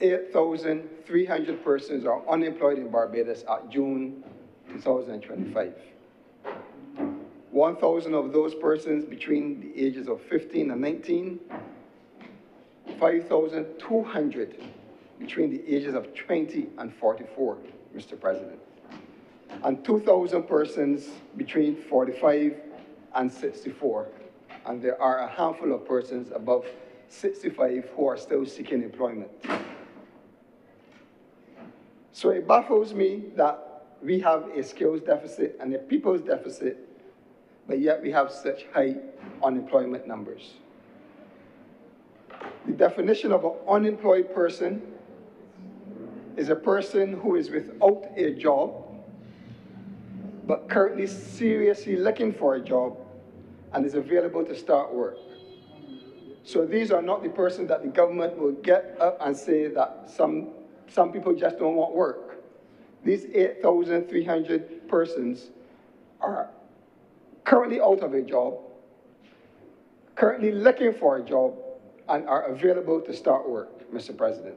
8,300 persons are unemployed in Barbados at June 2025. 1,000 of those persons between the ages of 15 and 19, 5,200 between the ages of 20 and 44, Mr. President, and 2,000 persons between 45 and 64. And there are a handful of persons above 65 who are still seeking employment. So it baffles me that we have a skills deficit and a people's deficit, but yet we have such high unemployment numbers. The definition of an unemployed person is a person who is without a job, but currently seriously looking for a job and is available to start work. So these are not the persons that the government will get up and say that some people just don't want work. These 8,300 persons are currently out of a job, currently looking for a job, and are available to start work, Mr. President.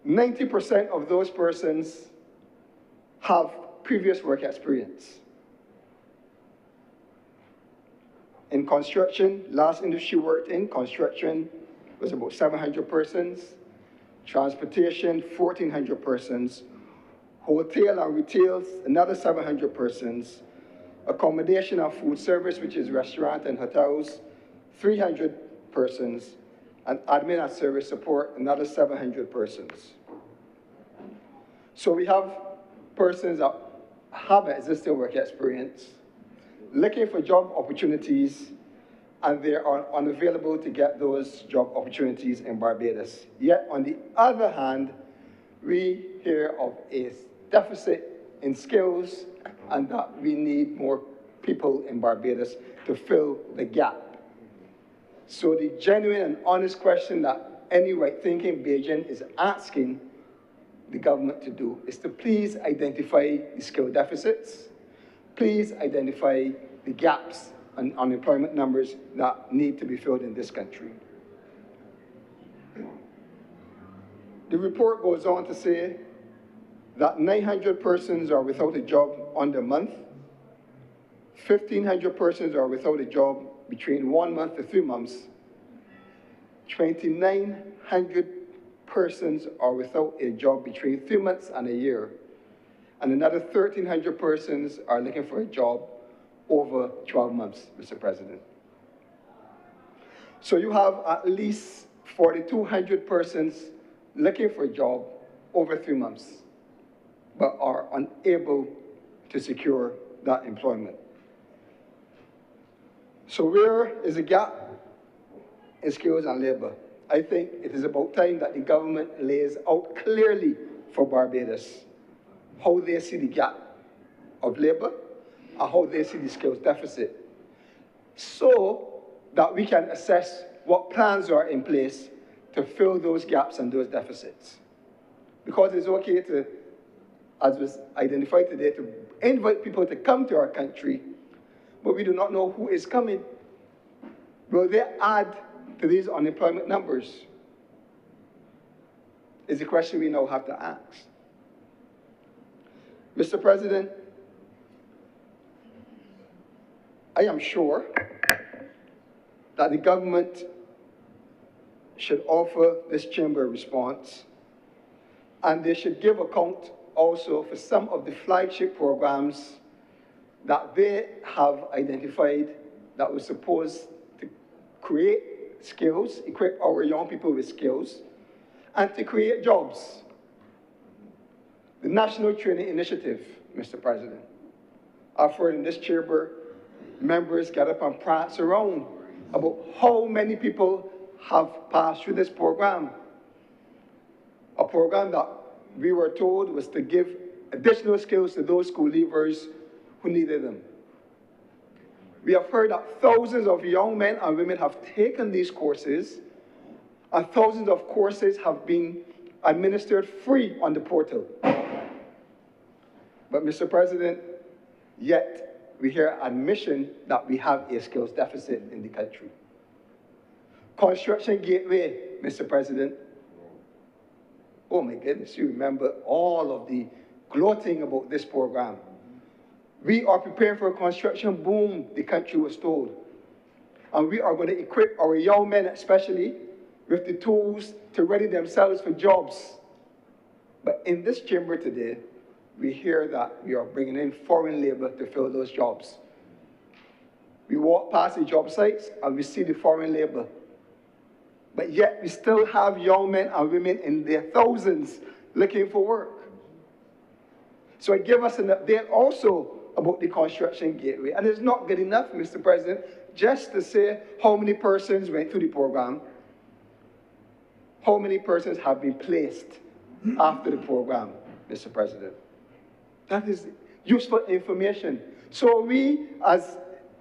90% of those persons have previous work experience. In construction, last industry worked in construction was about 700 persons, transportation, 1,400 persons, hotel and retail, another 700 persons, accommodation and food service, which is restaurant and hotels, 300 persons, and admin and service support, another 700 persons. So we have persons that have existing work experience, looking for job opportunities, and they are unavailable to get those job opportunities in Barbados. Yet, on the other hand, we hear of a deficit in skills and that we need more people in Barbados to fill the gap. So the genuine and honest question that any right-thinking Bajan is asking the government to do is to please identify the skill deficits, please identify the gaps and unemployment numbers that need to be filled in this country. The report goes on to say that 900 persons are without a job under a month, 1,500 persons are without a job between 1 month to 3 months, 2,900 persons are without a job between 3 months and a year, and another 1,300 persons are looking for a job over 12 months, Mr. President. So you have at least 4,200 persons looking for a job over 3 months, but are unable to secure that employment. So where is the gap in skills and labor? I think it is about time that the government lays out clearly for Barbados how they see the gap of labor and how they see the skills deficit, so that we can assess what plans are in place to fill those gaps and those deficits. Because it's okay to, as was identified today, to invite people to come to our country, but we do not know who is coming. Will they add to these unemployment numbers? Is the question we now have to ask. Mr. President, I am sure that the government should offer this chamber a response, and they should give account also for some of the flagship programs that they have identified that were supposed to create skills, equip our young people with skills, and to create jobs. The National Training Initiative, Mr. President, I've heard in this chamber, members get up and prance around about how many people have passed through this program. A program that we were told was to give additional skills to those school leavers who needed them. We have heard that thousands of young men and women have taken these courses, and thousands of courses have been administered free on the portal. But, Mr. President, yet we hear admission that we have a skills deficit in the country. Construction Gateway, Mr. President. Oh my goodness, you remember all of the gloating about this program. We are preparing for a construction boom, the country was told. And we are going to equip our young men especially with the tools to ready themselves for jobs. But in this chamber today, we hear that we are bringing in foreign labor to fill those jobs. We walk past the job sites and we see the foreign labor. But yet we still have young men and women in their thousands looking for work. So it gives us an update also about the Construction Gateway. And it's not good enough, Mr. President, just to say how many persons went through the program, how many persons have been placed after the program, Mr. President. That is useful information. So we, as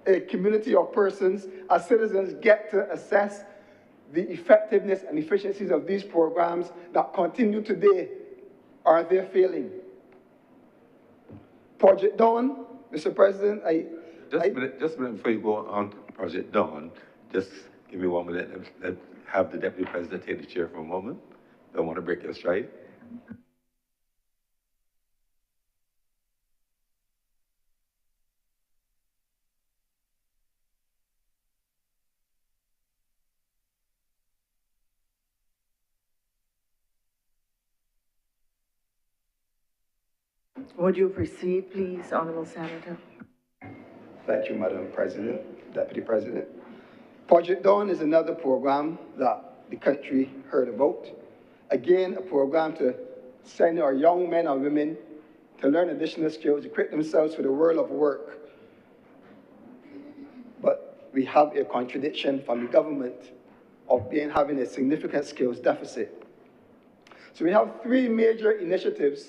a community of persons, as citizens, get to assess the effectiveness and efficiencies of these programs that continue today. Are they failing? Project Dawn, Mr. President, Just a minute before you go on to Project Dawn, just give me 1 minute and have the Deputy President take the chair for a moment. Don't want to break your stride. Would you proceed, please, Honorable Senator? Thank you, Madam President, Deputy President. Project Dawn is another program that the country heard about. Again, a program to send our young men and women to learn additional skills, equip themselves for the world of work. But we have a contradiction from the government of having a significant skills deficit. So we have three major initiatives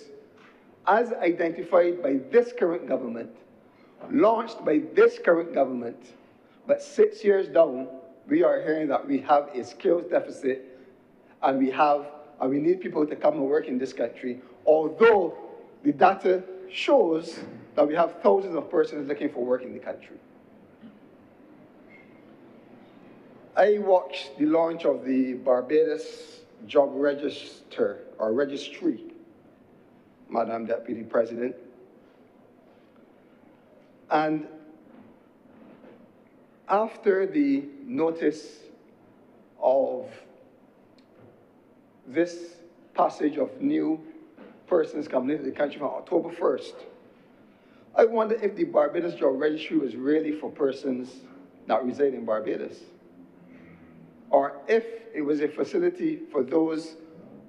as identified by this current government, launched by this current government, but 6 years down, we are hearing that we have a skills deficit and we need people to come and work in this country, although the data shows that we have thousands of persons looking for work in the country. I watched the launch of the Barbados Job Register, or Registry, Madam Deputy President. And after the notice of this passage of new persons coming into the country from October 1st, I wonder if the Barbados Job Registry was really for persons that reside in Barbados, or if it was a facility for those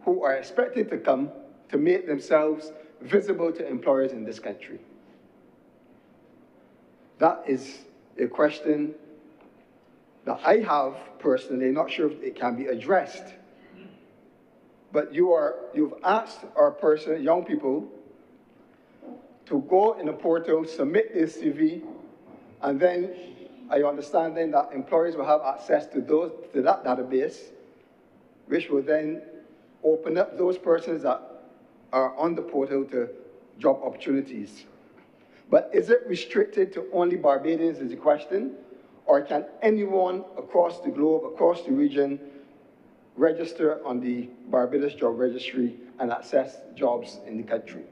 who are expected to come to make themselves visible to employers in this country. That is a question that I have personally, not sure if it can be addressed. But you've asked our young people to go in a portal, submit their CV, and then I understand then that employers will have access to that database, which will then open up those persons that are on the portal to job opportunities. But is it restricted to only Barbadians is the question, or can anyone across the globe, across the region, register on the Barbados Job Registry and access jobs in the country?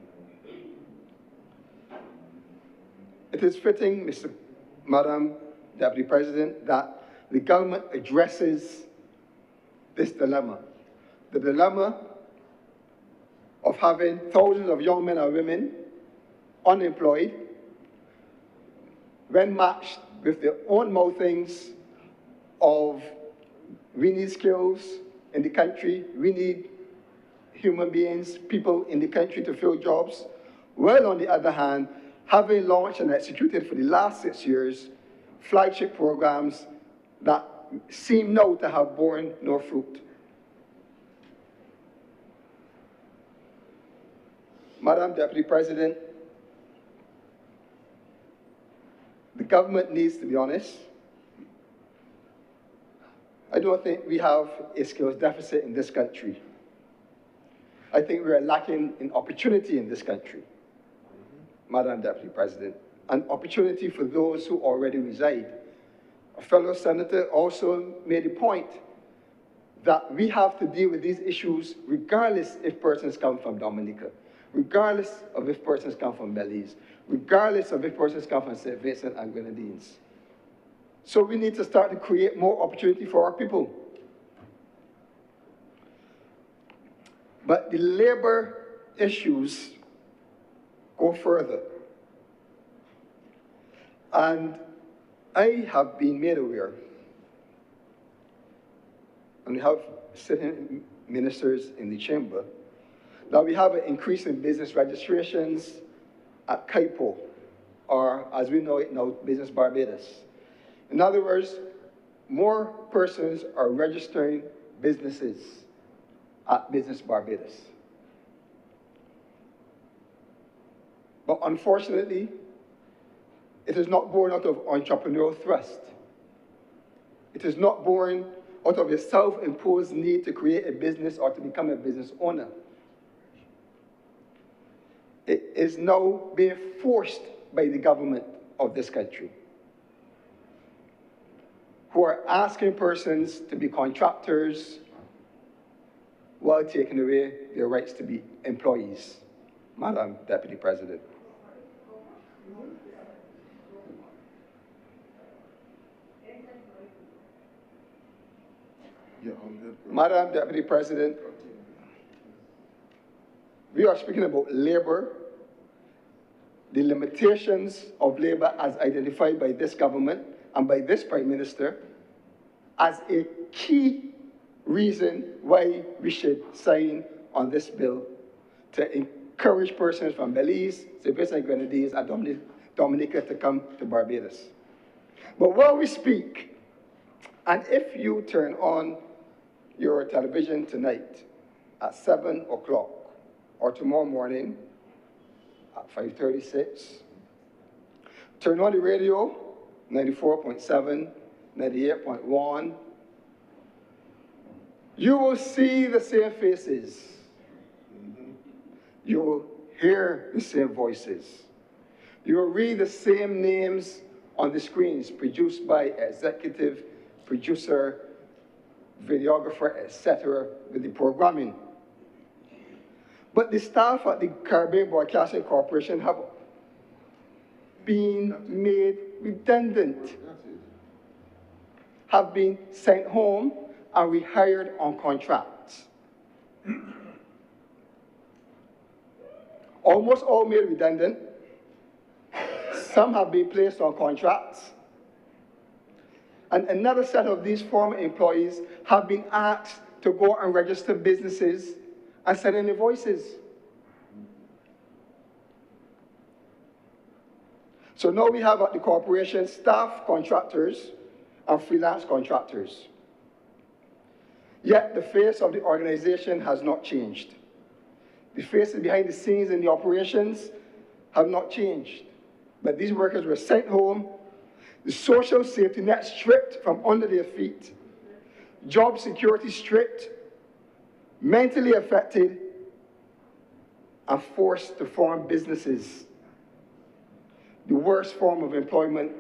It is fitting, Mr. Madam Deputy President, that the government addresses this dilemma. The dilemma of having thousands of young men and women unemployed when matched with the own mouthings of we need skills in the country, we need human beings, people in the country to fill jobs. Well, on the other hand, having launched and executed for the last 6 years flagship programs that seem now to have borne no fruit. Madam Deputy President, the government needs to be honest. I don't think we have a skills deficit in this country. I think we are lacking in opportunity in this country, Madam Deputy President, an opportunity for those who already reside. A fellow senator also made a point that we have to deal with these issues regardless if persons come from Dominica, regardless of if persons come from Belize, regardless of if persons come from St. Vincent and Grenadines. So we need to start to create more opportunity for our people. But the labor issues go further. And I have been made aware, and we have sitting ministers in the chamber, that we have an increase in business registrations at CAIPO, or as we know it now, Business Barbados. In other words, more persons are registering businesses at Business Barbados. But unfortunately, it is not born out of entrepreneurial thrust. It is not born out of a self-imposed need to create a business or to become a business owner. It is now being forced by the government of this country, who are asking persons to be contractors while taking away their rights to be employees, Madam Deputy President. Madam Deputy President, we are speaking about labor, the limitations of labor as identified by this government and by this Prime Minister as a key reason why we should sign on this bill to encourage persons from Belize, St. Vincent and Grenadines, and Dominica to come to Barbados. But while we speak, and if you turn on your television tonight at 7 o'clock or tomorrow morning at 5:36, turn on the radio, 94.7, 98.1, you will see the same faces. You will hear the same voices. You will read the same names on the screens produced by executive producer, videographer, etc., with the programming. But the staff at the Caribbean Broadcasting Corporation have been made redundant, have been sent home and rehired on contracts. Almost all made redundant. Some have been placed on contracts. And another set of these former employees have been asked to go and register businesses and send in invoices. So now we have at the corporation staff contractors and freelance contractors. Yet the face of the organization has not changed. The faces behind the scenes in the operations have not changed. But these workers were sent home, the social safety net stripped from under their feet, job security stripped, mentally affected, and forced to form businesses. The worst form of employment,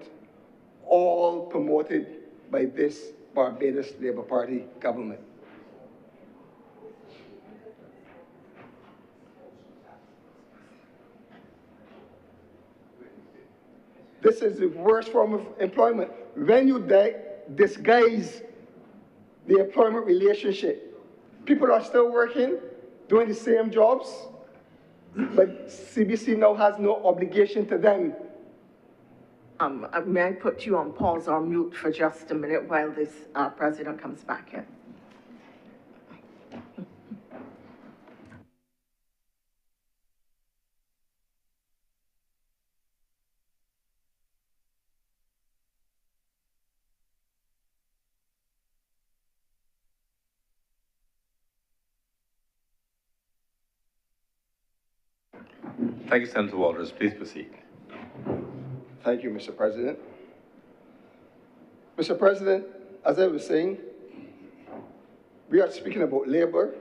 all promoted by this Barbados Labour Party government. This is the worst form of employment. When you disguise the employment relationship, people are still working, doing the same jobs, but CBC now has no obligation to them. May I put you on pause or mute for just a minute while this president comes back in? Thank you, Senator Walters. Please proceed. Thank you, Mr. President. Mr. President, as I was saying, we are speaking about labor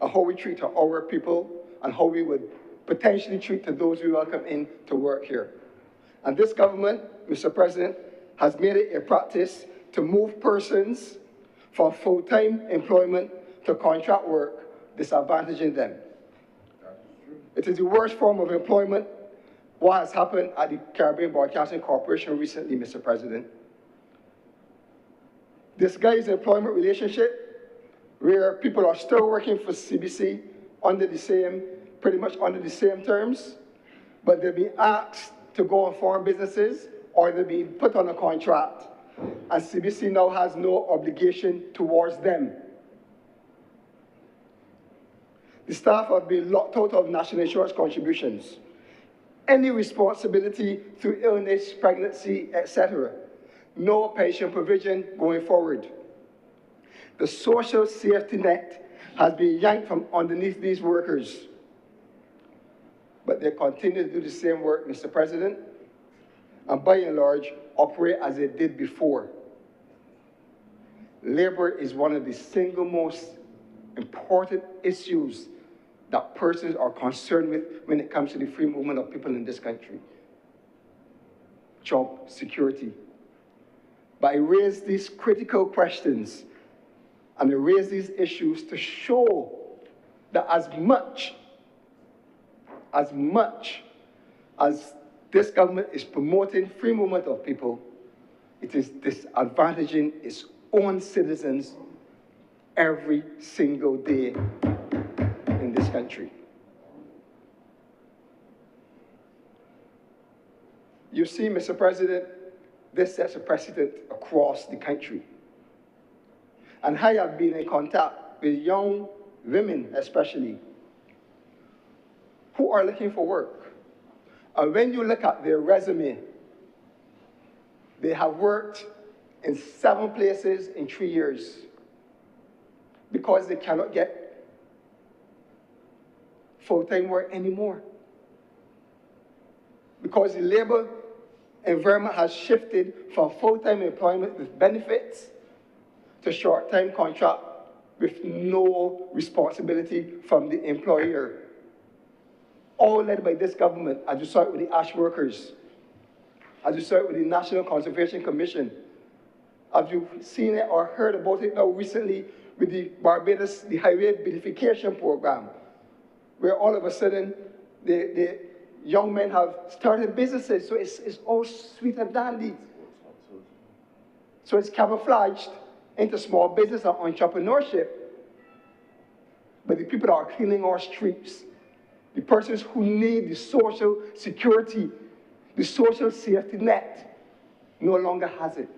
and how we treat our people and how we would potentially treat those we welcome in to work here. And this government, Mr. President, has made it a practice to move persons from full-time employment to contract work, disadvantaging them. It is the worst form of employment. What has happened at the Caribbean Broadcasting Corporation recently, Mr. President? Disguised employment relationship where people are still working for CBC under the same, pretty much under the same terms, but they'll be asked to go on foreign businesses or they'll be put on a contract, and CBC now has no obligation towards them. The staff have been locked out of national insurance contributions, any responsibility through illness, pregnancy, etc. No pension provision going forward. The social safety net has been yanked from underneath these workers. But they continue to do the same work, Mr. President, and by and large, operate as they did before. Labor is one of the single most important issues that persons are concerned with when it comes to the free movement of people in this country. Job security. But I raise these critical questions and I raise these issues to show that as much as this government is promoting free movement of people, it is disadvantaging its own citizens every single day in this country. You see, Mr. President, this sets a precedent across the country. And I have been in contact with young women, especially, who are looking for work. And when you look at their resume, they have worked in 7 places in 3 years because they cannot get full-time work anymore. Because the labor environment has shifted from full-time employment with benefits to short-time contract with no responsibility from the employer. All led by this government, as you saw it with the ash workers, as you saw it with the National Conservation Commission, as you've seen it or heard about it now recently with the Barbados, the highway beautification program, where all of a sudden the young men have started businesses, so it's all sweet and dandy. So it's camouflaged into small business and entrepreneurship, but the people that are cleaning our streets, the persons who need the social security, the social safety net, no longer has it.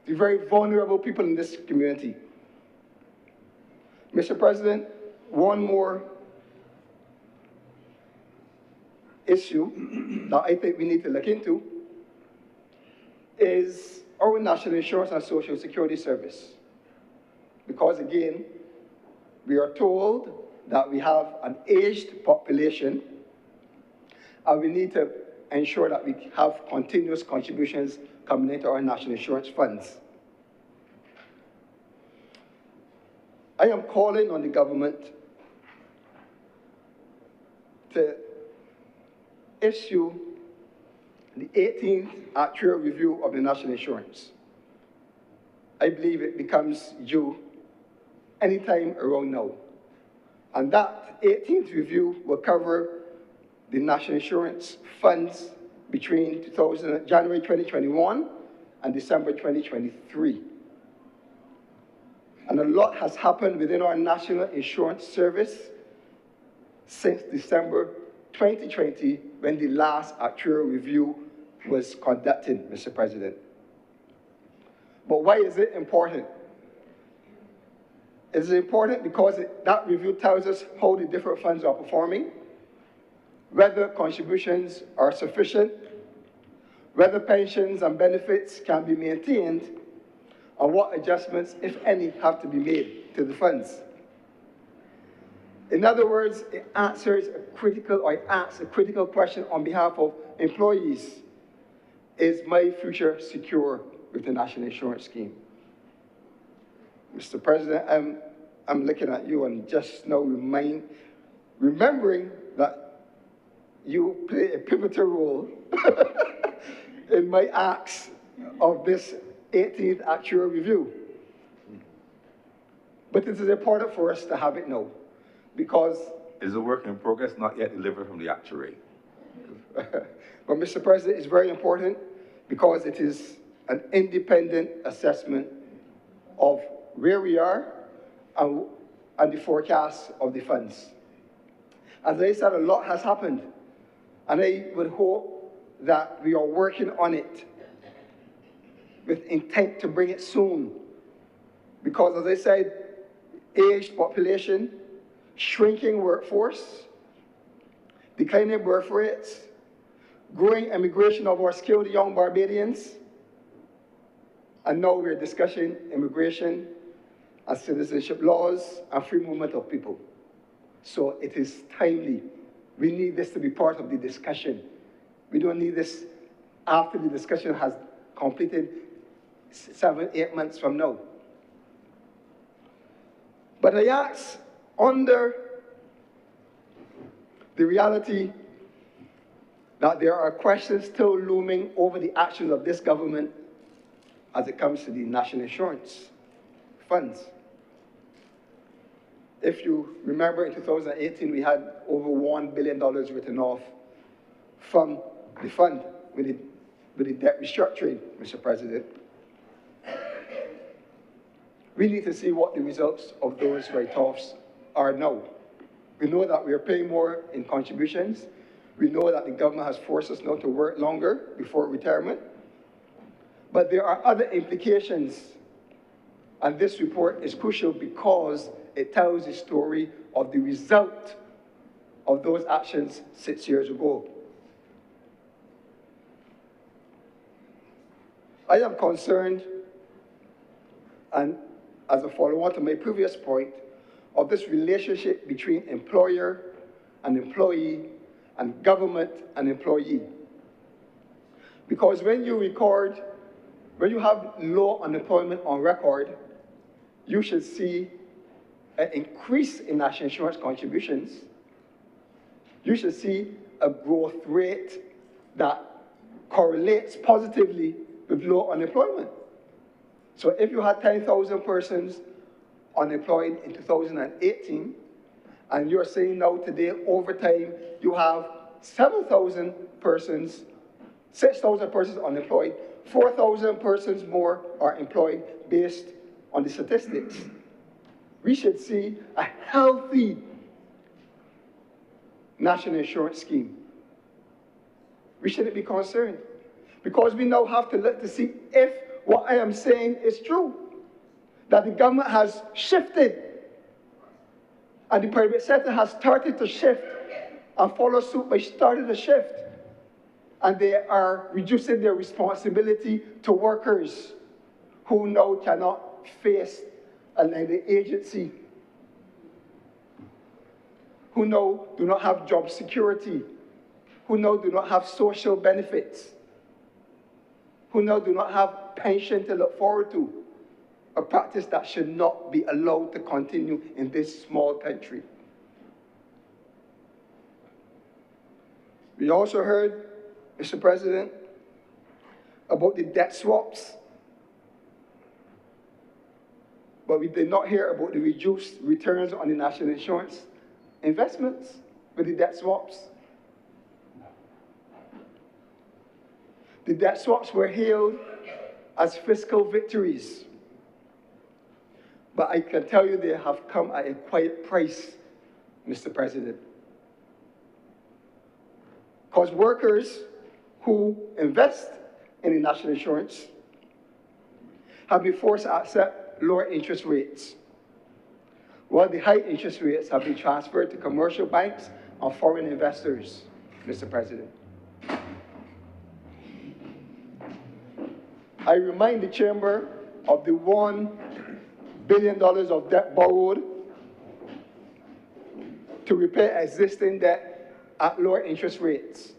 The very vulnerable people in this community. Mr. President, one more issue that I think we need to look into is our National Insurance and Social Security Service. Because again, we are told that we have an aged population and we need to ensure that we have continuous contributions coming into our national insurance funds. I am calling on the government to issue the 18th actuarial review of the national insurance. I believe it becomes due anytime around now. And that 18th review will cover the national insurance funds between January 2021 and December 2023. And a lot has happened within our National Insurance Service since December 2020, when the last actuarial review was conducted, Mr. President. But why is it important? It is important because that review tells us how the different funds are performing, whether contributions are sufficient, whether pensions and benefits can be maintained, and what adjustments, if any, have to be made to the funds. In other words, it asks a critical question on behalf of employees. Is my future secure with the National Insurance Scheme? Mr. President, I'm looking at you and just now remembering that you play a pivotal role in my acts of this 18th actuarial review. But it is important for us to have it now, because... Is a work in progress not yet delivered from the actuary? But Mr. President, it's very important because it is an independent assessment of where we are and the forecast of the funds. As I said, a lot has happened, and I would hope that we are working on it with intent to bring it soon. Because as I said, aged population, shrinking workforce, declining birth rates, growing immigration of our skilled young Barbadians, and now we're discussing immigration and citizenship laws and free movement of people. So it is timely. We need this to be part of the discussion. We don't need this after the discussion has completed 7, 8 months from now. But I ask, under the reality that there are questions still looming over the actions of this government as it comes to the national insurance funds. If you remember, in 2018, we had over $1 billion written off from the fund with the debt restructuring, Mr. President. We need to see what the results of those write-offs are now. We know that we are paying more in contributions. We know that the government has forced us now to work longer before retirement. But there are other implications, and this report is crucial because it tells the story of the result of those actions 6 years ago. I am concerned, and as a follow-on to my previous point, of this relationship between employer and employee and government and employee. Because when you have low unemployment on record, you should see an increase in national insurance contributions. You should see a growth rate that correlates positively with low unemployment. So if you had 10,000 persons unemployed in 2018, and you're saying now today, over time, you have 7,000 persons, 6,000 persons unemployed, 4,000 persons more are employed based on the statistics. We should see a healthy national insurance scheme. We shouldn't be concerned, because we now have to look to see if what I am saying is true, that the government has shifted and the private sector has started to shift and follow suit by starting to shift, and they are reducing their responsibility to workers who now cannot face another agency, who now do not have job security, who now do not have social benefits, who now do not have pension to look forward to, a practice that should not be allowed to continue in this small country. We also heard, Mr. President, about the debt swaps, but we did not hear about the reduced returns on the national insurance investments with the debt swaps. The debt swaps were hailed as fiscal victories. But I can tell you they have come at a quiet price, Mr. President. Because workers who invest in the national insurance have been forced to accept lower interest rates, while the high interest rates have been transferred to commercial banks and foreign investors, Mr. President. I remind the Chamber of the $1 billion of debt borrowed to repay existing debt at lower interest rates,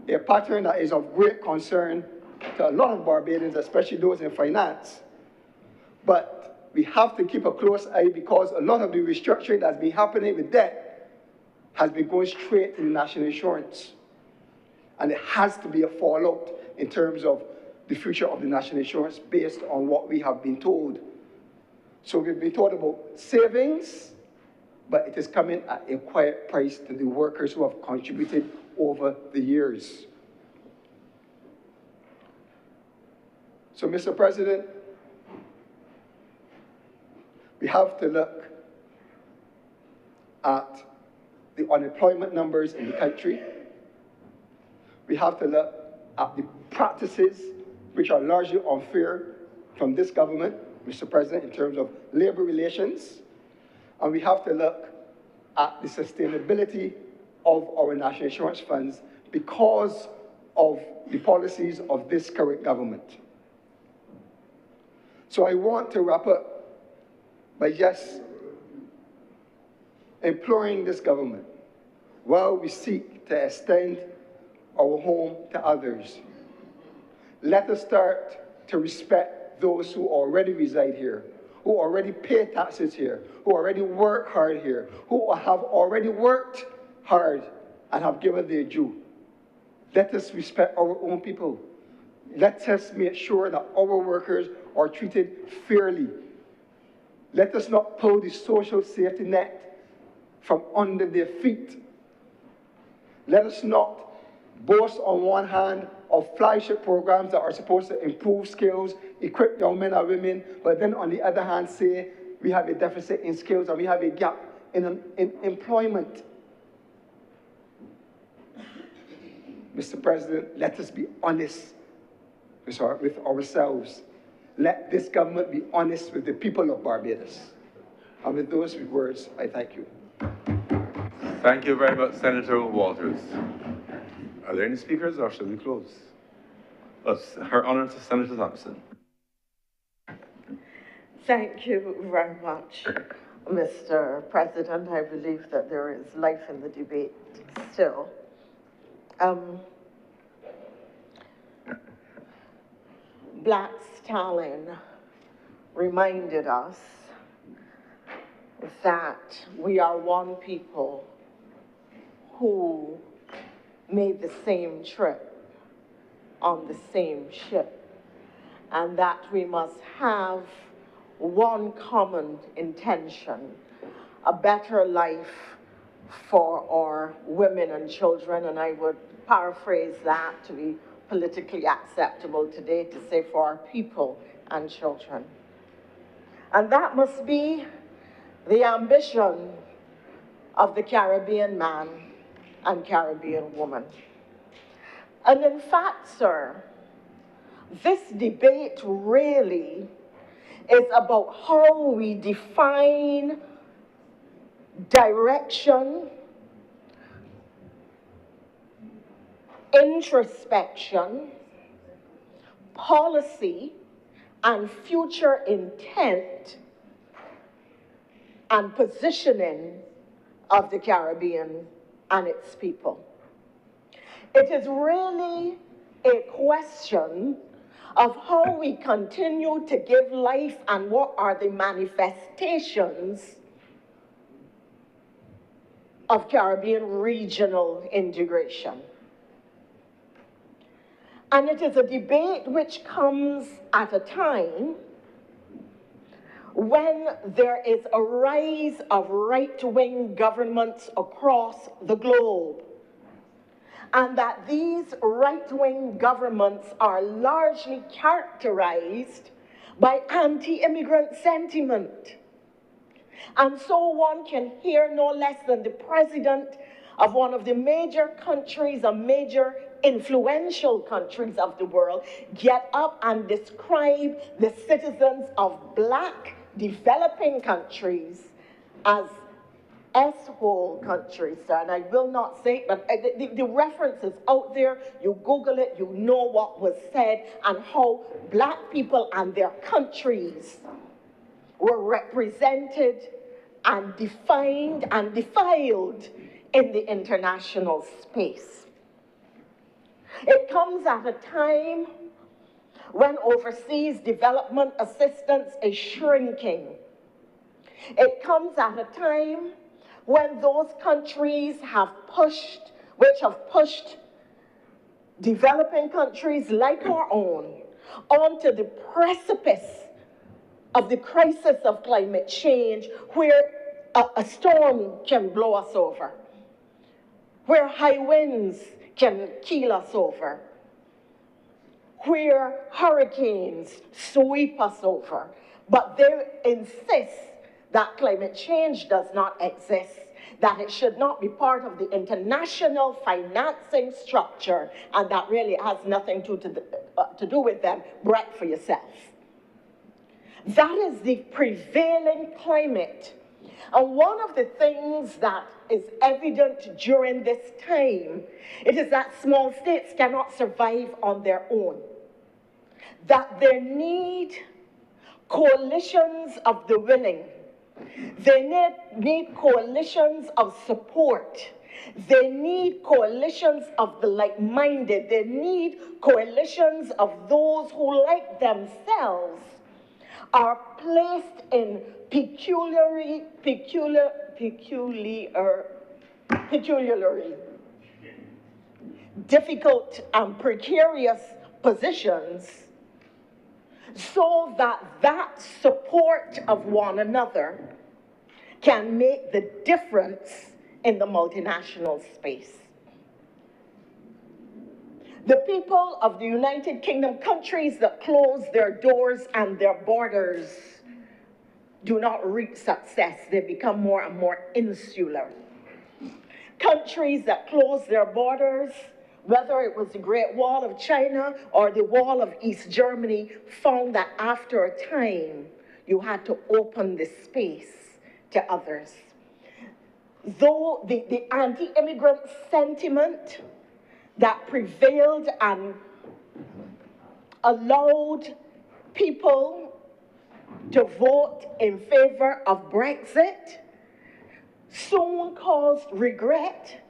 a pattern that is of great concern to a lot of Barbadians, especially those in finance. But we have to keep a close eye because a lot of the restructuring that's been happening with debt has been going straight to the national insurance. And it has to be a fallout in terms of the future of the national insurance based on what we have been told. So we've been told about savings, but it is coming at a quiet price to the workers who have contributed over the years. So, Mr. President, we have to look at the unemployment numbers in the country. We have to look at the practices which are largely unfair from this government, Mr. President, in terms of labor relations. And we have to look at the sustainability of our national insurance funds because of the policies of this current government. So I want to wrap up by just imploring this government, while we seek to extend our home to others, let us start to respect those who already reside here, who already pay taxes here, who already work hard here, who have already worked hard and have given their due. Let us respect our own people. Let us make sure that our workers are treated fairly. Let us not pull the social safety net from under their feet. Let us not boast on one hand of flagship programs that are supposed to improve skills, equip young men and women, but then on the other hand say we have a deficit in skills and we have a gap in employment. Mr. President, let us be honest with ourselves. Let this government be honest with the people of Barbados. And with those words, I thank you. Thank you very much, Senator Walters. Are there any speakers, or shall we close? Her Honour to Senator Thompson. Thank you very much, Mr. President. I believe that there is life in the debate still. Black Stalin reminded us that we are one people who made the same trip on the same ship, and that we must have one common intention, a better life for our women and children, and I would paraphrase that to be politically acceptable today to say for our people and children. And that must be the ambition of the Caribbean man and Caribbean woman. And in fact, sir, this debate really is about how we define direction, introspection, policy, and future intent and positioning of the Caribbean and its people. It is really a question of how we continue to give life and what are the manifestations of Caribbean regional integration. And it is a debate which comes at a time when there is a rise of right-wing governments across the globe. and that these right-wing governments are largely characterized by anti-immigrant sentiment. And so one can hear no less than the president of one of the major countries, a major influential countries of the world, get up and describe the citizens of black developing countries as S-hole countries, sir. And I will not say it, but the reference is out there. You Google it, you know what was said and how black people and their countries were represented and defined and defiled in the international space. It comes at a time when overseas development assistance is shrinking. It comes at a time when those countries which have pushed developing countries like our own onto the precipice of the crisis of climate change, where a storm can blow us over, where high winds can keel us over, where hurricanes sweep us over. But they insist that climate change does not exist, that it should not be part of the international financing structure, and that really has nothing to do with them. Breath for yourself. That is the prevailing climate. And one of the things that is evident during this time, it is that small states cannot survive on their own. That they need coalitions of the willing. They need coalitions of support. They need coalitions of the like-minded. They need coalitions of those who, like themselves, are placed in peculiarly difficult and precarious positions, so that that support of one another can make the difference in the multinational space. The people of the United Kingdom, countries that close their doors and their borders, do not reach success. They become more and more insular. Countries that close their borders, whether it was the Great Wall of China or the Wall of East Germany, found that after a time, you had to open the space to others. Though the anti-immigrant sentiment that prevailed and allowed people to vote in favor of Brexit soon caused regret,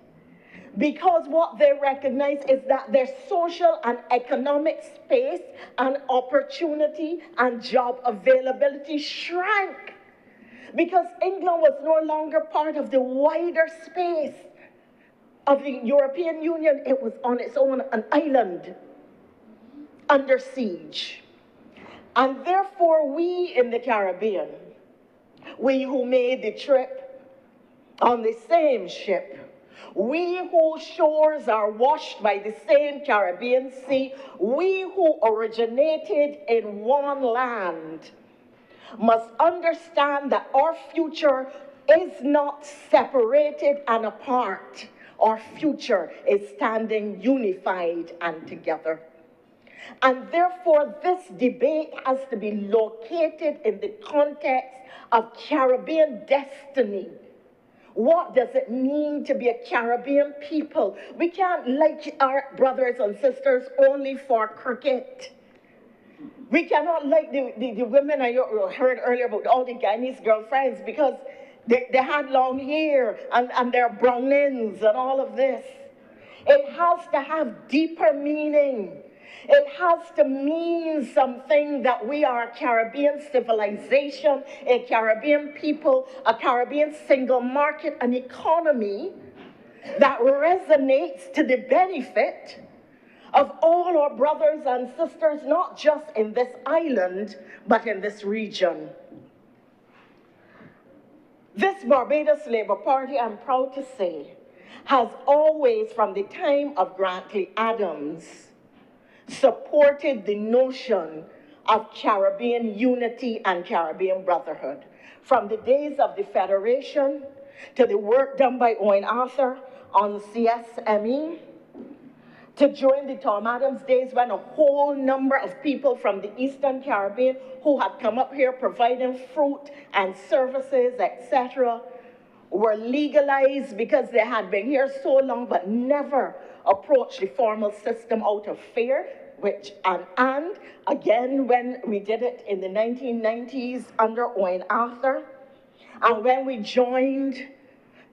because what they recognize is that their social and economic space and opportunity and job availability shrank, because England was no longer part of the wider space of the European Union. It was on its own, an island under siege. And therefore, we in the Caribbean, we who made the trip on the same ship, we whose shores are washed by the same Caribbean Sea, we who originated in one land, must understand that our future is not separated and apart. Our future is standing unified and together. And therefore, this debate has to be located in the context of Caribbean destiny. What does it mean to be a Caribbean people? We can't like our brothers and sisters only for cricket. We cannot like the women I heard earlier about all the Guyanese girlfriends because they had long hair and they're brownins and all of this. It has to have deeper meaning. It has to mean something that we are a Caribbean civilization, a Caribbean people, a Caribbean single market, an economy that resonates to the benefit of all our brothers and sisters, not just in this island, but in this region. This Barbados Labour Party, I'm proud to say, has always, from the time of Grantley Adams, supported the notion of Caribbean unity and Caribbean brotherhood. From the days of the Federation to the work done by Owen Arthur on CSME, to during the Tom Adams days when a whole number of people from the Eastern Caribbean who had come up here providing fruit and services, etc., were legalized because they had been here so long but never approached the formal system out of fear, and again when we did it in the 1990s under Owen Arthur, and when we joined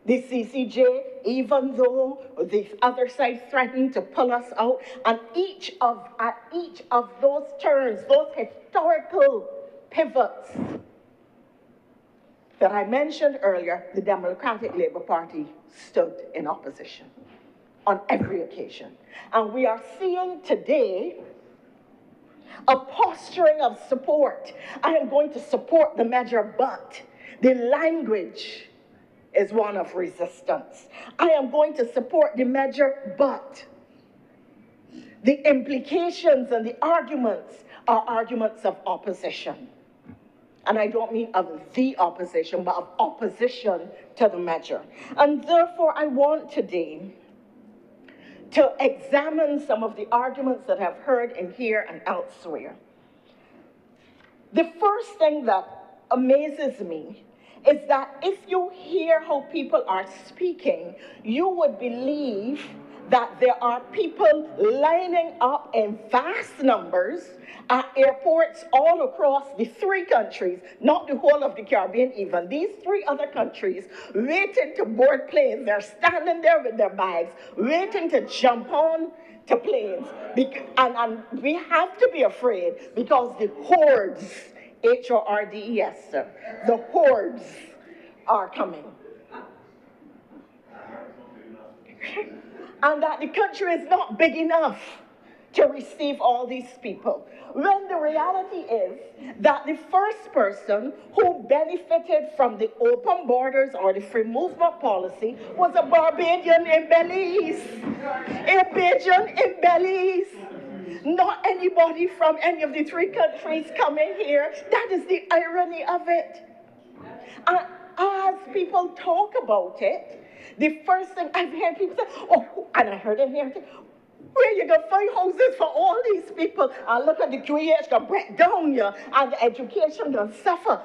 the CCJ, even though the other side threatened to pull us out, and at each of those turns, those historical pivots that I mentioned earlier, the Democratic Labour Party stood in opposition on every occasion. And we are seeing today a posturing of support. I am going to support the measure, but the language is one of resistance. I am going to support the measure, but the implications and the arguments are arguments of opposition. And I don't mean of the opposition, but of opposition to the measure. And therefore, I want today to examine some of the arguments that I've heard in here and elsewhere. The first thing that amazes me is that if you hear how people are speaking, you would believe that there are people lining up in vast numbers at airports all across the three countries, not the whole of the Caribbean even, these three other countries, waiting to board planes. They're standing there with their bags, waiting to jump on to planes. And we have to be afraid because the hordes, H-O-R-D-E-S, the hordes are coming. And that the country is not big enough to receive all these people. When the reality is that the first person who benefited from the open borders or the free movement policy was a Barbadian in Belize. A Bajan in Belize. Not anybody from any of the three countries coming here. That is the irony of it. And as people talk about it, the first thing I've heard people say, oh, and I heard them here, where you gonna find houses for all these people? And look at the QEH gonna break down here, and the education gonna suffer.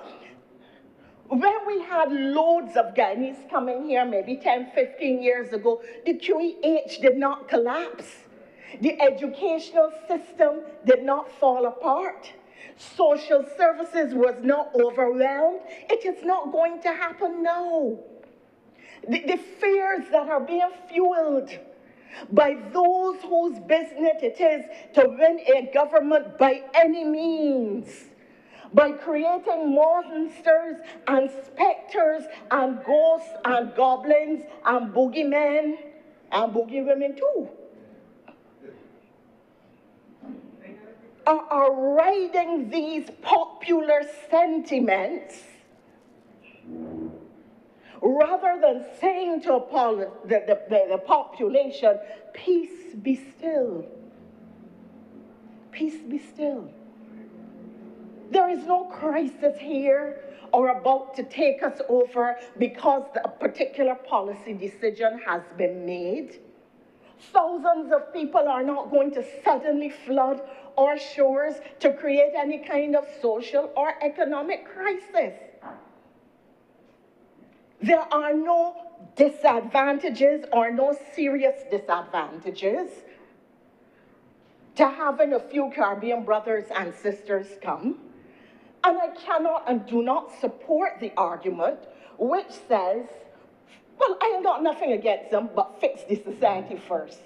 When we had loads of Guyanese coming here, maybe 10, 15 years ago, the QEH did not collapse. The educational system did not fall apart. Social services was not overwhelmed. It is not going to happen now. The fears that are being fueled by those whose business it is to win a government by any means, by creating monsters and specters and ghosts and goblins and boogeymen and boogie women too, are riding these popular sentiments rather than saying to the population, peace be still. Peace be still. There is no crisis here or about to take us over because a particular policy decision has been made. Thousands of people are not going to suddenly flood our shores to create any kind of social or economic crisis. There are no disadvantages or no serious disadvantages to having a few Caribbean brothers and sisters come. And I cannot and do not support the argument which says, well, I ain't got nothing against them, but fix the society first.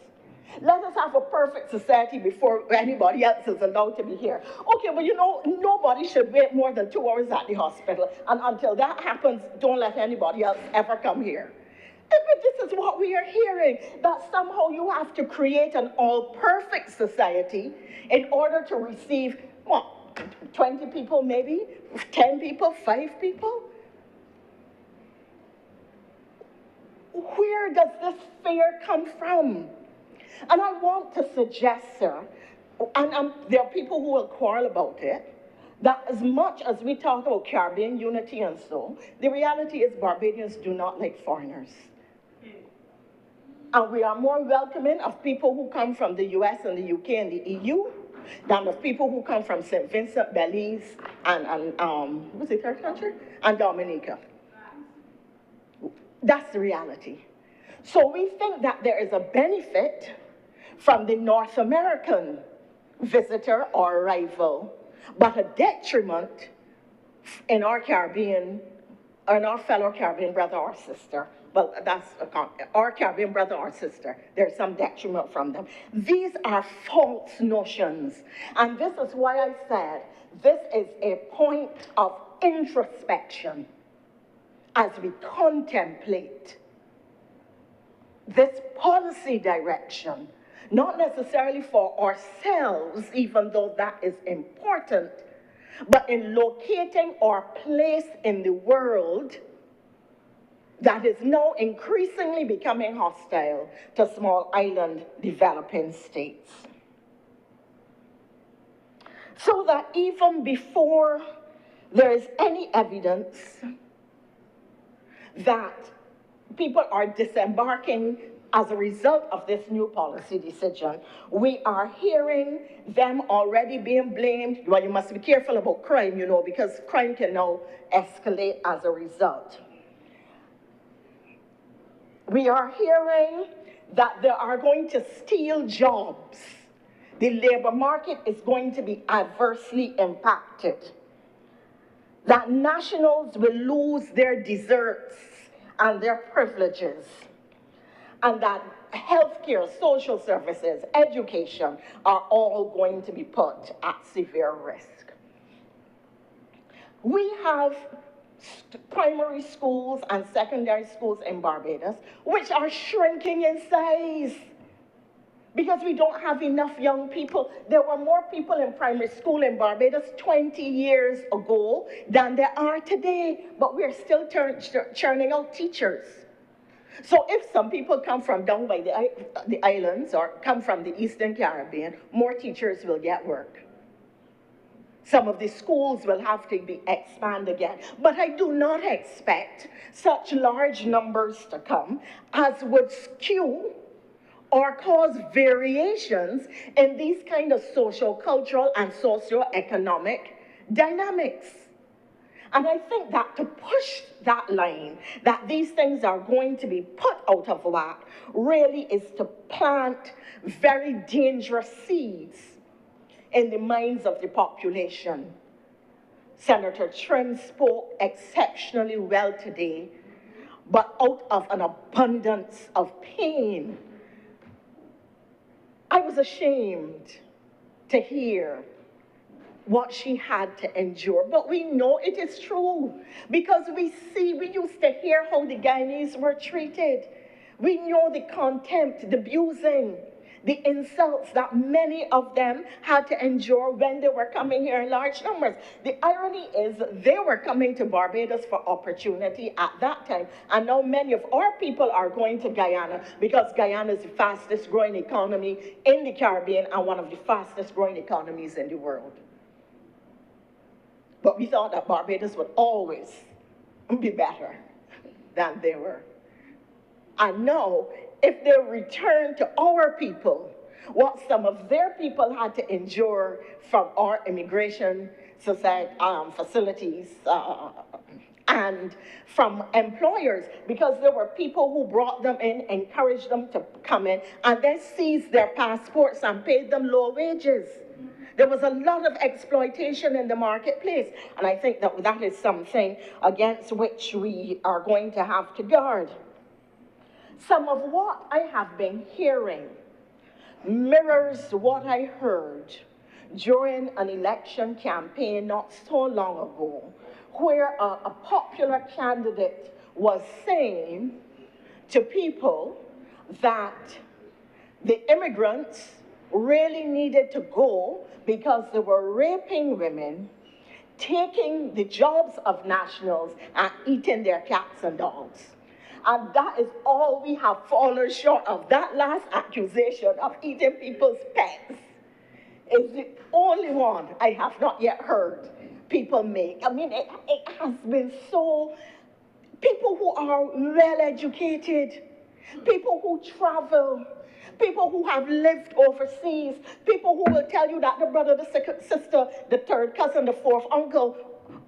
Let us have a perfect society before anybody else is allowed to be here. Okay, well, you know, nobody should wait more than 2 hours at the hospital. And until that happens, don't let anybody else ever come here. But this is what we are hearing, that somehow you have to create an all-perfect society in order to receive, what, 20 people maybe? 10 people? 5 people? where does this fear come from? And I want to suggest, sir, and there are people who will quarrel about it, that as much as we talk about Caribbean unity and so, the reality is Barbadians do not like foreigners. And we are more welcoming of people who come from the US and the UK and the EU than of people who come from St. Vincent, Belize, and what's the third country? And Dominica. That's the reality. So we think that there is a benefit from the North American visitor or arrival, but a detriment in our Caribbean, or in our fellow Caribbean brother or sister. Well, that's our Caribbean brother or sister. There's some detriment from them. These are false notions. And this is why I said this is a point of introspection as we contemplate this policy direction, not necessarily for ourselves, even though that is important, but in locating our place in the world that is now increasingly becoming hostile to small island developing states. So that even before there is any evidence that people are disembarking as a result of this new policy decision, we are hearing them already being blamed. Well, you must be careful about crime, you know, because crime can now escalate as a result. We are hearing that they are going to steal jobs. The labor market is going to be adversely impacted. That nationals will lose their deserts and their privileges. And that healthcare, social services, education are all going to be put at severe risk. We have primary schools and secondary schools in Barbados, which are shrinking in size because we don't have enough young people. There were more people in primary school in Barbados 20 years ago than there are today, but we're still churning out teachers. So if some people come from down by the islands or come from the Eastern Caribbean, more teachers will get work. Some of the schools will have to be expanded again. But I do not expect such large numbers to come as would skew or cause variations in these kind of social, cultural, and socio-economic dynamics. And I think that to push that line, that these things are going to be put out of whack, really is to plant very dangerous seeds in the minds of the population. Senator Trim spoke exceptionally well today, but out of an abundance of pain. I was ashamed to hear what she had to endure, but we know it is true because we used to hear how the Guyanese were treated. We know the contempt, the abusing, the insults that many of them had to endure when they were coming here in large numbers. The irony is they were coming to Barbados for opportunity at that time, and now many of our people are going to Guyana because Guyana is the fastest growing economy in the Caribbean and one of the fastest growing economies in the world. But we thought that Barbados would always be better than they were. And now, if they return to our people what some of their people had to endure from our immigration society, facilities and from employers, because there were people who brought them in, encouraged them to come in, and then seized their passports and paid them low wages. There was a lot of exploitation in the marketplace, and I think that that is something against which we are going to have to guard. Some of what I have been hearing mirrors what I heard during an election campaign not so long ago, where a popular candidate was saying to people that the immigrants really needed to go because they were raping women, taking the jobs of nationals, and eating their cats and dogs. And that is all we have fallen short of. That last accusation of eating people's pets is the only one I have not yet heard people make. I mean, it has been so, people who are well educated, people who travel, people who have lived overseas, people who will tell you that the brother, the second sister, the third cousin, the fourth uncle,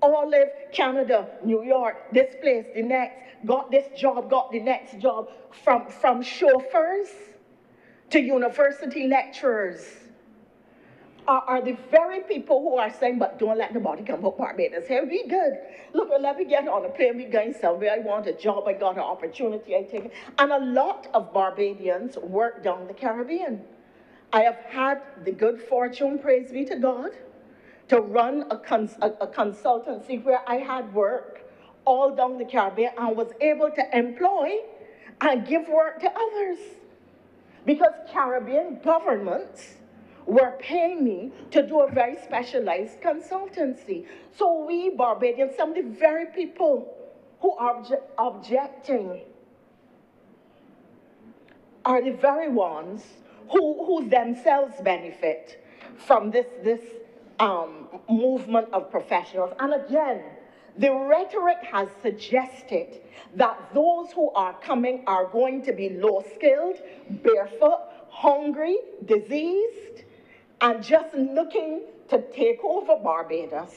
all live Canada, New York, this place, the next, got this job, got the next job, from chauffeurs to university lecturers, are the very people who are saying, but don't let nobody come up Barbados. Here we good. Look, let me get on a plane, we going somewhere, I want a job, I got an opportunity, I take it. And a lot of Barbadians work down the Caribbean. I have had the good fortune, praise be to God, to run a consultancy where I had work all down the Caribbean and was able to employ and give work to others. Because Caribbean governments were paying me to do a very specialized consultancy. So we Barbadians, some of the very people who are objecting are the very ones who themselves benefit from this movement of professionals. And again, the rhetoric has suggested that those who are coming are going to be low-skilled, barefoot, hungry, diseased, and just looking to take over Barbados,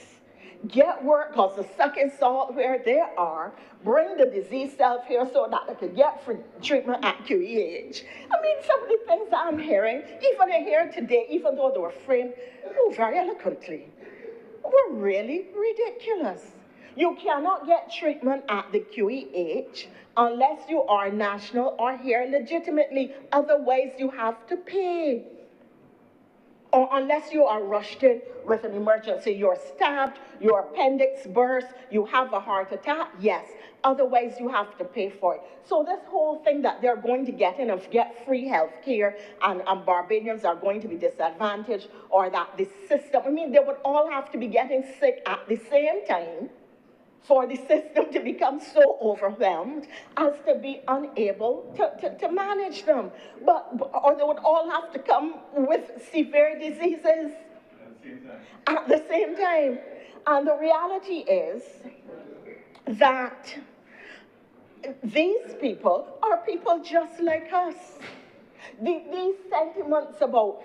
get work, cause the sucking salt where they are, bring the disease self here so that they could get free treatment at QEH. I mean, some of the things I'm hearing, even here today, even though they were framed very eloquently, were really ridiculous. You cannot get treatment at the QEH unless you are national or here legitimately. Otherwise, you have to pay. Or unless you are rushed in with an emergency, you're stabbed, your appendix bursts, you have a heart attack, yes. Otherwise, you have to pay for it. So this whole thing that they're going to get in and get free health care and Barbadians are going to be disadvantaged, or that the system, I mean, they would all have to be getting sick at the same time for the system to become so overwhelmed as to be unable to manage them. Or they would all have to come with severe diseases at the same time. And the reality is that these people are people just like us. These sentiments about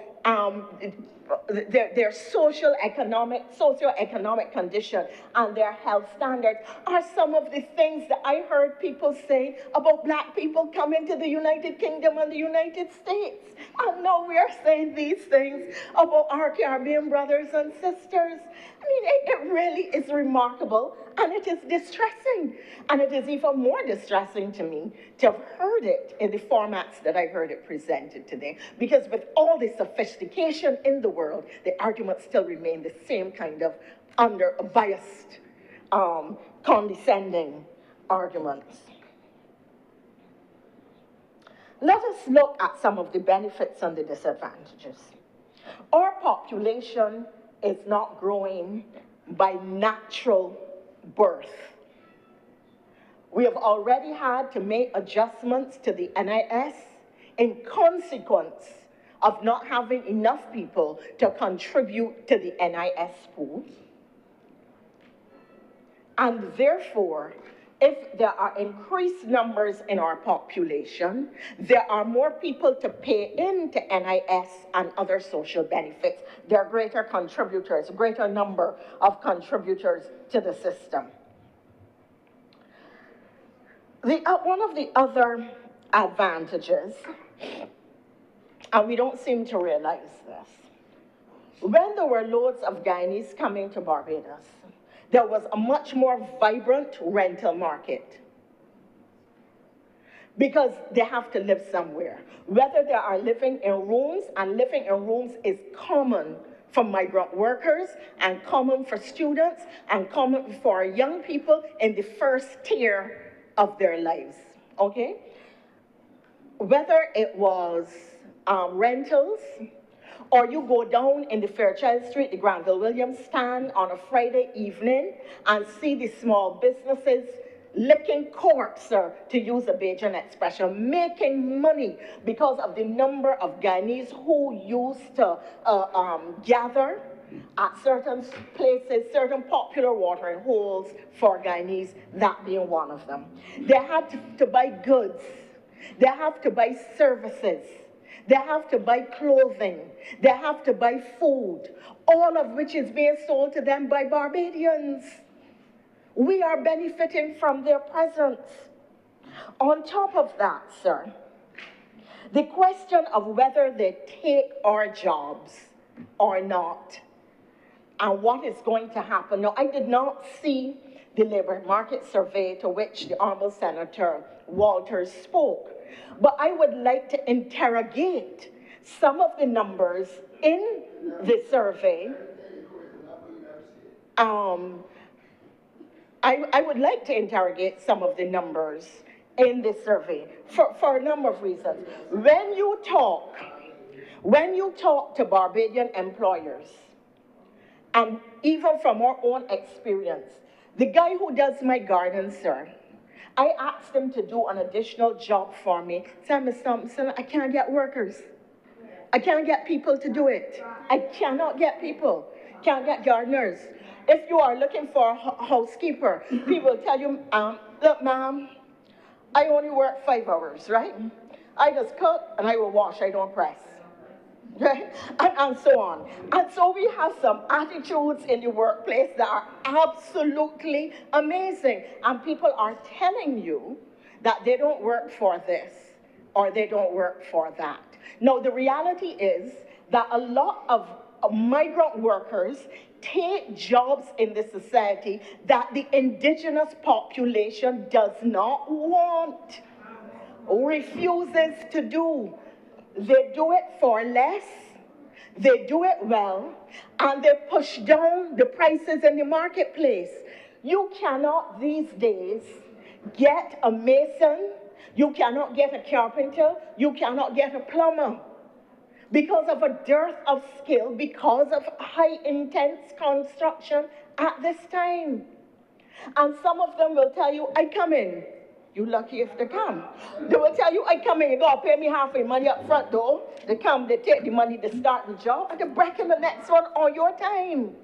their socioeconomic condition and their health standards are some of the things that I heard people say about black people coming to the United Kingdom and the United States. And now we are saying these things about our Caribbean brothers and sisters. I mean, it really is remarkable, and it is distressing. And it is even more distressing to me to have heard it in the formats that I heard it presented today, because with all the sophistication in the world, the arguments still remain the same kind of biased, condescending arguments. Let us look at some of the benefits and the disadvantages. Our population is not growing by natural birth. We have already had to make adjustments to the NIS in consequence of not having enough people to contribute to the NIS pool. And therefore, if there are increased numbers in our population, there are more people to pay into NIS and other social benefits. There are greater contributors, a greater number of contributors to the system. One of the other advantages, and we don't seem to realize this, when there were loads of Guyanese coming to Barbados, there was a much more vibrant rental market, because they have to live somewhere. Whether they are living in rooms, and living in rooms is common for migrant workers, and common for students, and common for young people in the first tier of their lives, okay? Whether it was rentals, or you go down in the Fairchild Street, the Granville Williams stand on a Friday evening and see the small businesses licking corks, sir, to use a Bajan expression, making money because of the number of Guyanese who used to gather at certain places, certain popular watering holes for Guyanese, that being one of them. They had to buy goods. They have to buy services. They have to buy clothing. They have to buy food, all of which is being sold to them by Barbadians. We are benefiting from their presence. On top of that, sir, the question of whether they take our jobs or not, and what is going to happen. Now, I did not see the labor market survey to which the Honorable Senator Walters spoke, but I would like to interrogate some of the numbers in the survey. I would like to interrogate some of the numbers in this survey for a number of reasons. When you talk to Barbadian employers, and even from our own experience, the guy who does my garden, sir, I asked him to do an additional job for me. Said, Ms. Thompson, I can't get workers. I can't get people to do it. I cannot get people. Can't get gardeners. If you are looking for a housekeeper, people tell you, look, ma'am, I only work 5 hours, right? I just cook and I will wash, I don't press. Right? And so on. And so we have some attitudes in the workplace that are absolutely amazing. And people are telling you that they don't work for this or they don't work for that. Now, the reality is that a lot of migrant workers take jobs in the society that the indigenous population does not want, refuses to do. They do it for less, they do it well, and they push down the prices in the marketplace. You cannot these days get a mason, you cannot get a carpenter, you cannot get a plumber because of a dearth of skill, because of high intense construction at this time. And some of them will tell you, I come in. You're lucky if they come. They will tell you, I come in, you gotta pay me half the money up front though. They come, they take the money to start the job, and they're breaking the next one on your time.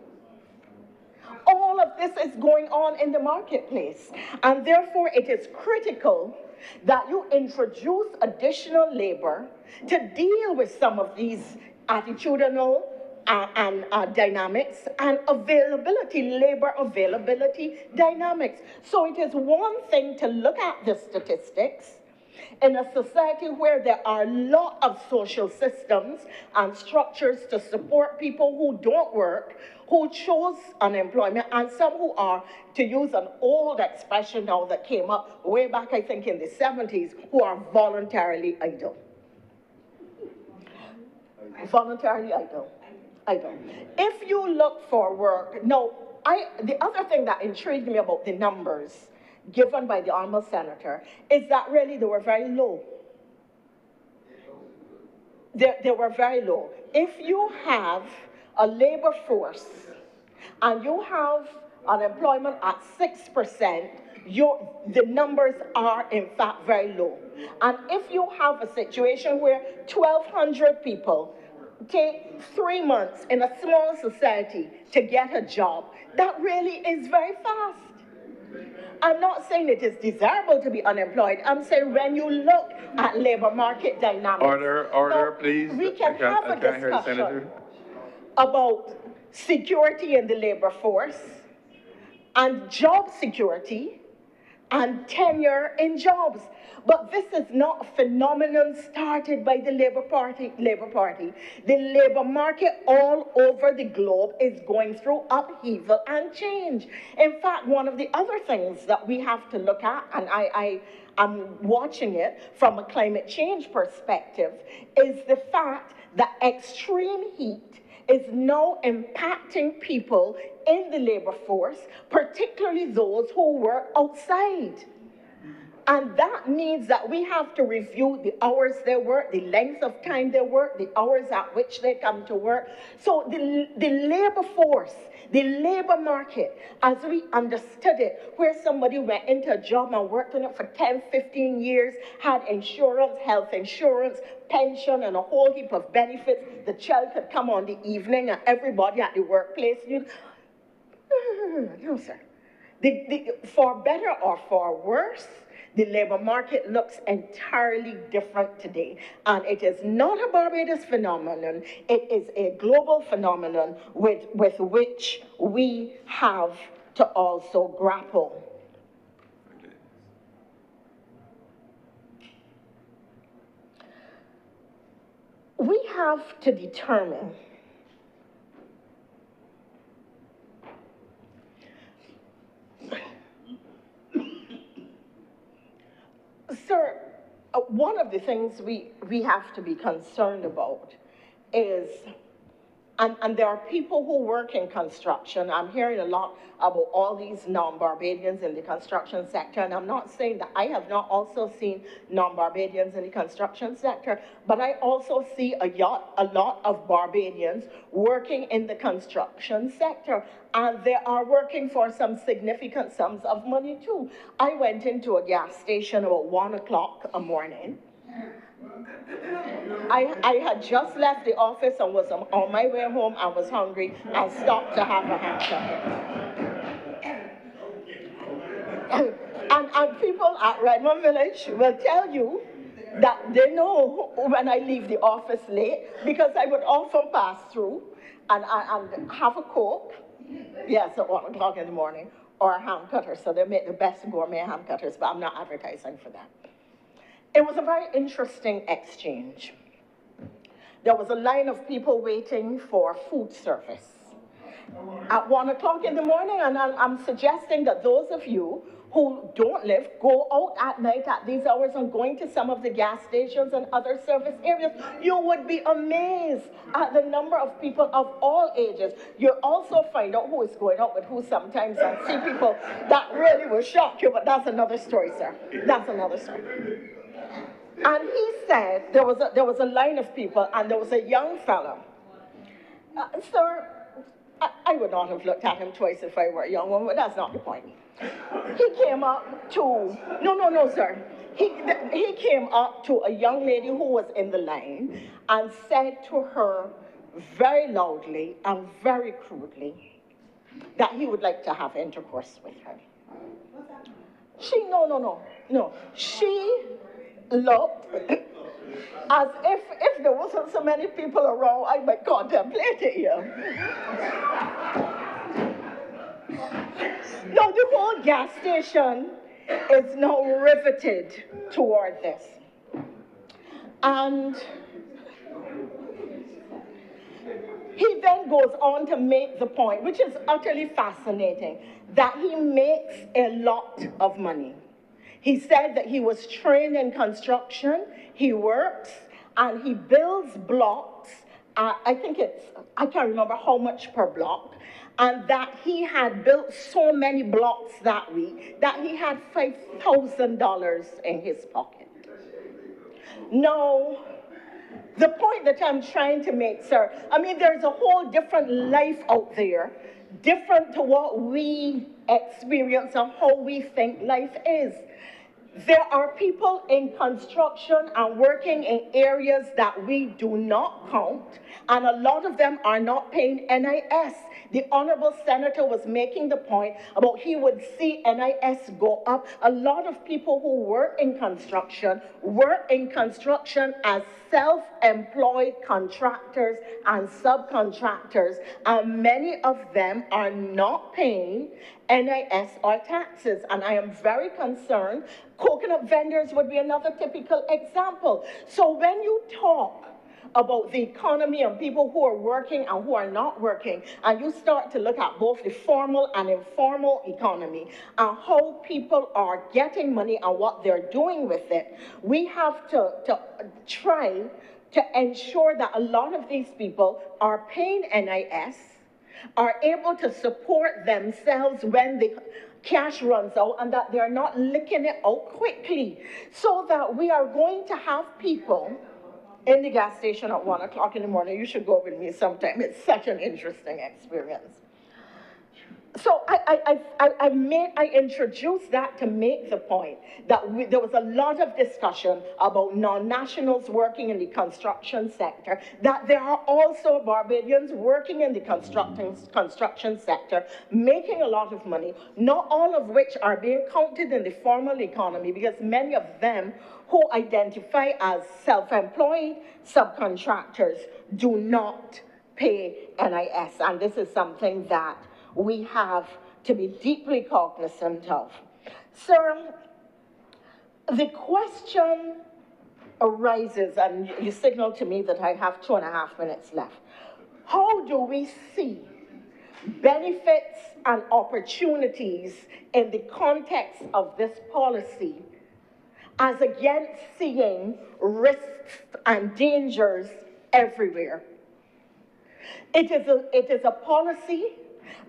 All of this is going on in the marketplace. And therefore, it is critical that you introduce additional labor to deal with some of these attitudinal and dynamics and labor availability dynamics. So it is one thing to look at the statistics in a society where there are a lot of social systems and structures to support people who don't work, who chose unemployment, and some who are, to use an old expression now that came up way back, I think, in the 70s, who are voluntarily idle. Voluntarily idle. If you look for work, the other thing that intrigued me about the numbers given by the Honorable Senator is that really they were very low. They were very low. If you have a labor force and you have unemployment at 6%, the numbers are in fact very low. And if you have a situation where 1,200 people take 3 months in a small society to get a job, that really is very fast. I'm not saying it is desirable to be unemployed. I'm saying when you look at labor market dynamics. Order, please. We can have a discussion about security in the labor force and job security and tenure in jobs. But this is not a phenomenon started by the Labour Party. The labor market all over the globe is going through upheaval and change. In fact, one of the other things that we have to look at, and I am watching it from a climate change perspective, is the fact that extreme heat is now impacting people in the labor force, particularly those who work outside. And that means that we have to review the hours they work, the length of time they work, the hours at which they come to work. So the labor force, the labor market, as we understood it, where somebody went into a job and worked on it for 10, 15 years, had insurance, health insurance, pension, and a whole heap of benefits. The child could come on the evening and everybody at the workplace knew. No, sir. For better or for worse, the labor market looks entirely different today. And it is not a Barbados phenomenon. It is a global phenomenon with which we have to also grapple. We have to determine Sir, one of the things we have to be concerned about is, and there are people who work in construction. I'm hearing a lot about all these non-Barbadians in the construction sector, and I'm not saying that I have not also seen non-Barbadians in the construction sector, but I also see a lot of Barbadians working in the construction sector, and they are working for some significant sums of money too. I went into a gas station about 1 o'clock a morning. I had just left the office and was on my way home. I was hungry and stopped to have a hamburger. And people at Redmond Village will tell you that they know when I leave the office late, because I would often pass through and have a Coke, yes, at 1 o'clock in the morning, or a ham cutter. So they make the best gourmet ham cutters, but I'm not advertising for that. It was a very interesting exchange. There was a line of people waiting for food service at 1 o'clock in the morning, and I'm suggesting that those of you who don't live, go out at night at these hours and going to some of the gas stations and other service areas. You would be amazed at the number of people of all ages. You'll also find out who is going out with who sometimes, and see people that really will shock you, but that's another story, sir. That's another story. And he said there was a line of people, and there was a young fellow. Sir, I would not have looked at him twice if I were a young woman, but that's not the point. He came up to, no, sir. He came up to a young lady who was in the line and said to her very loudly and very crudely that he would like to have intercourse with her. No. She looked as if there wasn't so many people around, I might contemplate it here. No, the whole gas station is now riveted toward this. And he then goes on to make the point, which is utterly fascinating, that he makes a lot of money. He said that he was trained in construction, he works, and he builds blocks. I can't remember how much per block, and that he had built so many blocks that week that he had $5,000 in his pocket. Now, the point that I'm trying to make, sir, I mean, there's a whole different life out there, different to what we experience and how we think life is. There are people in construction and working in areas that we do not count, and a lot of them are not paying NIS. The Honorable Senator was making the point about he would see NIS go up. A lot of people who work in construction as self-employed contractors and subcontractors, and many of them are not paying NIS or taxes, and I am very concerned. Coconut vendors would be another typical example. So when you talk about the economy and people who are working and who are not working, and you start to look at both the formal and informal economy and how people are getting money and what they're doing with it, we have to try to ensure that a lot of these people are paying NIS, are able to support themselves when cash runs out and that they're not licking it out quickly. So that we are going to have people in the gas station at 1 o'clock in the morning. You should go with me sometime. It's such an interesting experience. So I introduced that to make the point that there was a lot of discussion about non-nationals working in the construction sector, that there are also Barbadians working in the construction sector, making a lot of money, not all of which are being counted in the formal economy, because many of them who identify as self-employed subcontractors do not pay NIS, and this is something that we have to be deeply cognizant of. Sir, the question arises, and you signaled to me that I have 2.5 minutes left. How do we see benefits and opportunities in the context of this policy as against seeing risks and dangers everywhere? It is a policy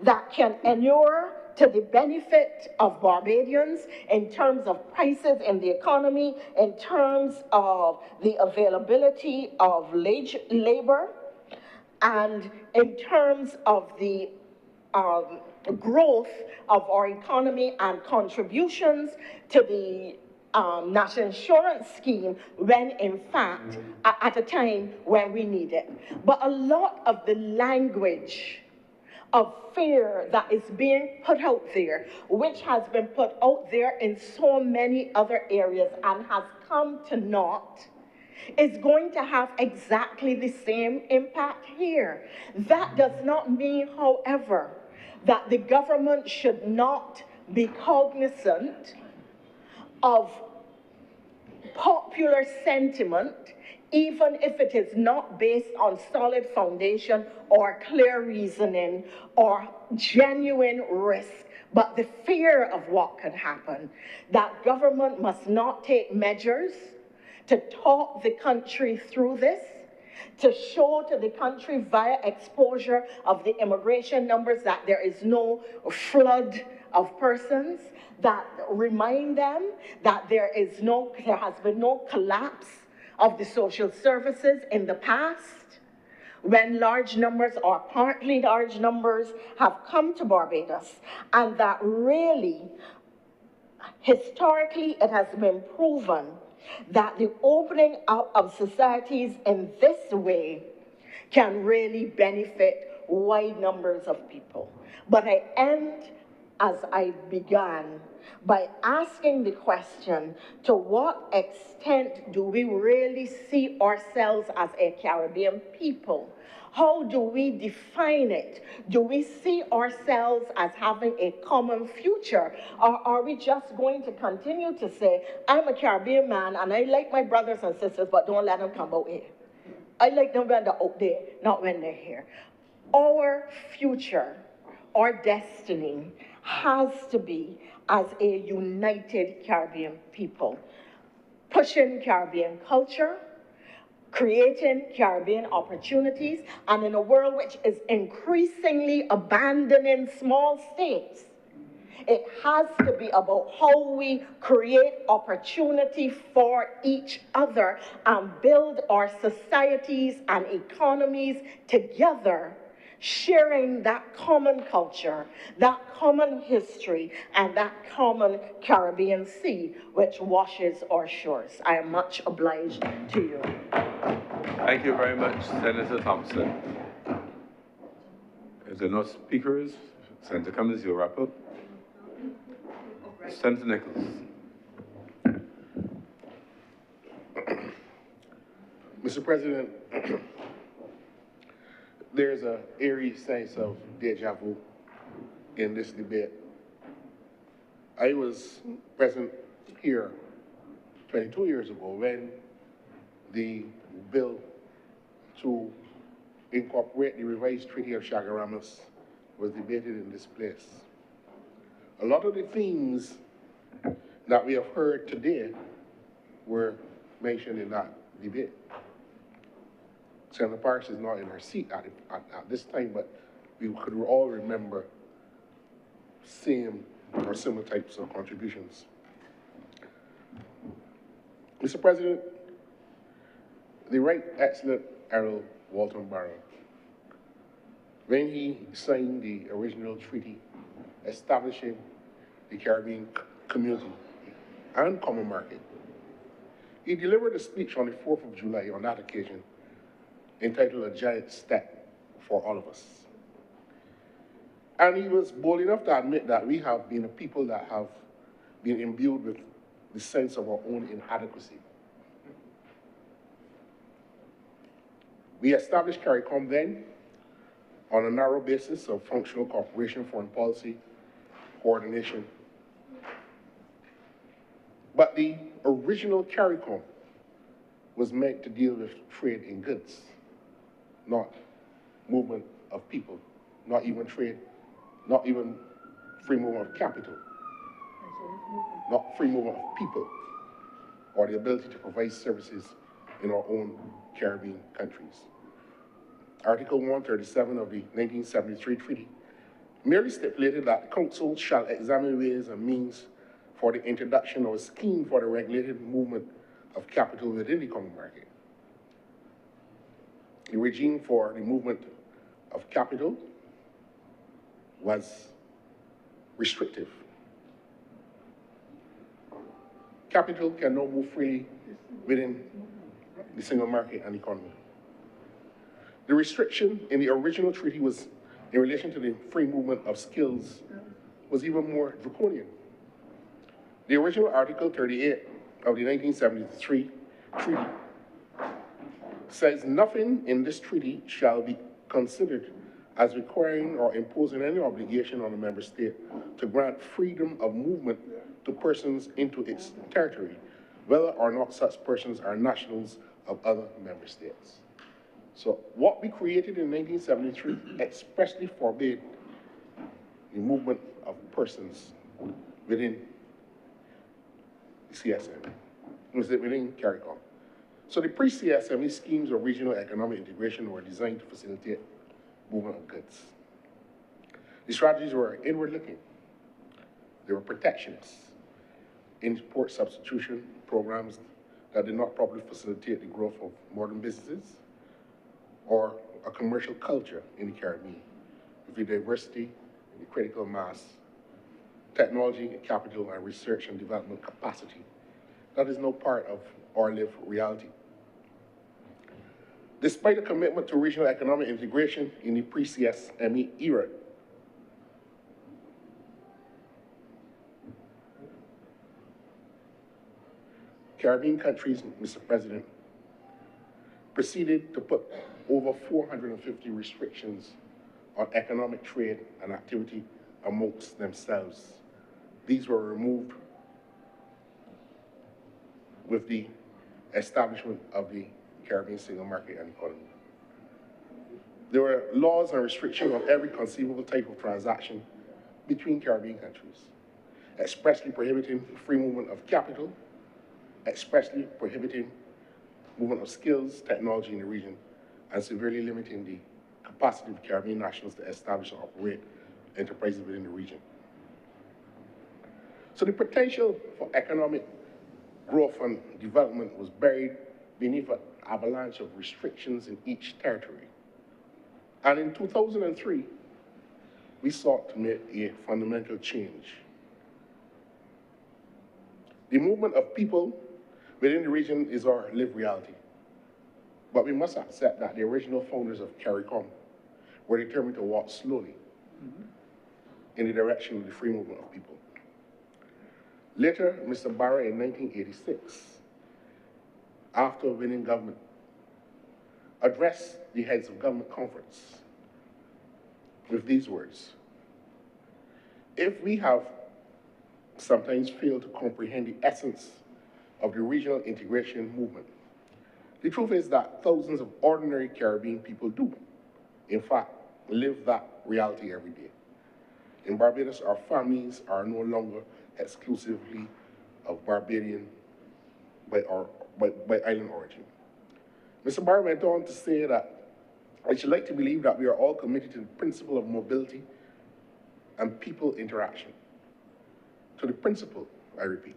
that can inure to the benefit of Barbadians in terms of prices in the economy, in terms of the availability of labor, and in terms of the growth of our economy and contributions to the national insurance scheme when in fact at a time when we need it. But a lot of the language of fear that is being put out there, which has been put out there in so many other areas and has come to naught, is going to have exactly the same impact here. That does not mean, however, that the government should not be cognizant of popular sentiment, even if it is not based on solid foundation or clear reasoning or genuine risk, but the fear of what could happen. That government must not take measures to talk the country through this, to show to the country via exposure of the immigration numbers that there is no flood of persons, that remind them that there has been no collapse of the social services in the past, when large numbers or partly large numbers have come to Barbados, and that really, historically, it has been proven that the opening up of societies in this way can really benefit wide numbers of people. But I end as I began by asking the question, to what extent do we really see ourselves as a Caribbean people? How do we define it? Do we see ourselves as having a common future? Or are we just going to continue to say, I'm a Caribbean man and I like my brothers and sisters, but don't let them come out here. I like them when they're out there, not when they're here. Our future, our destiny, has to be as a united Caribbean people, pushing Caribbean culture, creating Caribbean opportunities, and in a world which is increasingly abandoning small states, it has to be about how we create opportunity for each other and build our societies and economies together, sharing that common culture, that common history, and that common Caribbean sea which washes our shores. I am much obliged to you. Thank you very much, Senator Thompson. If there are no speakers, Senator Cummins, you'll wrap up. Senator Nichols. Mr. President, there's an eerie sense of deja vu in this debate. I was present here 22 years ago when the bill to incorporate the revised Treaty of Chaguaramas was debated in this place. A lot of the themes that we have heard today were mentioned in that debate. Senator Parks is not in her seat at this time, but we could all remember same or similar types of contributions. Mr. President, the Right Excellent Errol Walton Barrow, when he signed the original treaty establishing the Caribbean Community and Common Market, he delivered a speech on the 4th of July on that occasion entitled A Giant Step for All of Us. And he was bold enough to admit that we have been a people that have been imbued with the sense of our own inadequacy. We established CARICOM then on a narrow basis of functional cooperation, foreign policy, coordination. But the original CARICOM was meant to deal with trade in goods, not movement of people, not even trade, not even free movement of capital, not free movement of people, or the ability to provide services in our own Caribbean countries. Article 137 of the 1973 treaty merely stipulated that the Council shall examine ways and means for the introduction of a scheme for the regulated movement of capital within the common market. The regime for the movement of capital was restrictive. Capital can now move freely within the single market and economy. The restriction in the original treaty was in relation to the free movement of skills was even more draconian. The original Article 38 of the 1973 treaty says nothing in this treaty shall be considered as requiring or imposing any obligation on a member state to grant freedom of movement to persons into its territory, whether or not such persons are nationals of other member states. So what we created in 1973 expressly forbade the movement of persons within the CSM, within CARICOM. So the pre-CSME schemes of regional economic integration were designed to facilitate movement of goods. The strategies were inward-looking. They were protectionist, import substitution programs that did not properly facilitate the growth of modern businesses or a commercial culture in the Caribbean, with the diversity and the critical mass, technology, capital, and research and development capacity that is no part of our lived reality. Despite a commitment to regional economic integration in the pre-CSME era, Caribbean countries, Mr. President, proceeded to put over 450 restrictions on economic trade and activity amongst themselves. These were removed with the establishment of the Caribbean single market and economy. There were laws and restrictions on every conceivable type of transaction between Caribbean countries, expressly prohibiting free movement of capital, expressly prohibiting movement of skills, technology in the region, and severely limiting the capacity of Caribbean nationals to establish and operate enterprises within the region. So the potential for economic growth and development was buried beneath an avalanche of restrictions in each territory. And in 2003, we sought to make a fundamental change. The movement of people within the region is our lived reality. But we must accept that the original founders of CARICOM were determined to walk slowly in the direction of the free movement of people. Later, Mr. Barrow in 1986, after winning government, addressed the heads of government conference with these words: if we have sometimes failed to comprehend the essence of the regional integration movement, the truth is that thousands of ordinary Caribbean people do, in fact, live that reality every day. In Barbados, our families are no longer exclusively of Barbadian by island origin. Mr. Barrow went on to say that I should like to believe that we are all committed to the principle of mobility and people interaction. to the principle, I repeat.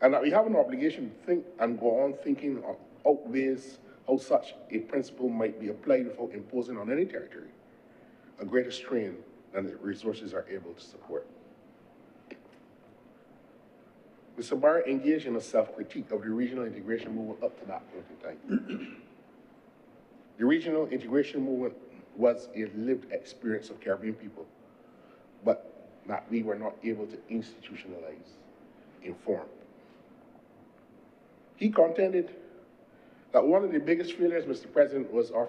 And that we have an obligation to think and go on thinking of ways how such a principle might be applied without imposing on any territory a greater strain than the resources are able to support. Mr. Barr engaged in a self-critique of the regional integration movement up to that point in time. The regional integration movement was a lived experience of Caribbean people, but that we were not able to institutionalize, inform. He contended that one of the biggest failures, Mr. President, was our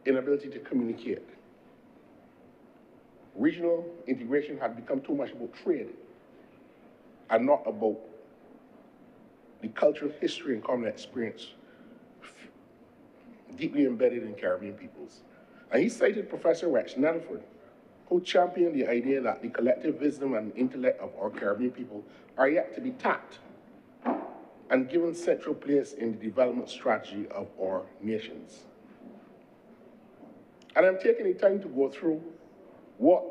inability to communicate. Regional integration had become too much about trade and not about the cultural history and common experience deeply embedded in Caribbean peoples. And he cited Professor Rex Nanford, who championed the idea that the collective wisdom and intellect of our Caribbean people are yet to be tapped and given central place in the development strategy of our nations. And I'm taking the time to go through what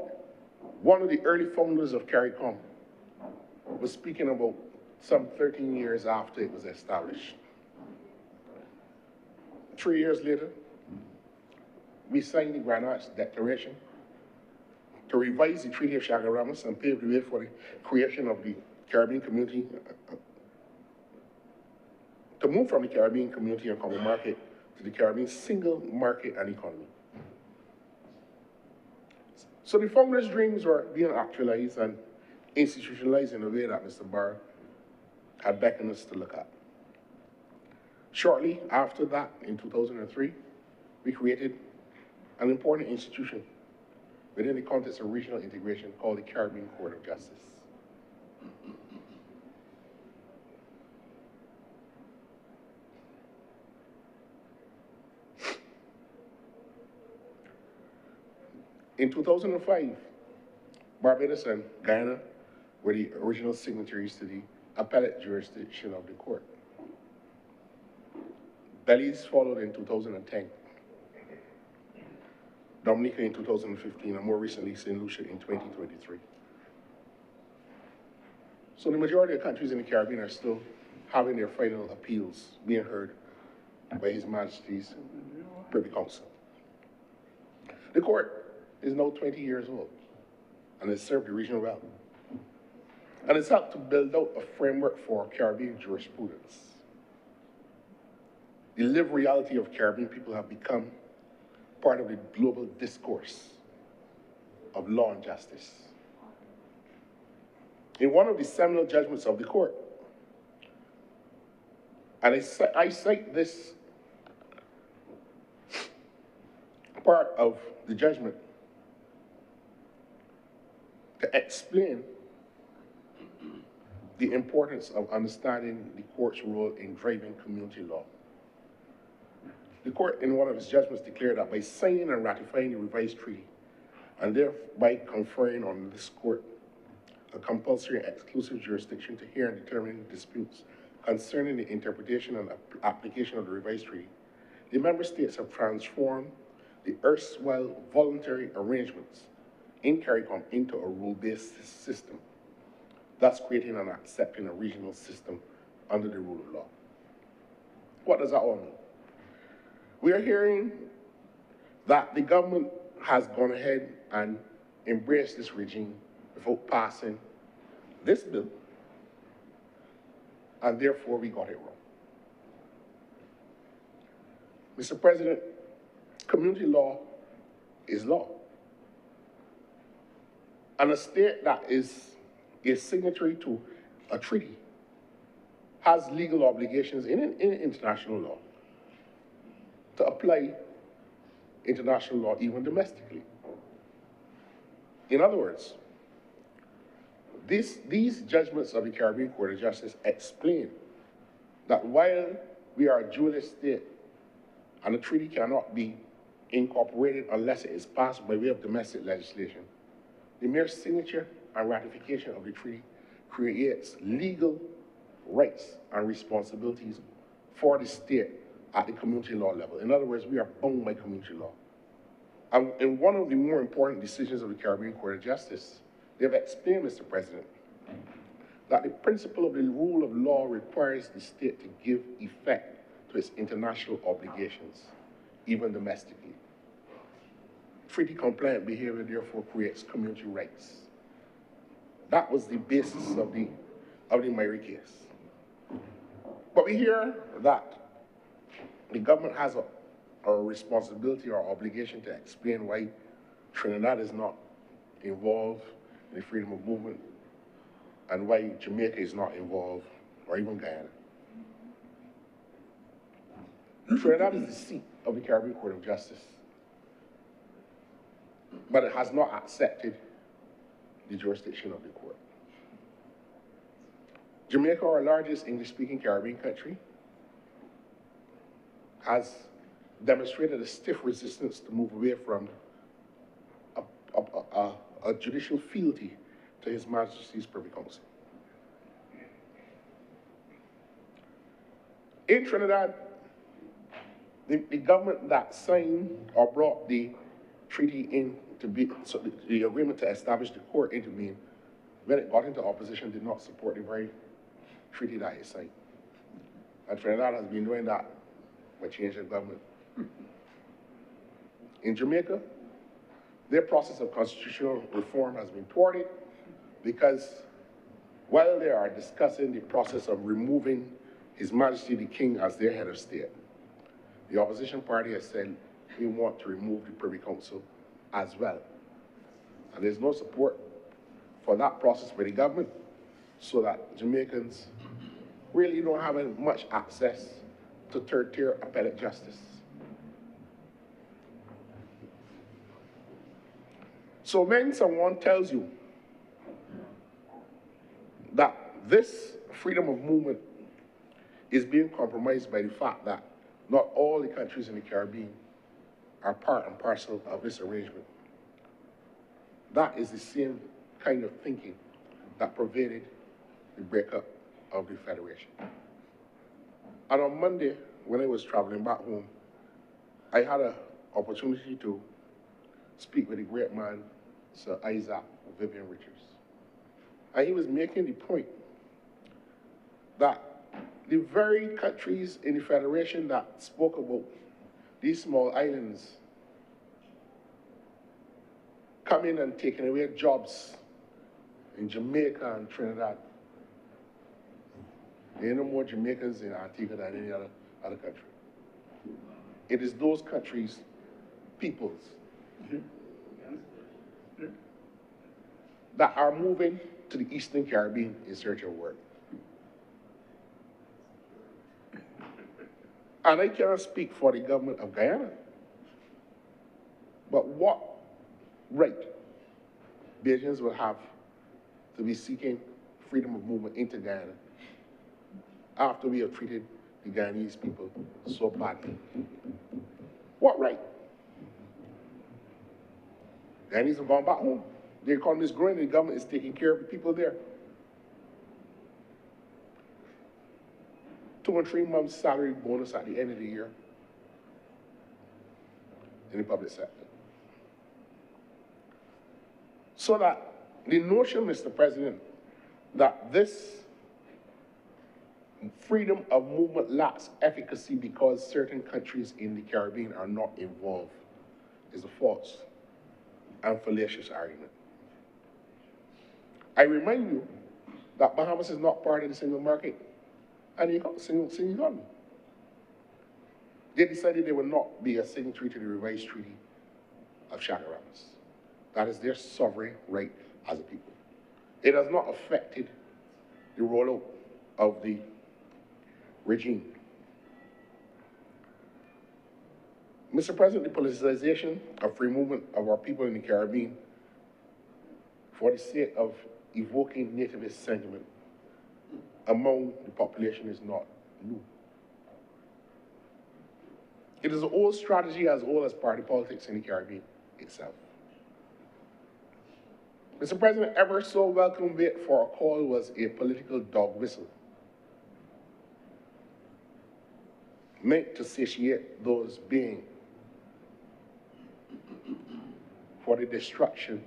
one of the early founders of CARICOM was speaking about some 13 years after it was established. 3 years later, we signed the Grand Arch Declaration to revise the Treaty of Chaguaramas and pave the way for the creation of the Caribbean Community, to move from the Caribbean Community and Common Market to the Caribbean Single Market and Economy. So the founders' dreams were being actualized and institutionalized in a way that Mr. Barr had beckoned us to look at. Shortly after that, in 2003, we created an important institution within the context of regional integration called the Caribbean Court of Justice. In 2005, Barbados and Guyana were the original signatories to the appellate jurisdiction of the court. Belize followed in 2010, Dominica in 2015, and more recently, St. Lucia in 2023. So the majority of countries in the Caribbean are still having their final appeals being heard by His Majesty's Privy Council. The court is now 20 years old and has served the region well. And it's helped to build out a framework for Caribbean jurisprudence. The lived reality of Caribbean people have become part of the global discourse of law and justice. In one of the seminal judgments of the court, and I cite this part of the judgment to explain the importance of understanding the court's role in driving community law. The court, in one of its judgments, declared that by signing and ratifying the revised treaty, and thereby conferring on this court a compulsory and exclusive jurisdiction to hear and determine disputes concerning the interpretation and application of the revised treaty, the member states have transformed the erstwhile voluntary arrangements in CARICOM into a rule-based system, thus creating and accepting a regional system under the rule of law. What does that all mean? We are hearing that the government has gone ahead and embraced this regime without passing this bill, and therefore we got it wrong. Mr. President, community law is law. And a state that is a signatory to a treaty has legal obligations in international law to apply international law even domestically. In other words, these judgments of the Caribbean Court of Justice explain that while we are a dualist state and a treaty cannot be incorporated unless it is passed by way of domestic legislation, the mere signature and ratification of the treaty creates legal rights and responsibilities for the state at the community law level. In other words, we are bound by community law. And in one of the more important decisions of the Caribbean Court of Justice, They've explained, Mr. President, that the principle of the rule of law requires the state to give effect to its international obligations, even domestically. Treaty-compliant behavior, therefore, creates community rights. That was the basis of the Myrie case. But we hear that the government has a responsibility or obligation to explain why Trinidad is not involved in the freedom of movement and why Jamaica is not involved, or even Guyana. Trinidad is the seat of the Caribbean Court of Justice, but it has not accepted the jurisdiction of the court. Jamaica, our largest English-speaking Caribbean country, has demonstrated a stiff resistance to move away from a judicial fealty to His Majesty's Privy Council. In Trinidad, the government that signed or brought the treaty in to be, so the agreement to establish the court into being, when it got into opposition, did not support the very treaty that it signed. And Trinidad has been doing that by changing government. In Jamaica, their process of constitutional reform has been thwarted because while they are discussing the process of removing His Majesty the King as their head of state, the opposition party has said, we want to remove the Privy Council as well. And there's no support for that process by the government, so that Jamaicans really don't have much access to third-tier appellate justice. So when someone tells you that this freedom of movement is being compromised by the fact that not all the countries in the Caribbean are part and parcel of this arrangement, that is the same kind of thinking that pervaded the breakup of the Federation. And on Monday, when I was traveling back home, I had an opportunity to speak with a great man, Sir Isaac Vivian Richards. And he was making the point that the very countries in the Federation that spoke about these small islands coming and taking away jobs in Jamaica and Trinidad, there are no more Jamaicans in Antigua than any other country. It is those countries' peoples that are moving to the Eastern Caribbean in search of work. And I cannot speak for the government of Guyana, but what right Bajans will have to be seeking freedom of movement into Guyana after we have treated the Guyanese people so badly? What right? Guyanese have gone back home. The economy is growing, and the government is taking care of the people there. 2 and 3 months salary bonus at the end of the year in the public sector. So that the notion, Mr. President, that this freedom of movement lacks efficacy because certain countries in the Caribbean are not involved is a false and fallacious argument. I remind you that Bahamas is not part of the single market and the single economy. They decided they would not be a signatory to the revised treaty of Chaguaramas. That is their sovereign right as a people. It has not affected the rollout of the regime. Mr. President, the politicization of free movement of our people in the Caribbean for the sake of evoking nativist sentiment among the population is not new. It is an old strategy as old as party politics in the Caribbean itself. Mr. President, ever so welcome wait for a call was a political dog whistle meant to satiate those baying for the destruction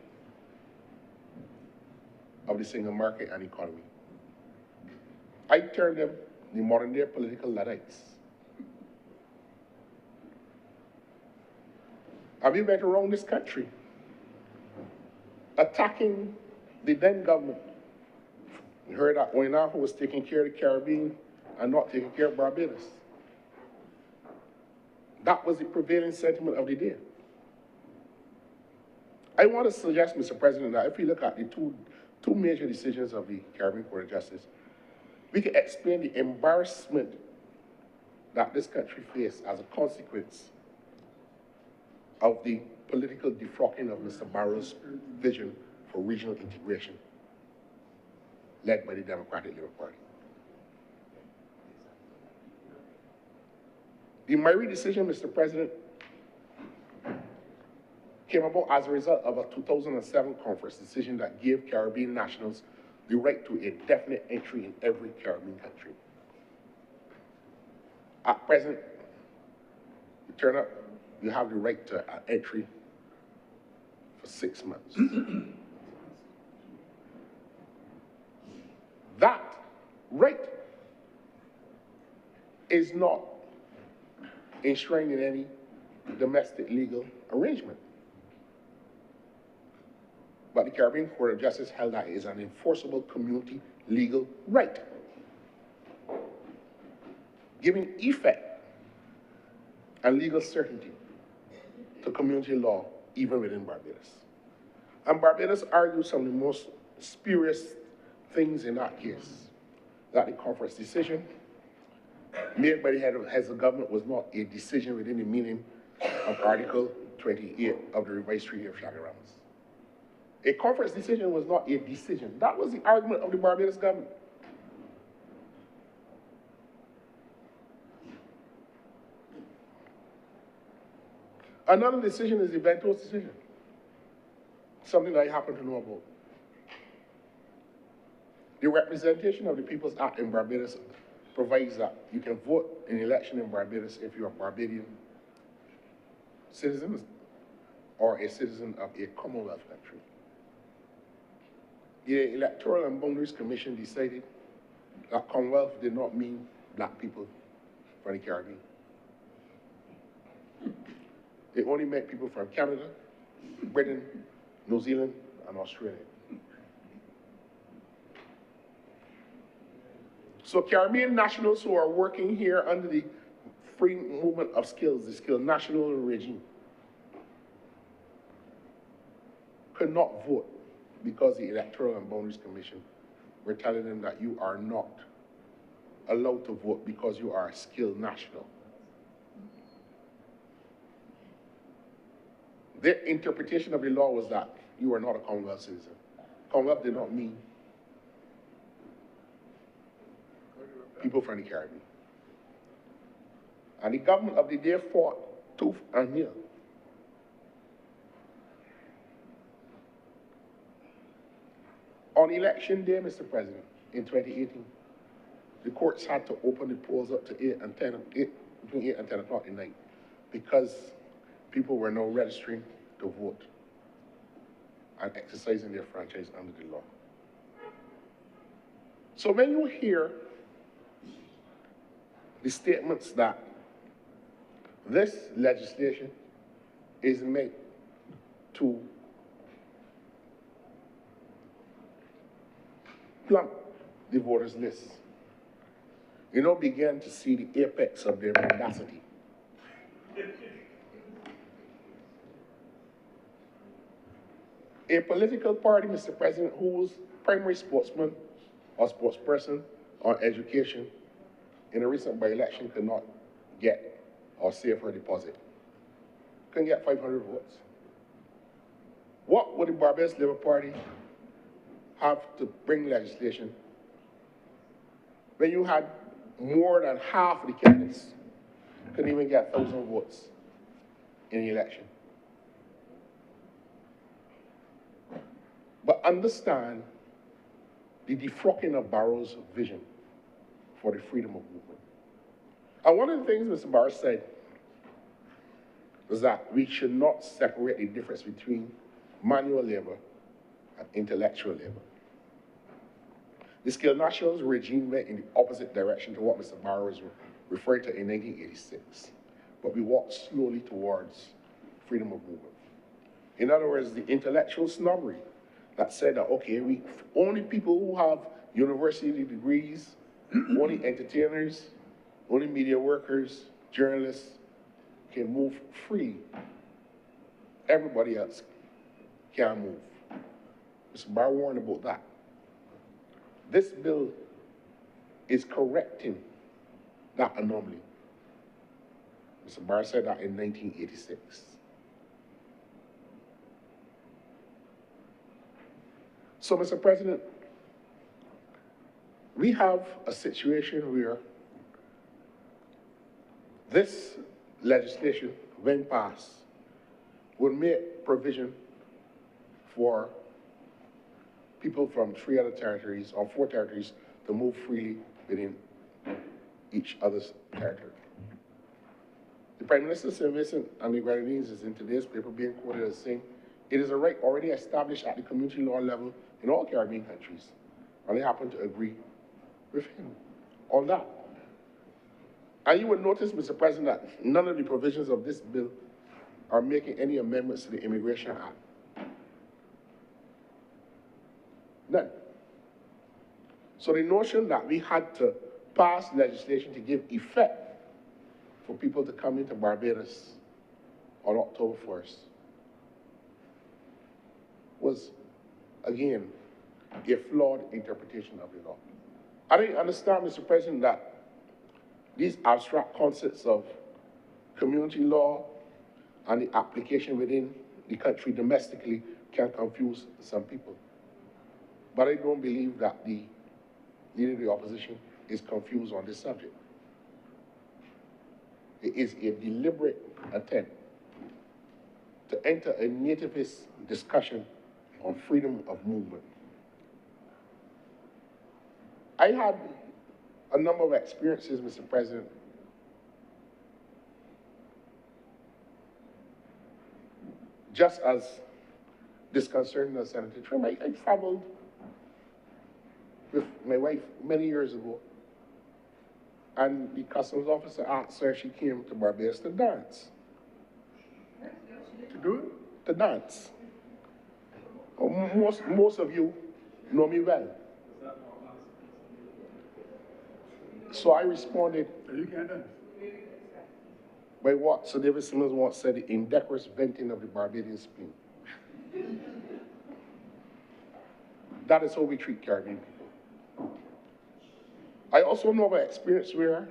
of the single market and economy. I term them the modern day political Luddites. And we went around this country attacking the then government. We heard that Oinaho was taking care of the Caribbean and not taking care of Barbados. That was the prevailing sentiment of the day. I want to suggest, Mr. President, that if we look at the two major decisions of the Caribbean Court of Justice, we can explain the embarrassment that this country faced as a consequence of the political defrocking of Mr. Barrow's vision for regional integration, led by the Democratic Labour Party. The Myrie decision, Mr. President, came about as a result of a 2007 conference decision that gave Caribbean nationals the right to a definite entry in every Caribbean country. At present, you turn up, you have the right to an entry for 6 months. That right is not enshrined in any domestic legal arrangement. But the Caribbean Court of Justice held that it is an enforceable community legal right, giving effect and legal certainty to community law even within Barbados. And Barbados argued some of the most spurious things in that case, that the conference decision made by the heads of government was not a decision within the meaning of Article 28 of the Revised Treaty of Chaguaramas. A conference decision was not a decision. That was the argument of the Barbados government. Another decision is the Ventos decision, something that I happen to know about. The Representation of the People's Act in Barbados provides that you can vote in an election in Barbados if you're a Barbadian citizen or a citizen of a Commonwealth country. The Electoral and Boundaries Commission decided that Commonwealth did not mean black people from the Caribbean. It only meant people from Canada, Britain, New Zealand, and Australia. So Caribbean nationals who are working here under the free movement of skills, the skilled national regime, could not vote because the Electoral and Boundaries Commission were telling them that you are not allowed to vote because you are a skilled national. Their interpretation of the law was that you are not a Commonwealth citizen. Commonwealth did not mean people from the Caribbean. And the government of the day fought tooth and nail. On election day, Mr. President, in 2018, the courts had to open the polls up to between 8 and 10 o'clock at night because people were now registering to vote and exercising their franchise under the law. So when you hear the statements that this legislation is meant to plump the voters list, you now begin to see the apex of their mendacity. A political party, Mr. President, whose primary spokesman or spokesperson on education in a recent by-election could not get or save her deposit, couldn't get 500 votes. What would the Barbados Labour Party have to bring legislation when you had more than half of the candidates couldn't even get 1,000 votes in the election? But understand the defrocking of Barrow's vision for the freedom of movement. And one of the things Mr. Barrow said was that we should not separate the difference between manual labor and intellectual labor. The Skilled Nationals regime went in the opposite direction to what Mr. Barrow was referring to in 1986, but we walked slowly towards freedom of movement. In other words, the intellectual snobbery that said that, okay, only people who have university degrees, only entertainers, only media workers, journalists can move freely. Everybody else can move. Mr. Barr warned about that. This bill is correcting that anomaly. Mr. Barr said that in 1986. So, Mr. President, we have a situation where this legislation, when passed, will make provision for people from 3 other territories or 4 territories to move freely within each other's territory. The Prime Minister, St. Vincent and the Grenadines, is in today's paper being quoted as saying, it is a right already established at the community law level in all Caribbean countries, and they happen to agree with him on that. And you would notice, Mr. President, that none of the provisions of this bill are making any amendments to the Immigration Act. None. So the notion that we had to pass legislation to give effect for people to come into Barbados on October 1st was, again, a flawed interpretation of the law. I didn't understand, Mr. President, that these abstract concepts of community law and the application within the country domestically can confuse some people. But I don't believe that the leader of the opposition is confused on this subject. It is a deliberate attempt to enter a nativist discussion on freedom of movement. I had a number of experiences, Mr. President, just as disconcerting as Senator Trim. I traveled with my wife many years ago, and the customs officer asked her if she came to Barbados to dance. To do it? To dance. Most of you know me well. So I responded, you can't dance. By what Sir David Simmons once said, the indecorous venting of the Barbadian spleen. That is how we treat Caribbean people. I also know of an experience where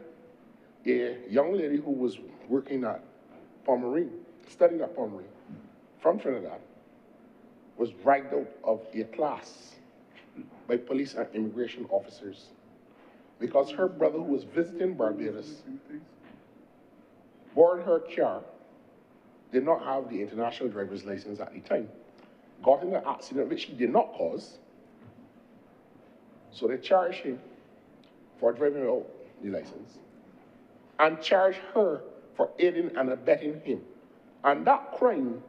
a young lady who was working at Palmerine, studying at Palmerine, from Trinidad, was dragged out of a class by police and immigration officers because her brother, who was visiting Barbados, boarded her car, did not have the international driver's license at the time, got in an accident which he did not cause, so they charged him for driving without the license, and charged her for aiding and abetting him. And that crime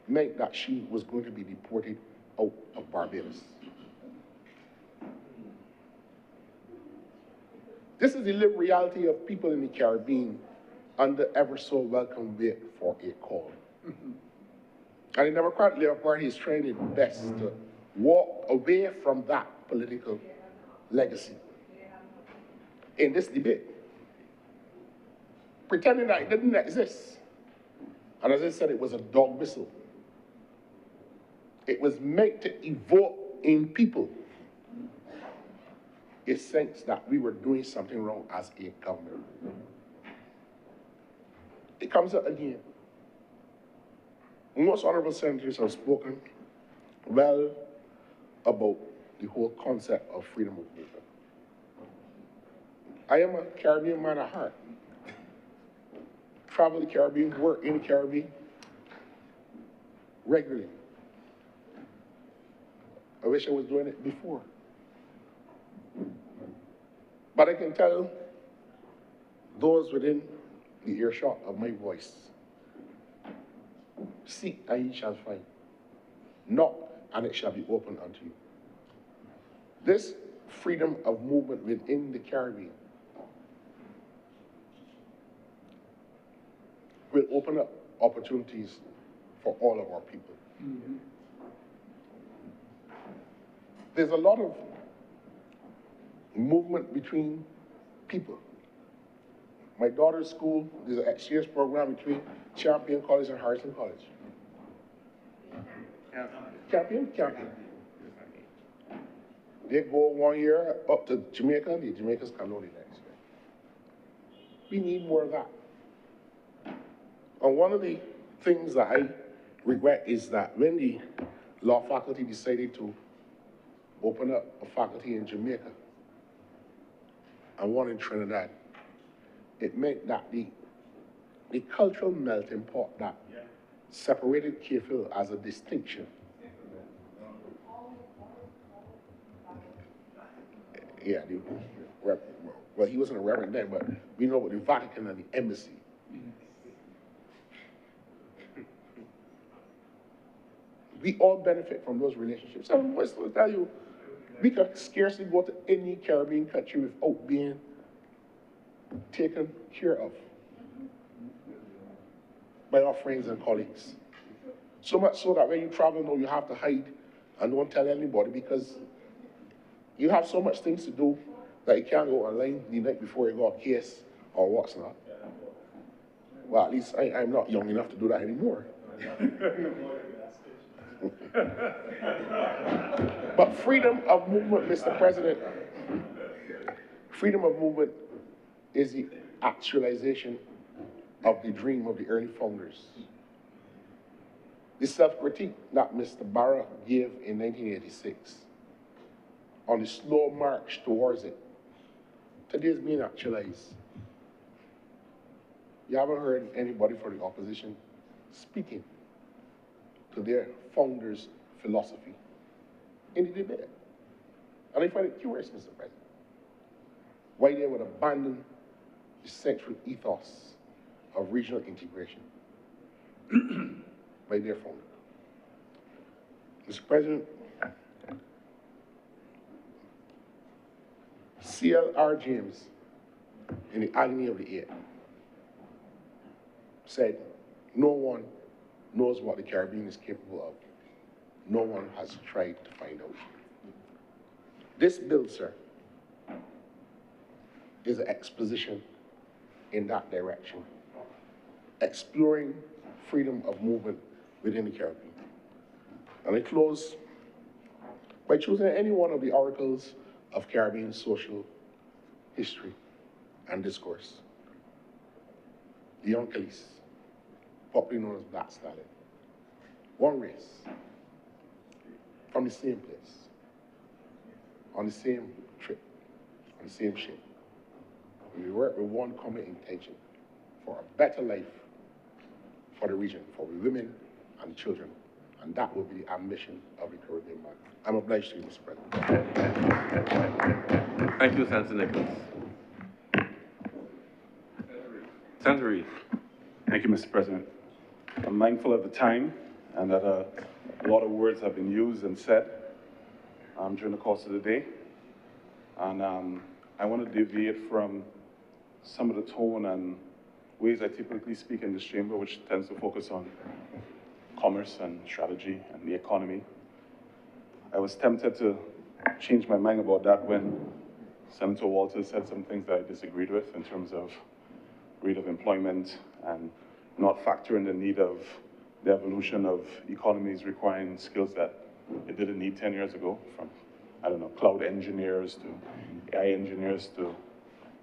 meant that she was going to be deported out of Barbados. This is the lived reality of people in the Caribbean under ever so welcome wait for a call. And the Democratic Labour Party is trying its best to walk away from that political legacy in this debate, pretending that it didn't exist. And as I said, it was a dog whistle. It was meant to evoke in people a sense that we were doing something wrong as a government. It comes up again. Most honorable senators have spoken well about the whole concept of freedom of movement. I am a Caribbean man at heart. Travel the Caribbean, work in the Caribbean regularly. I wish I was doing it before. But I can tell those within the earshot of my voice, seek and ye shall find. Knock and it shall be opened unto you. This freedom of movement within the Caribbean will open up opportunities for all of our people. There's a lot of movement between people. My daughter's school, there's an exchange program between Champion College and Harrison College. Champion? They go 1 year up to Jamaica, the Jamaicans come only next year. We need more of that. And one of the things that I regret is that when the law faculty decided to open up a faculty in Jamaica and one in Trinidad, it meant that the cultural melting pot that separated K-Phil as a distinction. Yeah, well, he wasn't a reverend then, but we know about the Vatican and the embassy. We all benefit from those relationships. I must tell you, we can scarcely go to any Caribbean country without being taken care of by our friends and colleagues. So much so that when you travel now, you have to hide and don't tell anybody because you have so much things to do that you can't go online the night before you got a case or what's not. Well, at least I'm not young enough to do that anymore. But freedom of movement, Mr. President, freedom of movement is the actualization of the dream of the early founders. The self-critique that Mr. Barra gave in 1986 on the slow march towards it, today is being actualized. You haven't heard anybody from the opposition speaking to their founders' philosophy in the debate. And I find it curious, Mr. President, why they would abandon the central ethos of regional integration by their founder. Mr. President, C.L.R. James, in the agony of the eight, said, no one knows what the Caribbean is capable of. No one has tried to find out. This bill, sir, is an exposition in that direction, exploring freedom of movement within the Caribbean. And I close by choosing any one of the oracles of Caribbean social history and discourse. The Unclease, popularly known as Black Stallion. One race, from the same place, on the same trip, on the same ship. We work with one common intention for a better life for the region, for the women and children. And that will be the ambition of the Caribbean man. I'm obliged to you, Mr. President. Thank you, Senator Nicholas. Senator Reid. Thank you, Mr. President. I'm mindful of the time and that a lot of words have been used and said during the course of the day. And I want to deviate from some of the tone and ways I typically speak in this chamber, which tends to focus on commerce and strategy and the economy. I was tempted to change my mind about that when Senator Walters said some things that I disagreed with in terms of rate of employment and not factoring the need of the evolution of economies requiring skills that it didn't need 10 years ago, from, I don't know, cloud engineers to AI engineers to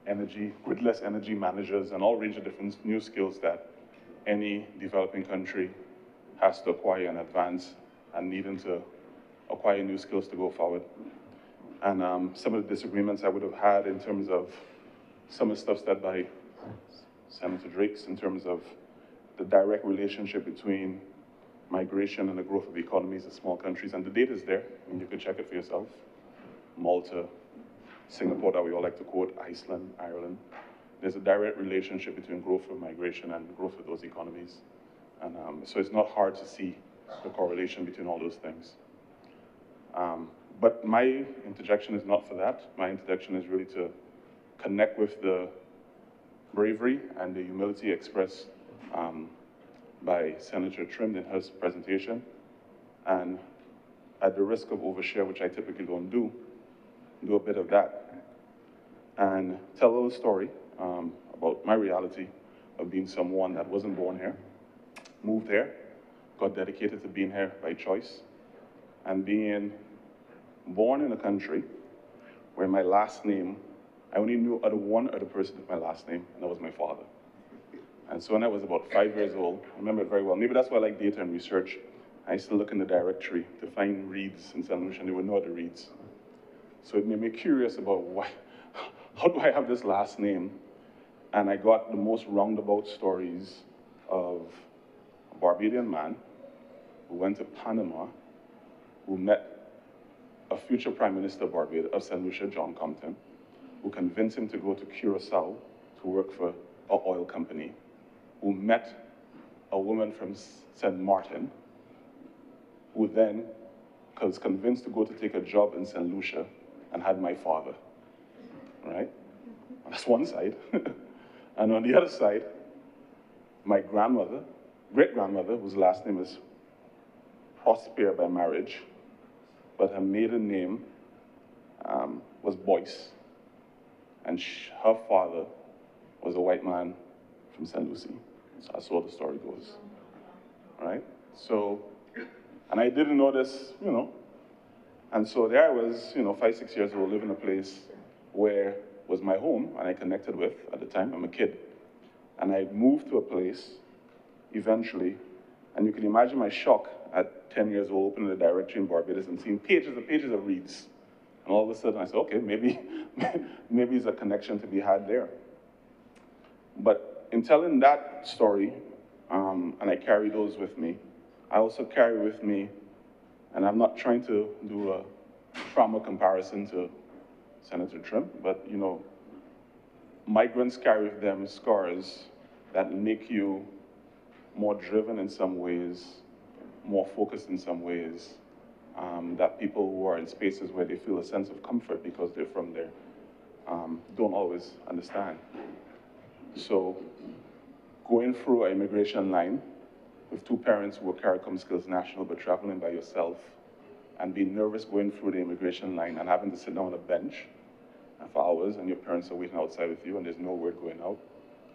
energy, gridless energy managers, and all range of different new skills that any developing country has to acquire and advance and needing to acquire new skills to go forward. And some of the disagreements I would have had in terms of some of the stuff said by Senator Drakes in terms of the direct relationship between migration and the growth of economies of small countries. And the data is there, and you can check it for yourself. Malta, Singapore, that we all like to quote, Iceland, Ireland. There's a direct relationship between growth of migration and growth of those economies. And so it's not hard to see the correlation between all those things. But my interjection is not for that. My interjection is really to connect with the bravery and the humility expressed by Senator Trim in his presentation. And at the risk of overshare, which I typically don't do a bit of that and tell a little story about my reality of being someone that wasn't born here, moved here, got dedicated to being here by choice, and being born in a country where my last name, I only knew one other person with my last name, and that was my father. And so when I was about 5 years old, I remember it very well. Maybe that's why I like data and research. I used to look in the directory to find Reeds in St. Lucia, and there were no other Reeds. So it made me curious about how do I have this last name? And I got the most roundabout stories of a Barbadian man who went to Panama, who met a future Prime Minister of Barbados, of St. Lucia, John Compton, who convinced him to go to Curacao to work for an oil company, who met a woman from St. Martin, who then was convinced to go to take a job in St. Lucia and had my father, right? That's one side. And on the other side, my grandmother, great-grandmother, whose last name is Prosper by marriage, but her maiden name was Boyce. And her father was a white man from St. Lucie. So that's how the story goes, right? So, and I didn't know this, you know. And so there I was, 5, 6 years old, living in a place where was my home, and I connected with, at the time, I'm a kid. And I moved to a place, eventually, and you can imagine my shock at 10 years old, opening the directory in Barbados and seeing pages and pages of Reeds. And all of a sudden I said, okay, maybe there's a connection to be had there. But in telling that story, and I carry those with me, I also carry with me, and I'm not trying to do a trauma comparison to Senator Trim, but migrants carry with them scars that make you more driven in some ways, more focused in some ways, that people who are in spaces where they feel a sense of comfort because they're from there don't always understand. So going through an immigration line with 2 parents who were CARICOM Skills National but traveling by yourself and being nervous going through the immigration line and having to sit down on a bench for hours and your parents are waiting outside with you and there's no word going out.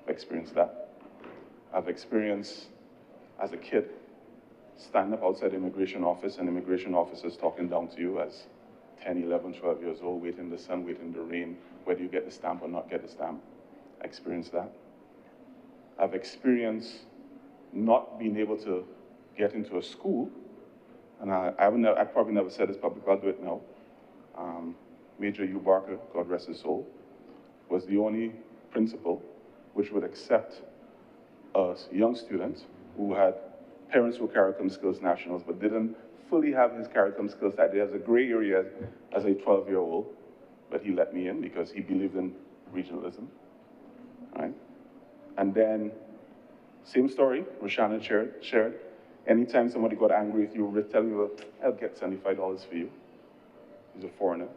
I've experienced that. I've experienced, as a kid, stand up outside the immigration office and immigration officers talking down to you as 10, 11, 12 years old, waiting in the sun, waiting in the rain, whether you get the stamp or not get the stamp. I experienced that. I've experienced not being able to get into a school, and I probably never said this publicly, I'll do it now. Major Hugh Barker, God rest his soul, was the only principal which would accept a young student who had parents who were CARICOM Skills Nationals but didn't fully have his CARICOM skills that day. There's a gray area as a 12-year-old, but he let me in because he believed in regionalism, right? And then, same story, Roshana shared. Anytime somebody got angry with you, we'll tell you, I'll get $75 for you. He's a foreigner.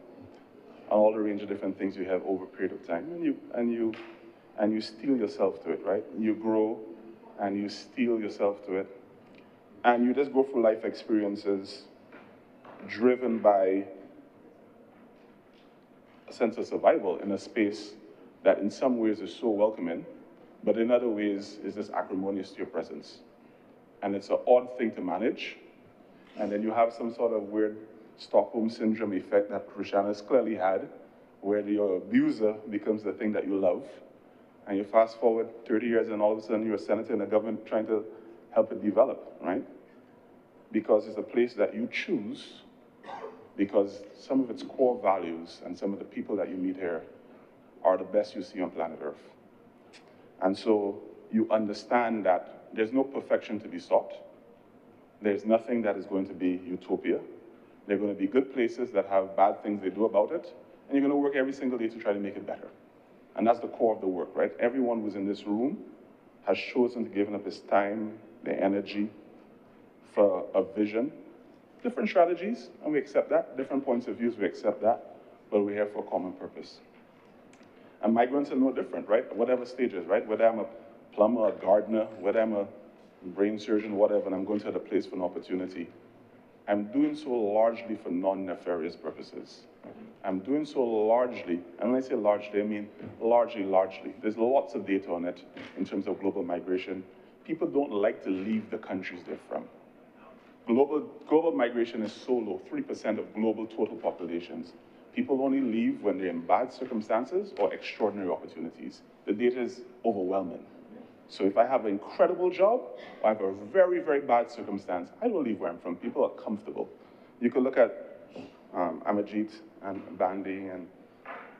And all the range of different things you have over a period of time. And you steel yourself to it, right? You grow and you steel yourself to it. And you just go through life experiences driven by a sense of survival in a space that in some ways is so welcoming, but in other ways is just acrimonious to your presence. And it's an odd thing to manage. And then you have some sort of weird Stockholm syndrome effect that Roshana's clearly had, where your abuser becomes the thing that you love. And you fast forward 30 years and all of a sudden you're a senator in the government trying to help it develop, right? Because it's a place that you choose, because some of its core values and some of the people that you meet here are the best you see on planet Earth. And so you understand that there's no perfection to be sought. There's nothing that is going to be utopia. There are going to be good places that have bad things they do about it, and you're going to work every single day to try to make it better. And that's the core of the work, right? Everyone who's in this room has chosen to give up his time, their energy, for a vision different strategies, and we accept that. Different points of views, we accept that. But we're here for a common purpose. And migrants are no different, right? Whatever stages, right? Whether I'm a plumber, a gardener, whether I'm a brain surgeon, whatever, and I'm going to the place for an opportunity, I'm doing so largely for non-nefarious purposes. I'm doing so largely, and when I say largely, I mean largely. There's lots of data on it in terms of global migration. People don't like to leave the countries they're from. Global migration is so low, 3% of global total populations. People only leave when they're in bad circumstances or extraordinary opportunities. The data is overwhelming. So if I have an incredible job, or I have a very, very bad circumstance, I don't leave where I'm from. People are comfortable. You could look at Amarjeet and Bandy and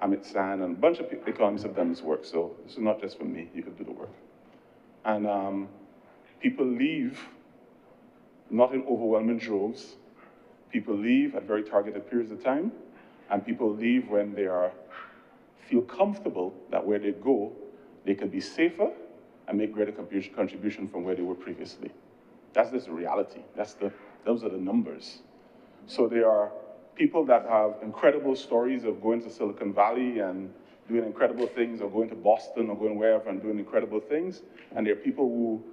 Amit San, and a bunch of economists have done this work, so this is not just for me, you could do the work. And people leave not in overwhelming droves. People leave at very targeted periods of time, and people leave when they feel comfortable that where they go, they could be safer and make greater contribution from where they were previously. That's just the reality. Those are the numbers. So there are people that have incredible stories of going to Silicon Valley and doing incredible things, or going to Boston or going wherever and doing incredible things. And there are people who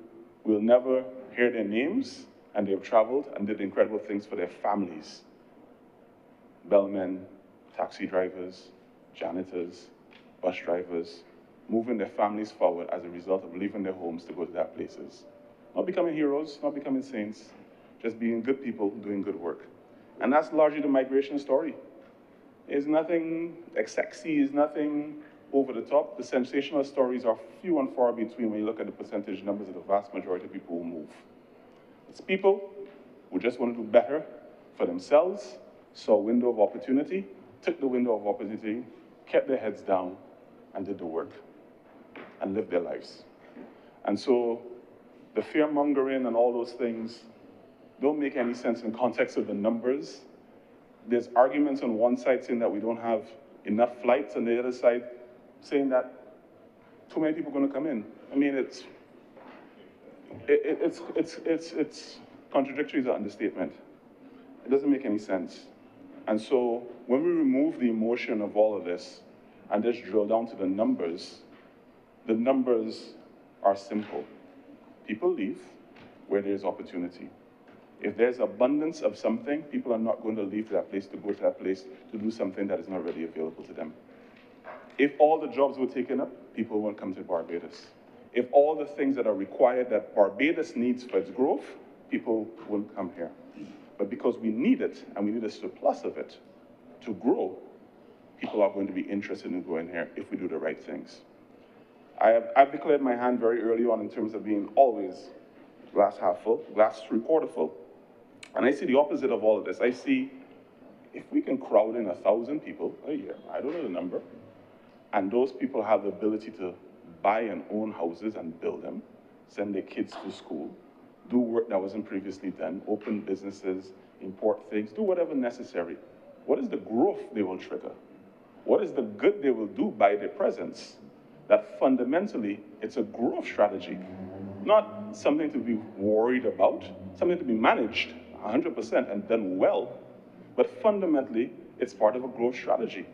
will never hear their names, and they've traveled and did incredible things for their families. Bellmen, taxi drivers, janitors, bus drivers, moving their families forward as a result of leaving their homes to go to their places. Not becoming heroes, not becoming saints, just being good people doing good work. And that's largely the migration story. There's nothing sexy, there's nothing over the top. The sensational stories are few and far between when you look at the percentage numbers of the vast majority of people who move. It's people who just want to do better for themselves, saw a window of opportunity, took the window of opportunity, kept their heads down, and did the work, and lived their lives. And so the fear-mongering and all those things don't make any sense in context of the numbers. There's arguments on one side saying that we don't have enough flights, and the other side saying that too many people are going to come in. I mean, it's contradictory is an understatement. It doesn't make any sense. And so when we remove the emotion of all of this and just drill down to the numbers are simple. People leave where there's opportunity. If there's abundance of something, people are not going to leave that place to go to that place to do something that is not readily available to them. If all the jobs were taken up, people won't come to Barbados. If all the things that are required that Barbados needs for its growth, people won't come here. But because we need it, and we need a surplus of it to grow, people are going to be interested in going here if we do the right things. I've declared my hand very early on in terms of being always glass half full, glass three-quarter full. And I see the opposite of all of this. I see if we can crowd in 1,000 people a year, I don't know the number, and those people have the ability to buy and own houses and build them, send their kids to school, do work that wasn't previously done, open businesses, import things, do whatever necessary. What is the growth they will trigger? What is the good they will do by their presence? That fundamentally, it's a growth strategy, not something to be worried about, something to be managed 100% and done well, but fundamentally, it's part of a growth strategy.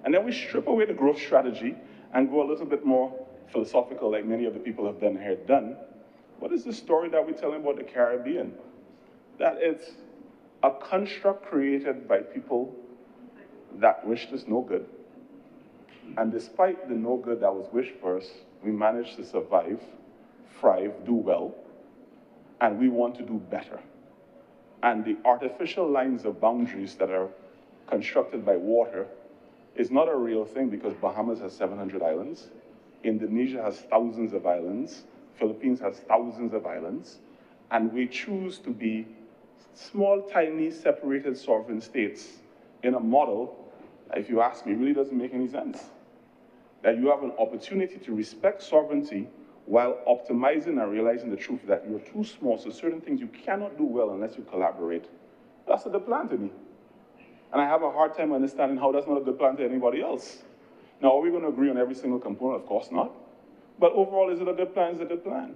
And then we strip away the growth strategy and go a little bit more philosophical, like many of the people have done here. What is the story that we're telling about the Caribbean? That it's a construct created by people that wished us no good. And despite the no good that was wished for us, we managed to survive, thrive, do well, and we want to do better. And the artificial lines of boundaries that are constructed by water is not a real thing, because Bahamas has 700 islands, Indonesia has thousands of islands, Philippines has thousands of islands, and we choose to be small, tiny, separated sovereign states in a model, if you ask me, really doesn't make any sense. That you have an opportunity to respect sovereignty while optimizing and realizing the truth that you're too small, so certain things you cannot do well unless you collaborate. That's a good plan to me. And I have a hard time understanding how that's not a good plan to anybody else. Now, are we going to agree on every single component? Of course not. But overall, is it a good plan? It's a good plan.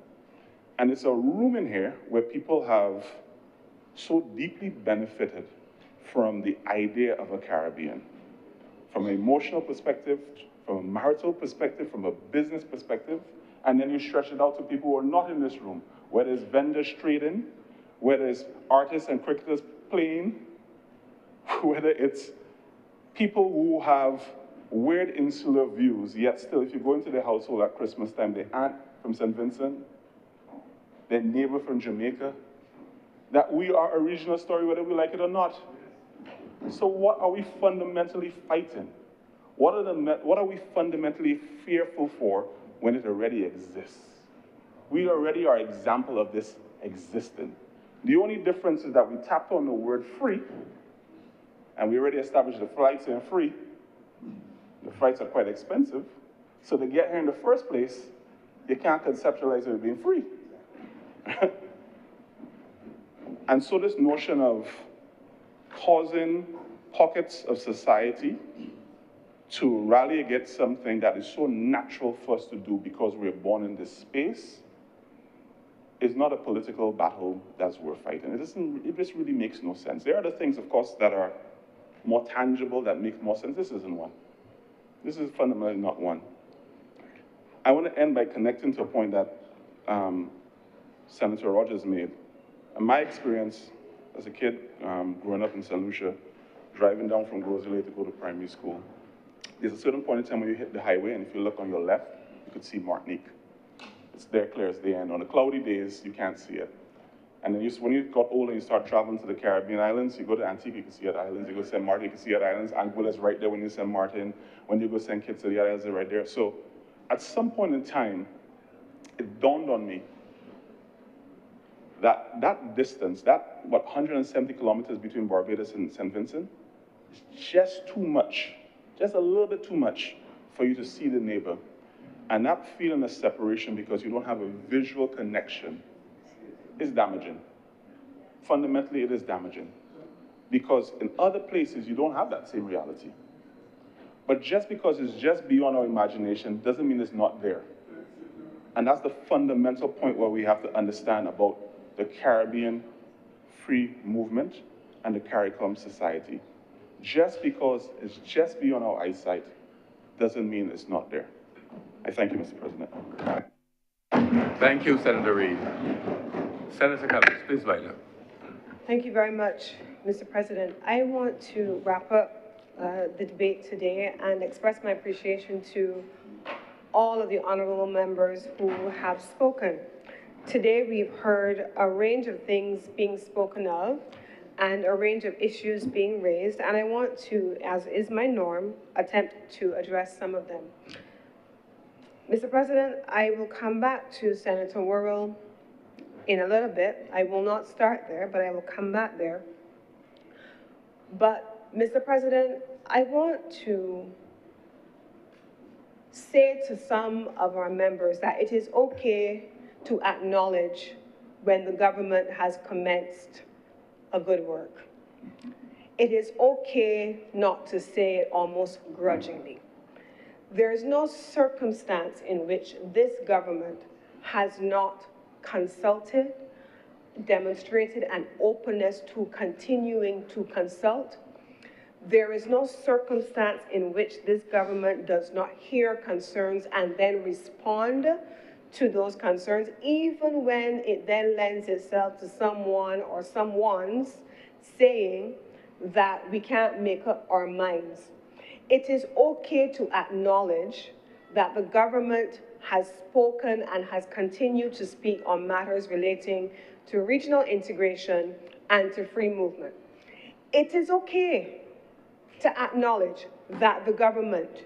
And it's a room in here where people have so deeply benefited from the idea of a Caribbean, from an emotional perspective, from a marital perspective, from a business perspective, and then you stretch it out to people who are not in this room, whether it's vendors trading, whether it's artists and cricketers playing, whether it's people who have weird insular views, yet still, if you go into their household at Christmas time, their aunt from St. Vincent, their neighbor from Jamaica, that we are a regional story whether we like it or not. So what are we fundamentally fighting? What are we fundamentally fearful for when it already exists? We already are example of this existing. The only difference is that we tapped on the word free, and we already established the flights are free. The flights are quite expensive. So to get here in the first place, you can't conceptualize it being free. And so this notion of causing pockets of society to rally against something that is so natural for us to do because we're born in this space is not a political battle that's worth fighting. It just really makes no sense. There are other things, of course, that are more tangible, that make more sense. This isn't one. This is fundamentally not one. I want to end by connecting to a point that Senator Rogers made. In my experience as a kid, growing up in St. Lucia, driving down from Rosalie to go to primary school, there's a certain point in time when you hit the highway, and if you look on your left, you could see Martinique. It's there clear as day, and on the cloudy days, you can't see it. And then when you got older and you start traveling to the Caribbean islands, you go to Antigua, you can see other islands. You go to St. Martin, you can see other islands. Anguilla is right there when you St. Martin. When you go to St. Kitts, the other islands are right there. So at some point in time, it dawned on me that distance, that 170 kilometers between Barbados and St. Vincent, is just too much, just a little bit too much for you to see the neighbor. And that feeling of separation because you don't have a visual connection is damaging. Fundamentally, it is damaging. Because in other places, you don't have that same reality. But just because it's just beyond our imagination doesn't mean it's not there. And that's the fundamental point where we have to understand about the Caribbean free movement and the CARICOM society. Just because it's just beyond our eyesight doesn't mean it's not there. I thank you, Mr. President. Thank you, Senator Reid. Senator Cummings, please line up. Thank you very much, Mr. President. I want to wrap up the debate today and express my appreciation to all of the honorable members who have spoken. Today, we've heard a range of things being spoken of and a range of issues being raised, and I want to, as is my norm, attempt to address some of them. Mr. President, I will come back to Senator Worrell in a little bit. I will not start there, but I will come back there. But, Mr. President, I want to say to some of our members that it is okay to acknowledge when the government has commenced a good work. It is okay not to say it almost grudgingly. There is no circumstance in which this government has not consulted, demonstrated an openness to continuing to consult. There is no circumstance in which this government does not hear concerns and then respond to those concerns, even when it then lends itself to someone or someone's saying that we can't make up our minds. It is okay to acknowledge that the government has spoken and has continued to speak on matters relating to regional integration and to free movement. It is okay to acknowledge that the government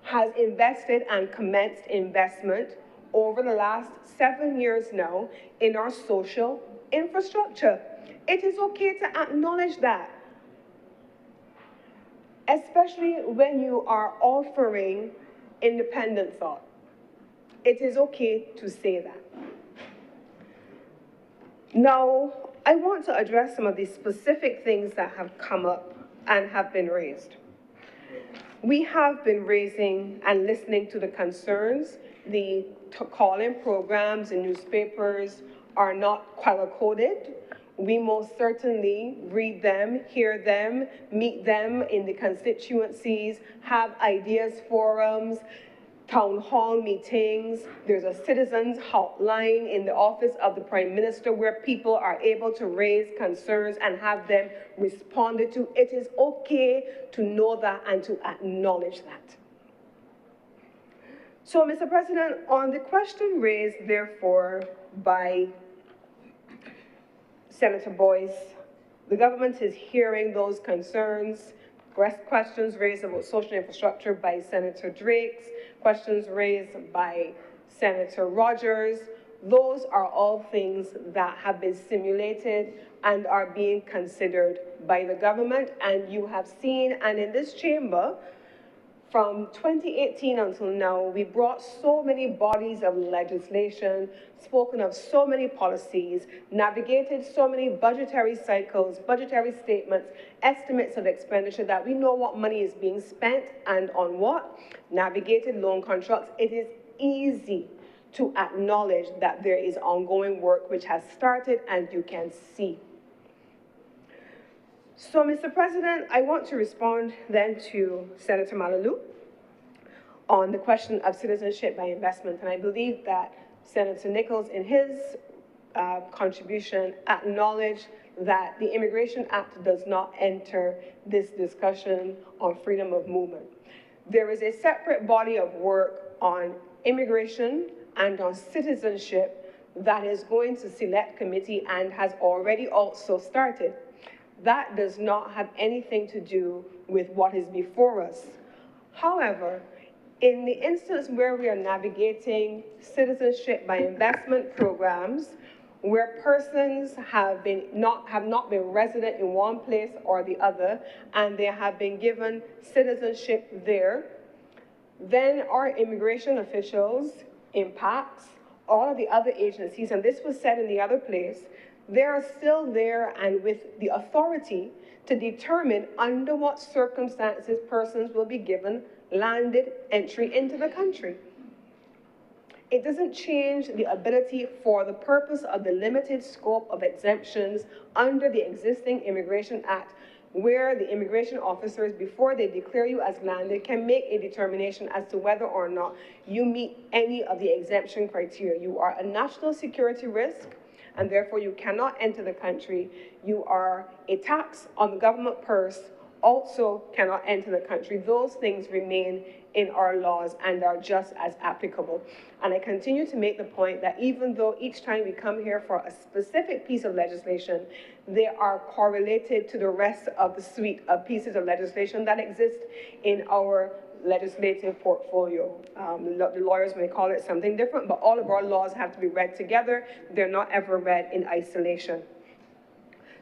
has invested and commenced investment over the last 7 years now in our social infrastructure. It is okay to acknowledge that, especially when you are offering independent thought. It is okay to say that. Now, I want to address some of the specific things that have come up and have been raised. We have been raising and listening to the concerns. The call-in programs and newspapers are not color-coded. We most certainly read them, hear them, meet them in the constituencies, have ideas forums, town hall meetings. There's a citizens hotline in the office of the Prime Minister where people are able to raise concerns and have them responded to. It is okay to know that and to acknowledge that. So, Mr. President, on the question raised, therefore, by Senator Boyce, the government is hearing those concerns, questions raised about social infrastructure by Senator Drakes, questions raised by Senator Rogers. Those are all things that have been simulated and are being considered by the government. And you have seen, and in this chamber, from 2018 until now, we brought so many bodies of legislation, spoken of so many policies, navigated so many budgetary cycles, budgetary statements, estimates of expenditure that we know what money is being spent and on what, navigated loan contracts. It is easy to acknowledge that there is ongoing work which has started and you can see. So, Mr. President, I want to respond then to Senator Malalu on the question of citizenship by investment. And I believe that Senator Nichols, in his contribution, acknowledged that the Immigration Act does not enter this discussion on freedom of movement. There is a separate body of work on immigration and on citizenship that is going to select committee and has already also started. That does not have anything to do with what is before us. However, in the instance where we are navigating citizenship by investment programs, where persons have not been resident in one place or the other, and they have been given citizenship there, then our immigration officials, impacts, all of the other agencies, and this was said in the other place, they are still there and with the authority to determine under what circumstances persons will be given landed entry into the country. It doesn't change the ability for the purpose of the limited scope of exemptions under the existing Immigration Act, where the immigration officers, before they declare you as landed, can make a determination as to whether or not you meet any of the exemption criteria. You are a national security risk, and therefore you cannot enter the country. You are a tax on the government purse, also cannot enter the country. Those things remain in our laws and are just as applicable. And I continue to make the point that even though each time we come here for a specific piece of legislation, they are correlated to the rest of the suite of pieces of legislation that exist in our legislative portfolio. The lawyers may call it something different, but all of our laws have to be read together. They're not ever read in isolation.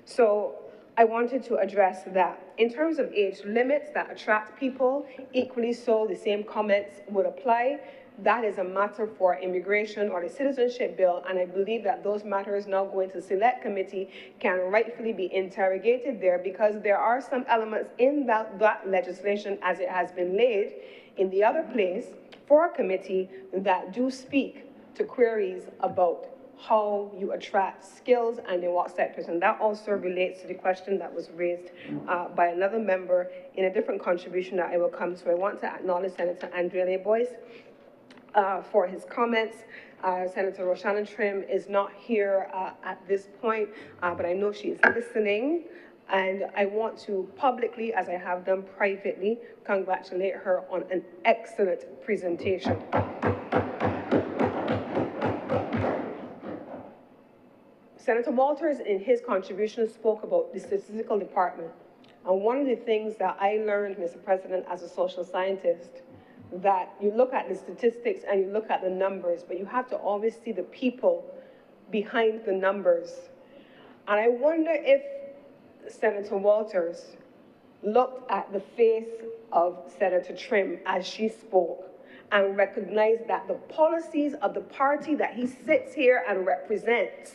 So I wanted to address that. In terms of age limits that attract people, equally so, the same comments would apply. That is a matter for immigration or the citizenship bill, and I believe that those matters now going to select committee can rightfully be interrogated there, because there are some elements in that legislation as it has been laid in the other place for a committee that do speak to queries about how you attract skills and in what sectors. And that also relates to the question that was raised by another member in a different contribution that I will come to. I want to acknowledge Senator Andrea Boyce for his comments. Senator Roshana Trim is not here at this point, but I know she is listening. And I want to publicly, as I have done privately, congratulate her on an excellent presentation. Senator Walters, in his contribution, spoke about the statistical department. And one of the things that I learned, Mr. President, as a social scientist, that you look at the statistics and you look at the numbers, but you have to always see the people behind the numbers. And I wonder if Senator Walters looked at the face of Senator Trim as she spoke and recognized that the policies of the party that he sits here and represents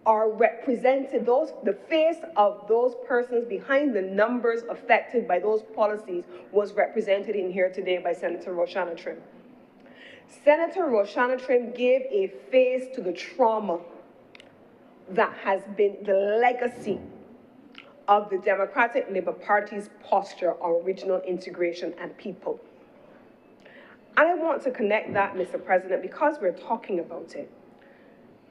are represented, the face of those persons behind the numbers affected by those policies was represented in here today by Senator Roshana Trim. Senator Roshana Trim gave a face to the trauma that has been the legacy of the Democratic Labour Party's posture on regional integration and people. And I want to connect that, Mr. President, because we're talking about it,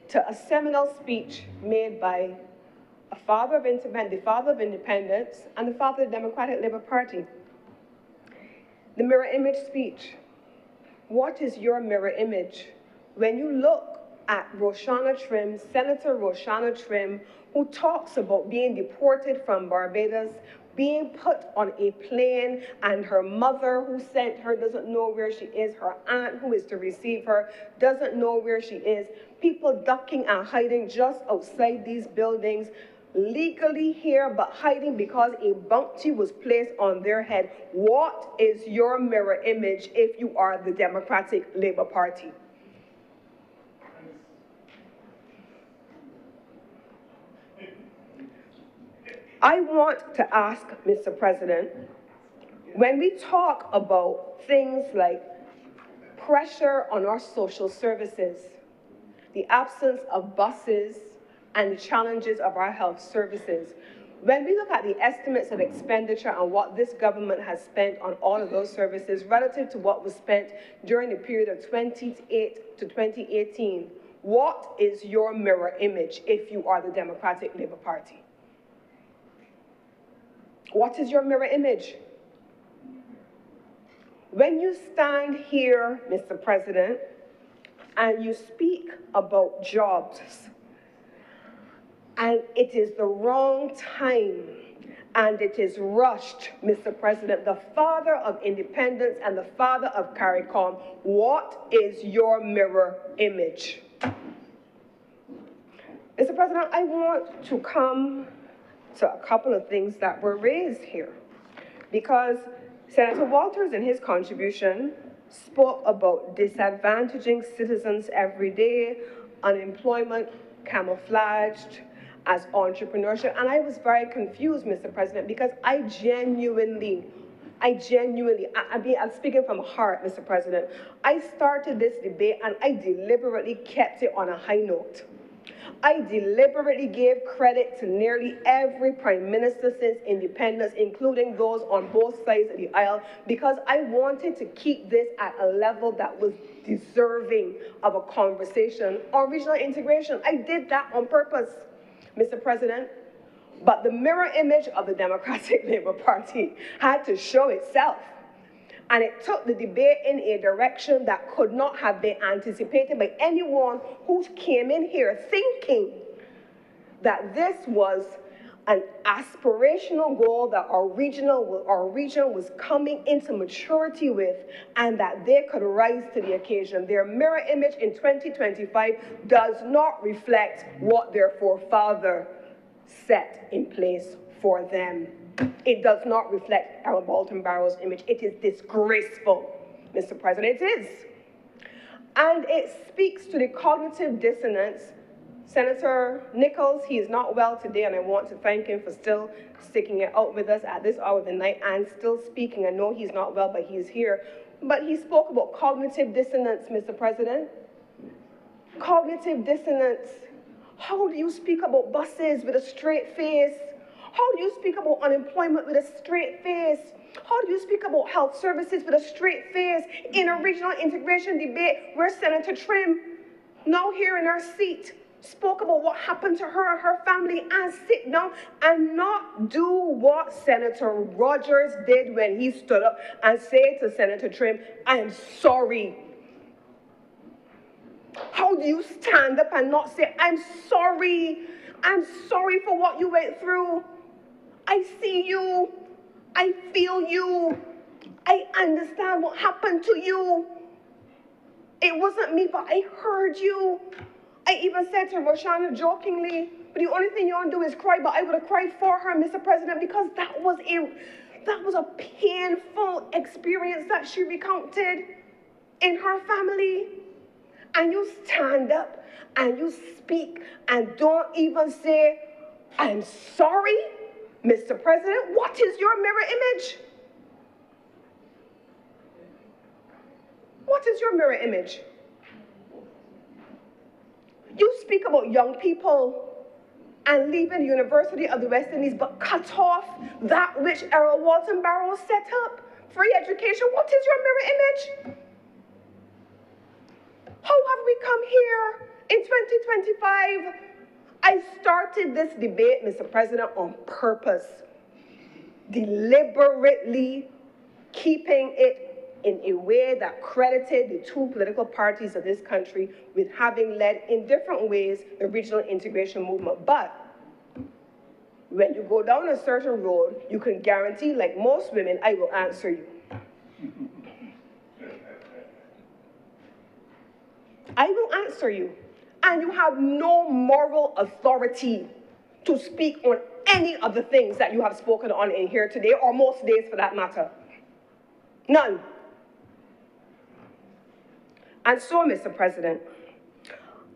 to a seminal speech made by the father of independence and the father of the Democratic Labour Party. The mirror image speech. What is your mirror image? When you look at Roshana Trim, Senator Roshana Trim, who talks about being deported from Barbados, being put on a plane, and her mother who sent her doesn't know where she is, her aunt who is to receive her doesn't know where she is, people ducking and hiding just outside these buildings, legally here but hiding because a bounty was placed on their head. What is your mirror image if you are the Democratic Labour Party? I want to ask, Mr. President, when we talk about things like pressure on our social services, the absence of buses, and the challenges of our health services, when we look at the estimates of expenditure and what this government has spent on all of those services relative to what was spent during the period of 2008 to 2018, what is your mirror image if you are the Democratic Labour Party? What is your mirror image? When you stand here, Mr. President, and you speak about jobs, and it is the wrong time, and it is rushed, Mr. President, the father of independence and the father of CARICOM, what is your mirror image? Mr. President, I want to come to a couple of things that were raised here, because Senator Walters in his contribution spoke about disadvantaging citizens every day, unemployment camouflaged as entrepreneurship, and I was very confused, Mr. President, because I'm speaking from heart, Mr. President. I started this debate and I deliberately kept it on a high note. I deliberately gave credit to nearly every prime minister since independence, including those on both sides of the aisle, because I wanted to keep this at a level that was deserving of a conversation on regional integration. I did that on purpose, Mr. President. But the mirror image of the Democratic Labour Party had to show itself. And it took the debate in a direction that could not have been anticipated by anyone who came in here thinking that this was an aspirational goal that our region was coming into maturity with, and that they could rise to the occasion. Their mirror image in 2025 does not reflect what their forefather set in place for them. It does not reflect Aaron Bolton Barrow's image. It is disgraceful, Mr. President. It is. And it speaks to the cognitive dissonance. Senator Nichols, he is not well today, and I want to thank him for still sticking it out with us at this hour of the night and still speaking. I know he's not well, but he's here. But he spoke about cognitive dissonance, Mr. President. Cognitive dissonance. How do you speak about buses with a straight face? How do you speak about unemployment with a straight face? How do you speak about health services with a straight face in a regional integration debate where Senator Trim, now here in her seat, spoke about what happened to her and her family, and sit down and not do what Senator Rogers did when he stood up and said to Senator Trim, I am sorry. How do you stand up and not say, I'm sorry for what you went through? I see you, I feel you, I understand what happened to you. It wasn't me, but I heard you. I even said to Roshana jokingly, but the only thing you want to do is cry, but I would have cried for her, Mr. President, because that was a painful experience that she recounted in her family. And you stand up and you speak and don't even say, I'm sorry, Mr. President. What is your mirror image? What is your mirror image? You speak about young people and leaving the University of the West Indies, but cut off that which Errol Walton Barrow set up. Free education, what is your mirror image? How have we come here in 2025? I started this debate, Mr. President, on purpose, deliberately keeping it in a way that credited the two political parties of this country with having led in different ways the regional integration movement. But when you go down a certain road, you can guarantee, like most women, I will answer you. I will answer you. And you have no moral authority to speak on any of the things that you have spoken on in here today, or most days for that matter. None. And so, Mr. President,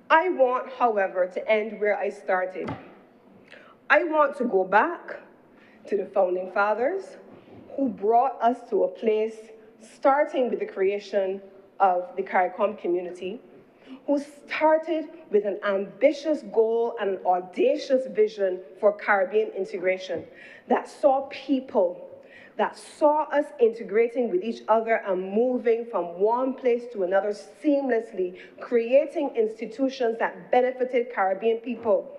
I want, however, to end where I started. I want to go back to the founding fathers who brought us to a place, starting with the creation of the CARICOM community, who started with an ambitious goal and an audacious vision for Caribbean integration that saw people, that saw us integrating with each other and moving from one place to another seamlessly, creating institutions that benefited Caribbean people,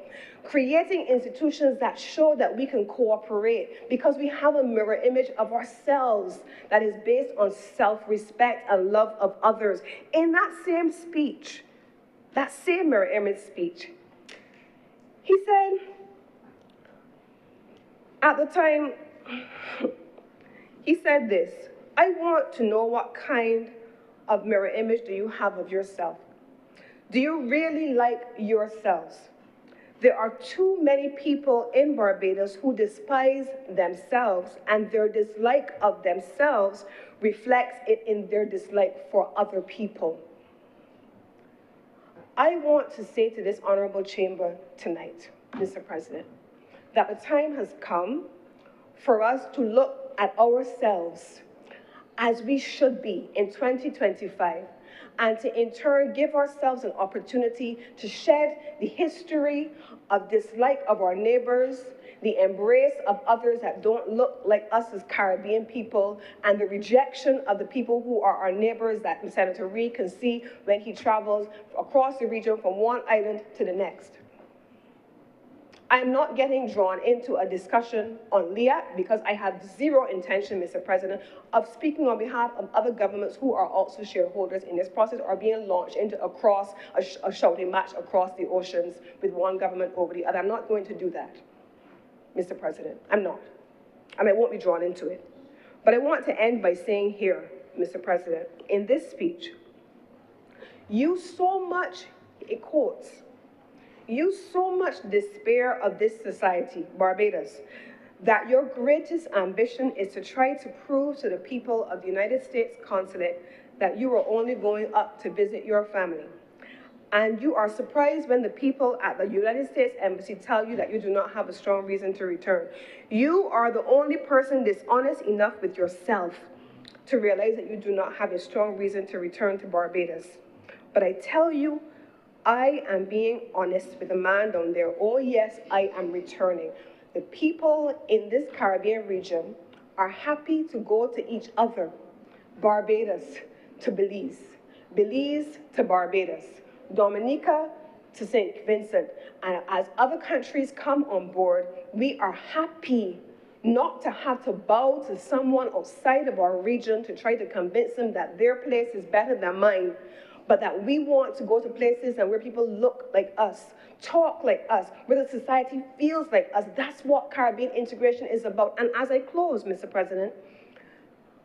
creating institutions that show that we can cooperate because we have a mirror image of ourselves that is based on self-respect and love of others. In that same speech, that same mirror image speech, he said, at the time, he said this, I want to know what kind of mirror image do you have of yourself? Do you really like yourselves? There are too many people in Barbados who despise themselves, and their dislike of themselves reflects it in their dislike for other people. I want to say to this honorable chamber tonight, Mr. President, that the time has come for us to look at ourselves as we should be in 2025, and to in turn give ourselves an opportunity to shed the history of dislike of our neighbors, the embrace of others that don't look like us as Caribbean people, and the rejection of the people who are our neighbors that Senator Reid can see when he travels across the region from one island to the next. I'm not getting drawn into a discussion on LIAC because I have zero intention, Mr. President, of speaking on behalf of other governments who are also shareholders in this process or being launched into a shouting match across the oceans with one government over the other. I'm not going to do that, Mr. President. I'm not. And I won't be drawn into it. But I want to end by saying here, Mr. President, in this speech, you so much, it quotes, you so much despair of this society, Barbados, that your greatest ambition is to try to prove to the people of the United States consulate that you are only going up to visit your family. And you are surprised when the people at the United States Embassy tell you that you do not have a strong reason to return. You are the only person dishonest enough with yourself to realize that you do not have a strong reason to return to Barbados. But I tell you, I am being honest with the man down there. Oh yes, I am returning. The people in this Caribbean region are happy to go to each other. Barbados to Belize, Belize to Barbados, Dominica to St. Vincent. And as other countries come on board, we are happy not to have to bow to someone outside of our region to try to convince them that their place is better than mine, but that we want to go to places and where people look like us, talk like us, where the society feels like us. That's what Caribbean integration is about. And as I close, Mr. President,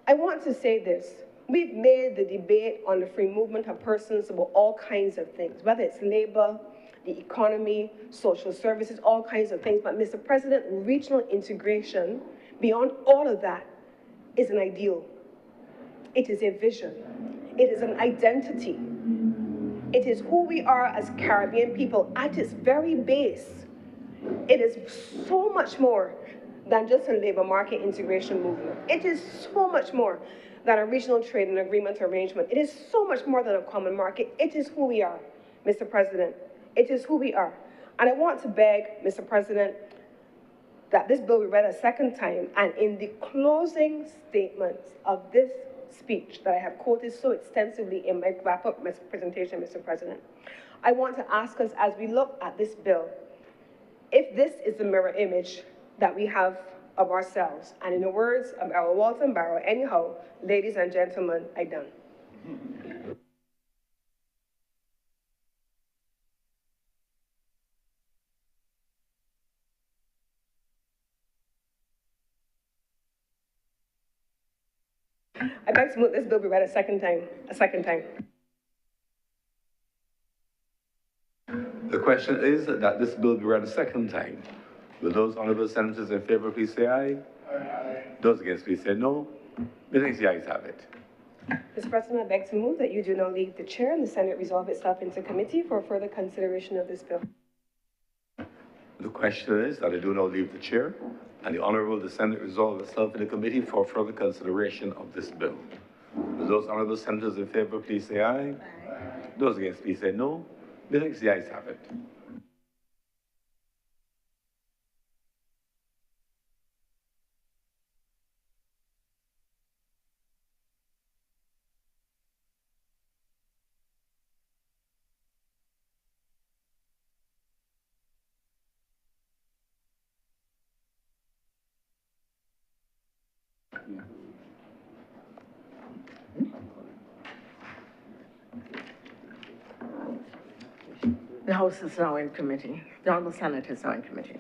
I want to say this. We've made the debate on the free movement of persons about all kinds of things, whether it's labor, the economy, social services, all kinds of things. But Mr. President, regional integration, beyond all of that, is an ideal. It is a vision. It is an identity. It is who we are as Caribbean people at its very base. It is so much more than just a labor market integration movement. It is so much more than a regional trade and agreement arrangement. It is so much more than a common market. It is who we are, Mr. President. It is who we are. And I want to beg, Mr. President, that this bill be read a second time, and in the closing statements of this speech that I have quoted so extensively in my wrap-up presentation, Mr. President, I want to ask us, as we look at this bill, if this is the mirror image that we have of ourselves. And in the words of our Walton Barrow, anyhow, ladies and gentlemen, I done. I beg to move this bill be read a second time. The question is that this bill be read a second time. Will those honorable senators in favor please say aye? Aye. Those against please say no. Methinks the ayes have it. Mr. President, I beg to move that you do not leave the chair and the Senate resolve itself into committee for further consideration of this bill. The question is that I do not leave the chair and the Honorable the Senate resolve itself in the committee for further consideration of this bill. Will those honorable senators in favor please say aye? Aye. Those against please say no. Methinks the ayes have it. The House is now in committee. The Honorable Senate is now in committee.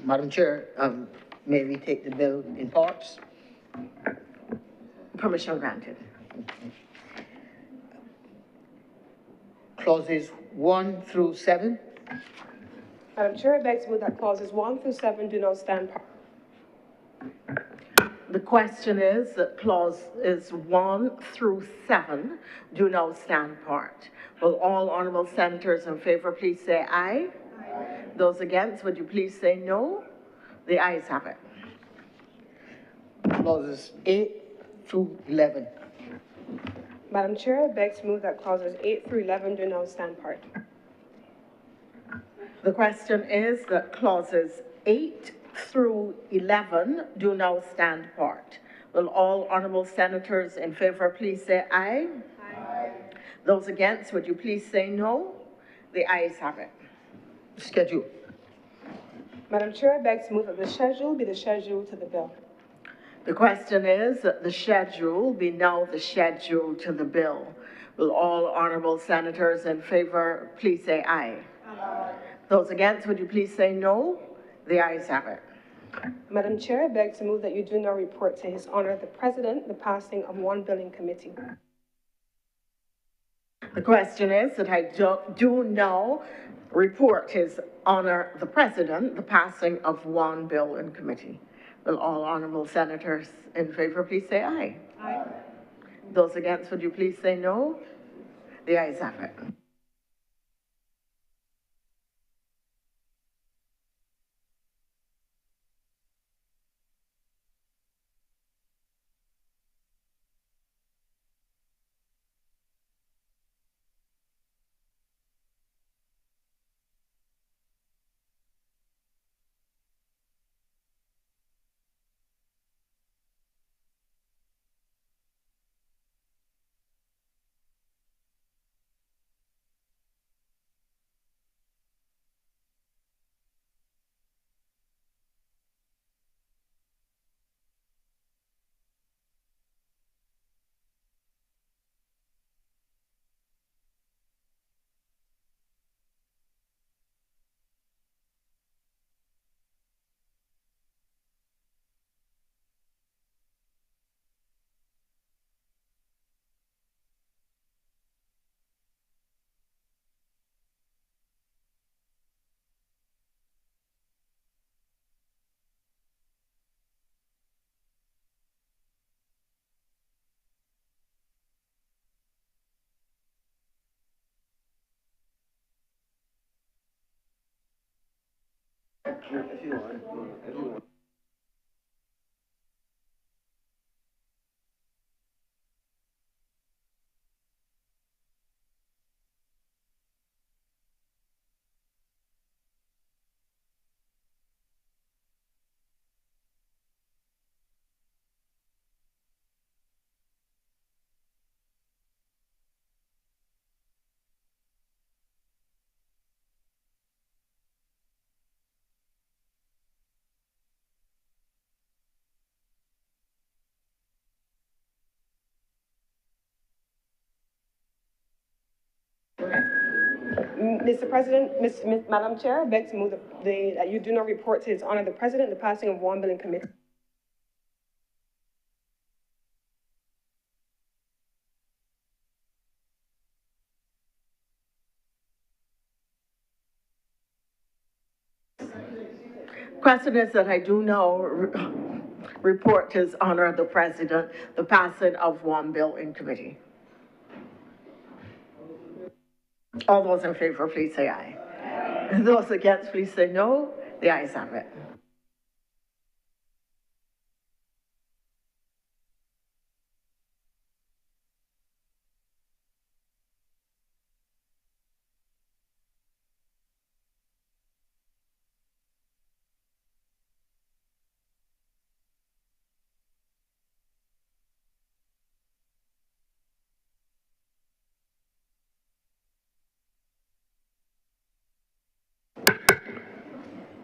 Madam Chair, may we take the bill in parts? Permission granted. Clauses 1 through 7? Madam Chair, I beg to move that clauses 1 through 7 do not stand part. The question is that clauses 1 through 7 do now stand part. Will all honorable senators in favor please say aye? Aye. Those against, would you please say no? The ayes have it. Clauses 8 through 11. Madam Chair, I beg to move that clauses 8 through 11 do now stand part. The question is that clauses 8 through 11 do now stand part. Will all honorable senators in favor please say aye? Aye. Those against, would you please say no? The ayes have it. Schedule. Madam Chair, I beg to move that the schedule be the schedule to the bill. The question is that the schedule be now the schedule to the bill. Will all honorable senators in favor please say aye? Aye. Those against, would you please say no? The ayes have it. Madam Chair, I beg to move that you do not report to His Honor the President the passing of one bill in committee. The question is that I do now report His Honor the President the passing of one bill in committee. Will all honorable senators in favor please say aye? Aye. Those against, would you please say no? The ayes have it. Mr. President, Madam Chair, I beg to move that you do not report to His Honor the President the passing of one bill in committee. Question is that I do now report to His Honor the President the passing of one bill in committee. All those in favor, please say aye. And those against, please say no. The ayes have it.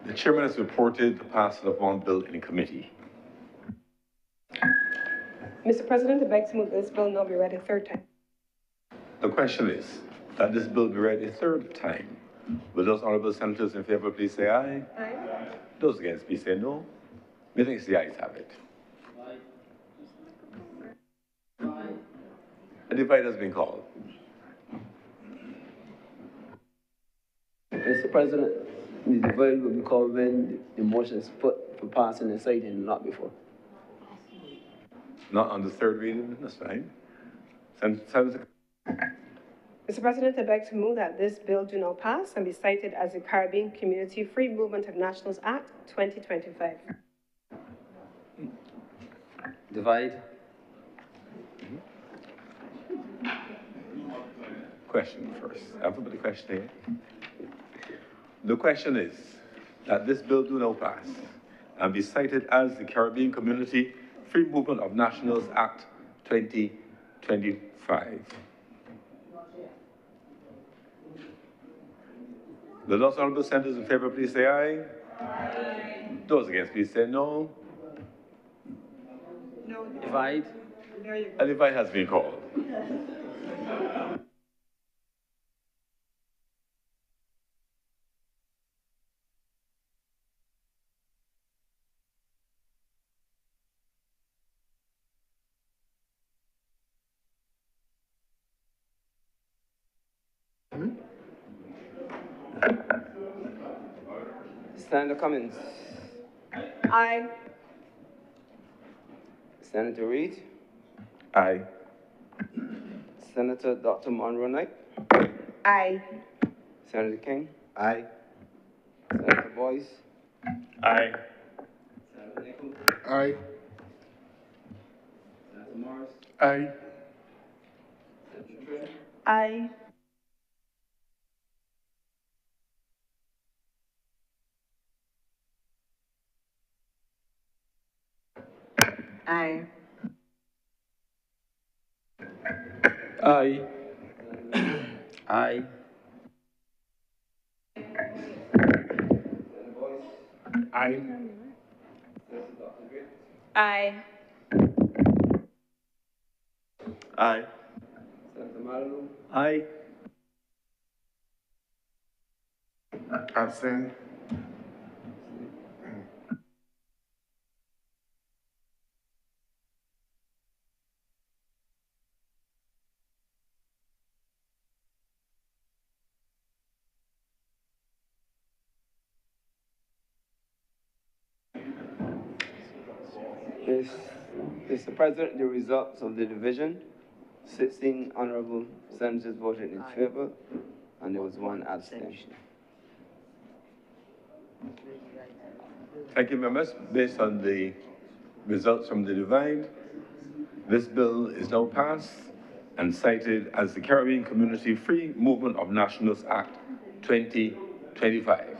The chairman has reported the passing of one bill in committee. Mr. President, I beg to move that this bill now be read a third time. The question is that this bill be read a third time. Will those honorable senators in favor please say aye? Aye. Those against please say no. Methinks the ayes have it. A divide has been called. Mr. President, the divide will be called when the motion is put for passing and citing, not before. Not on the third reading, that's fine. Senator. Mr. President, I beg to move that this bill do not pass and be cited as the Caribbean Community Free Movement of Nationals Act 2025. Divide. Question first. Everybody question here. The question is that this bill do not pass and be cited as the Caribbean Community Free Movement of Nationals Act 2025. The those honorable senators in favor, please say aye. Aye. Those against, please say no. No. Divide. A divide has been called. Senator Cummins. Aye. Senator Reid. Aye. Senator Dr. Monroe Knight. Aye. Senator King. Aye. Senator Boyce. Aye. Senator Nichols. Aye. Senator Morris. Aye. Senator Trill. Aye. Aye. Aye. Aye. Aye. Aye. Aye. Senator Malalu. Aye. Abstain. Mr. President, the results of the division, 16 honorable senators voted in favor, and there was one abstention. Thank you, members. Based on the results from the divide, this bill is now passed and cited as the Caribbean Community Free Movement of Nationals Act 2025.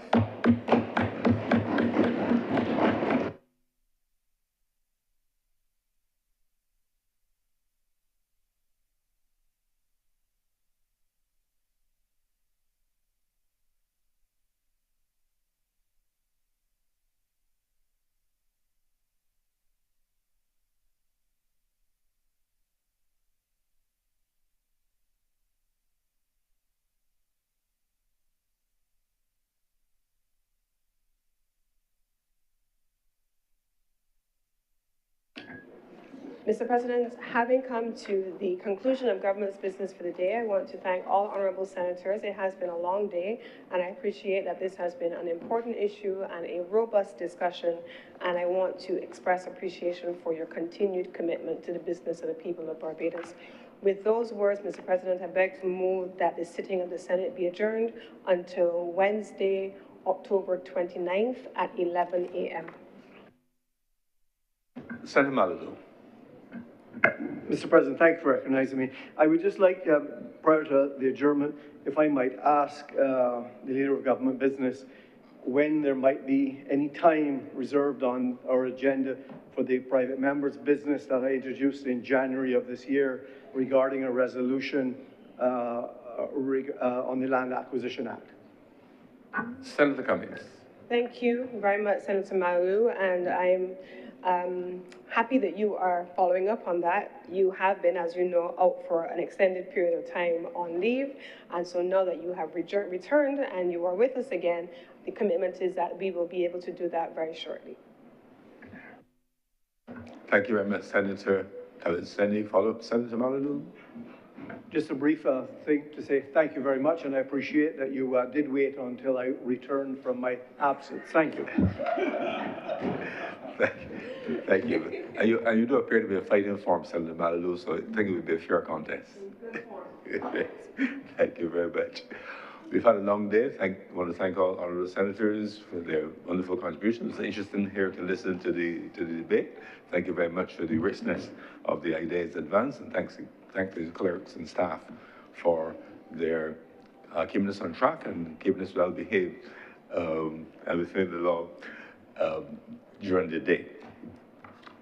Mr. President, having come to the conclusion of government's business for the day, I want to thank all honorable senators. It has been a long day, and I appreciate that this has been an important issue and a robust discussion, and I want to express appreciation for your continued commitment to the business of the people of Barbados. With those words, Mr. President, I beg to move that the sitting of the Senate be adjourned until Wednesday, October 29th at 11 a.m. Senator Maladu. Mr. President, thank you for recognizing me. I would just like, prior to the adjournment, if I might ask the Leader of Government Business when there might be any time reserved on our agenda for the private members' business that I introduced in January of this year regarding a resolution on the Land Acquisition Act. Senator Cummings. Thank you very much, Senator Malou, and I'm happy that you are following up on that. You have been, as you know, out for an extended period of time on leave, and so now that you have returned and you are with us again, the commitment is that we will be able to do that very shortly. Thank you very much, Senator. Any follow-up, Senator Maladu? Just a brief thing to say thank you very much, and I appreciate that you did wait until I returned from my absence. Thank you. Thank you. And you do appear to be a fighting form, Senator Maladu, so I think it would be a fair contest. Thank you very much. We've had a long day. I want to thank all honourable senators for their wonderful contributions. It's interesting here to listen to the debate. Thank you very much for the richness of the ideas advanced, and thank the clerks and staff for their keeping us on track and keeping us well behaved and within the law during the day.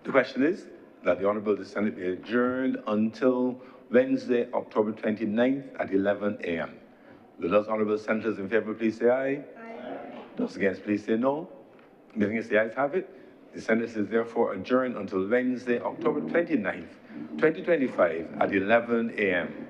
The question is that the Honourable Senate be adjourned until Wednesday, October 29th at 11 a.m. Will those honourable senators in favour please say aye? Aye. Those against please say no. Meaning the ayes have it. The Senate is therefore adjourned until Wednesday, October 29th, 2025 at 11 a.m.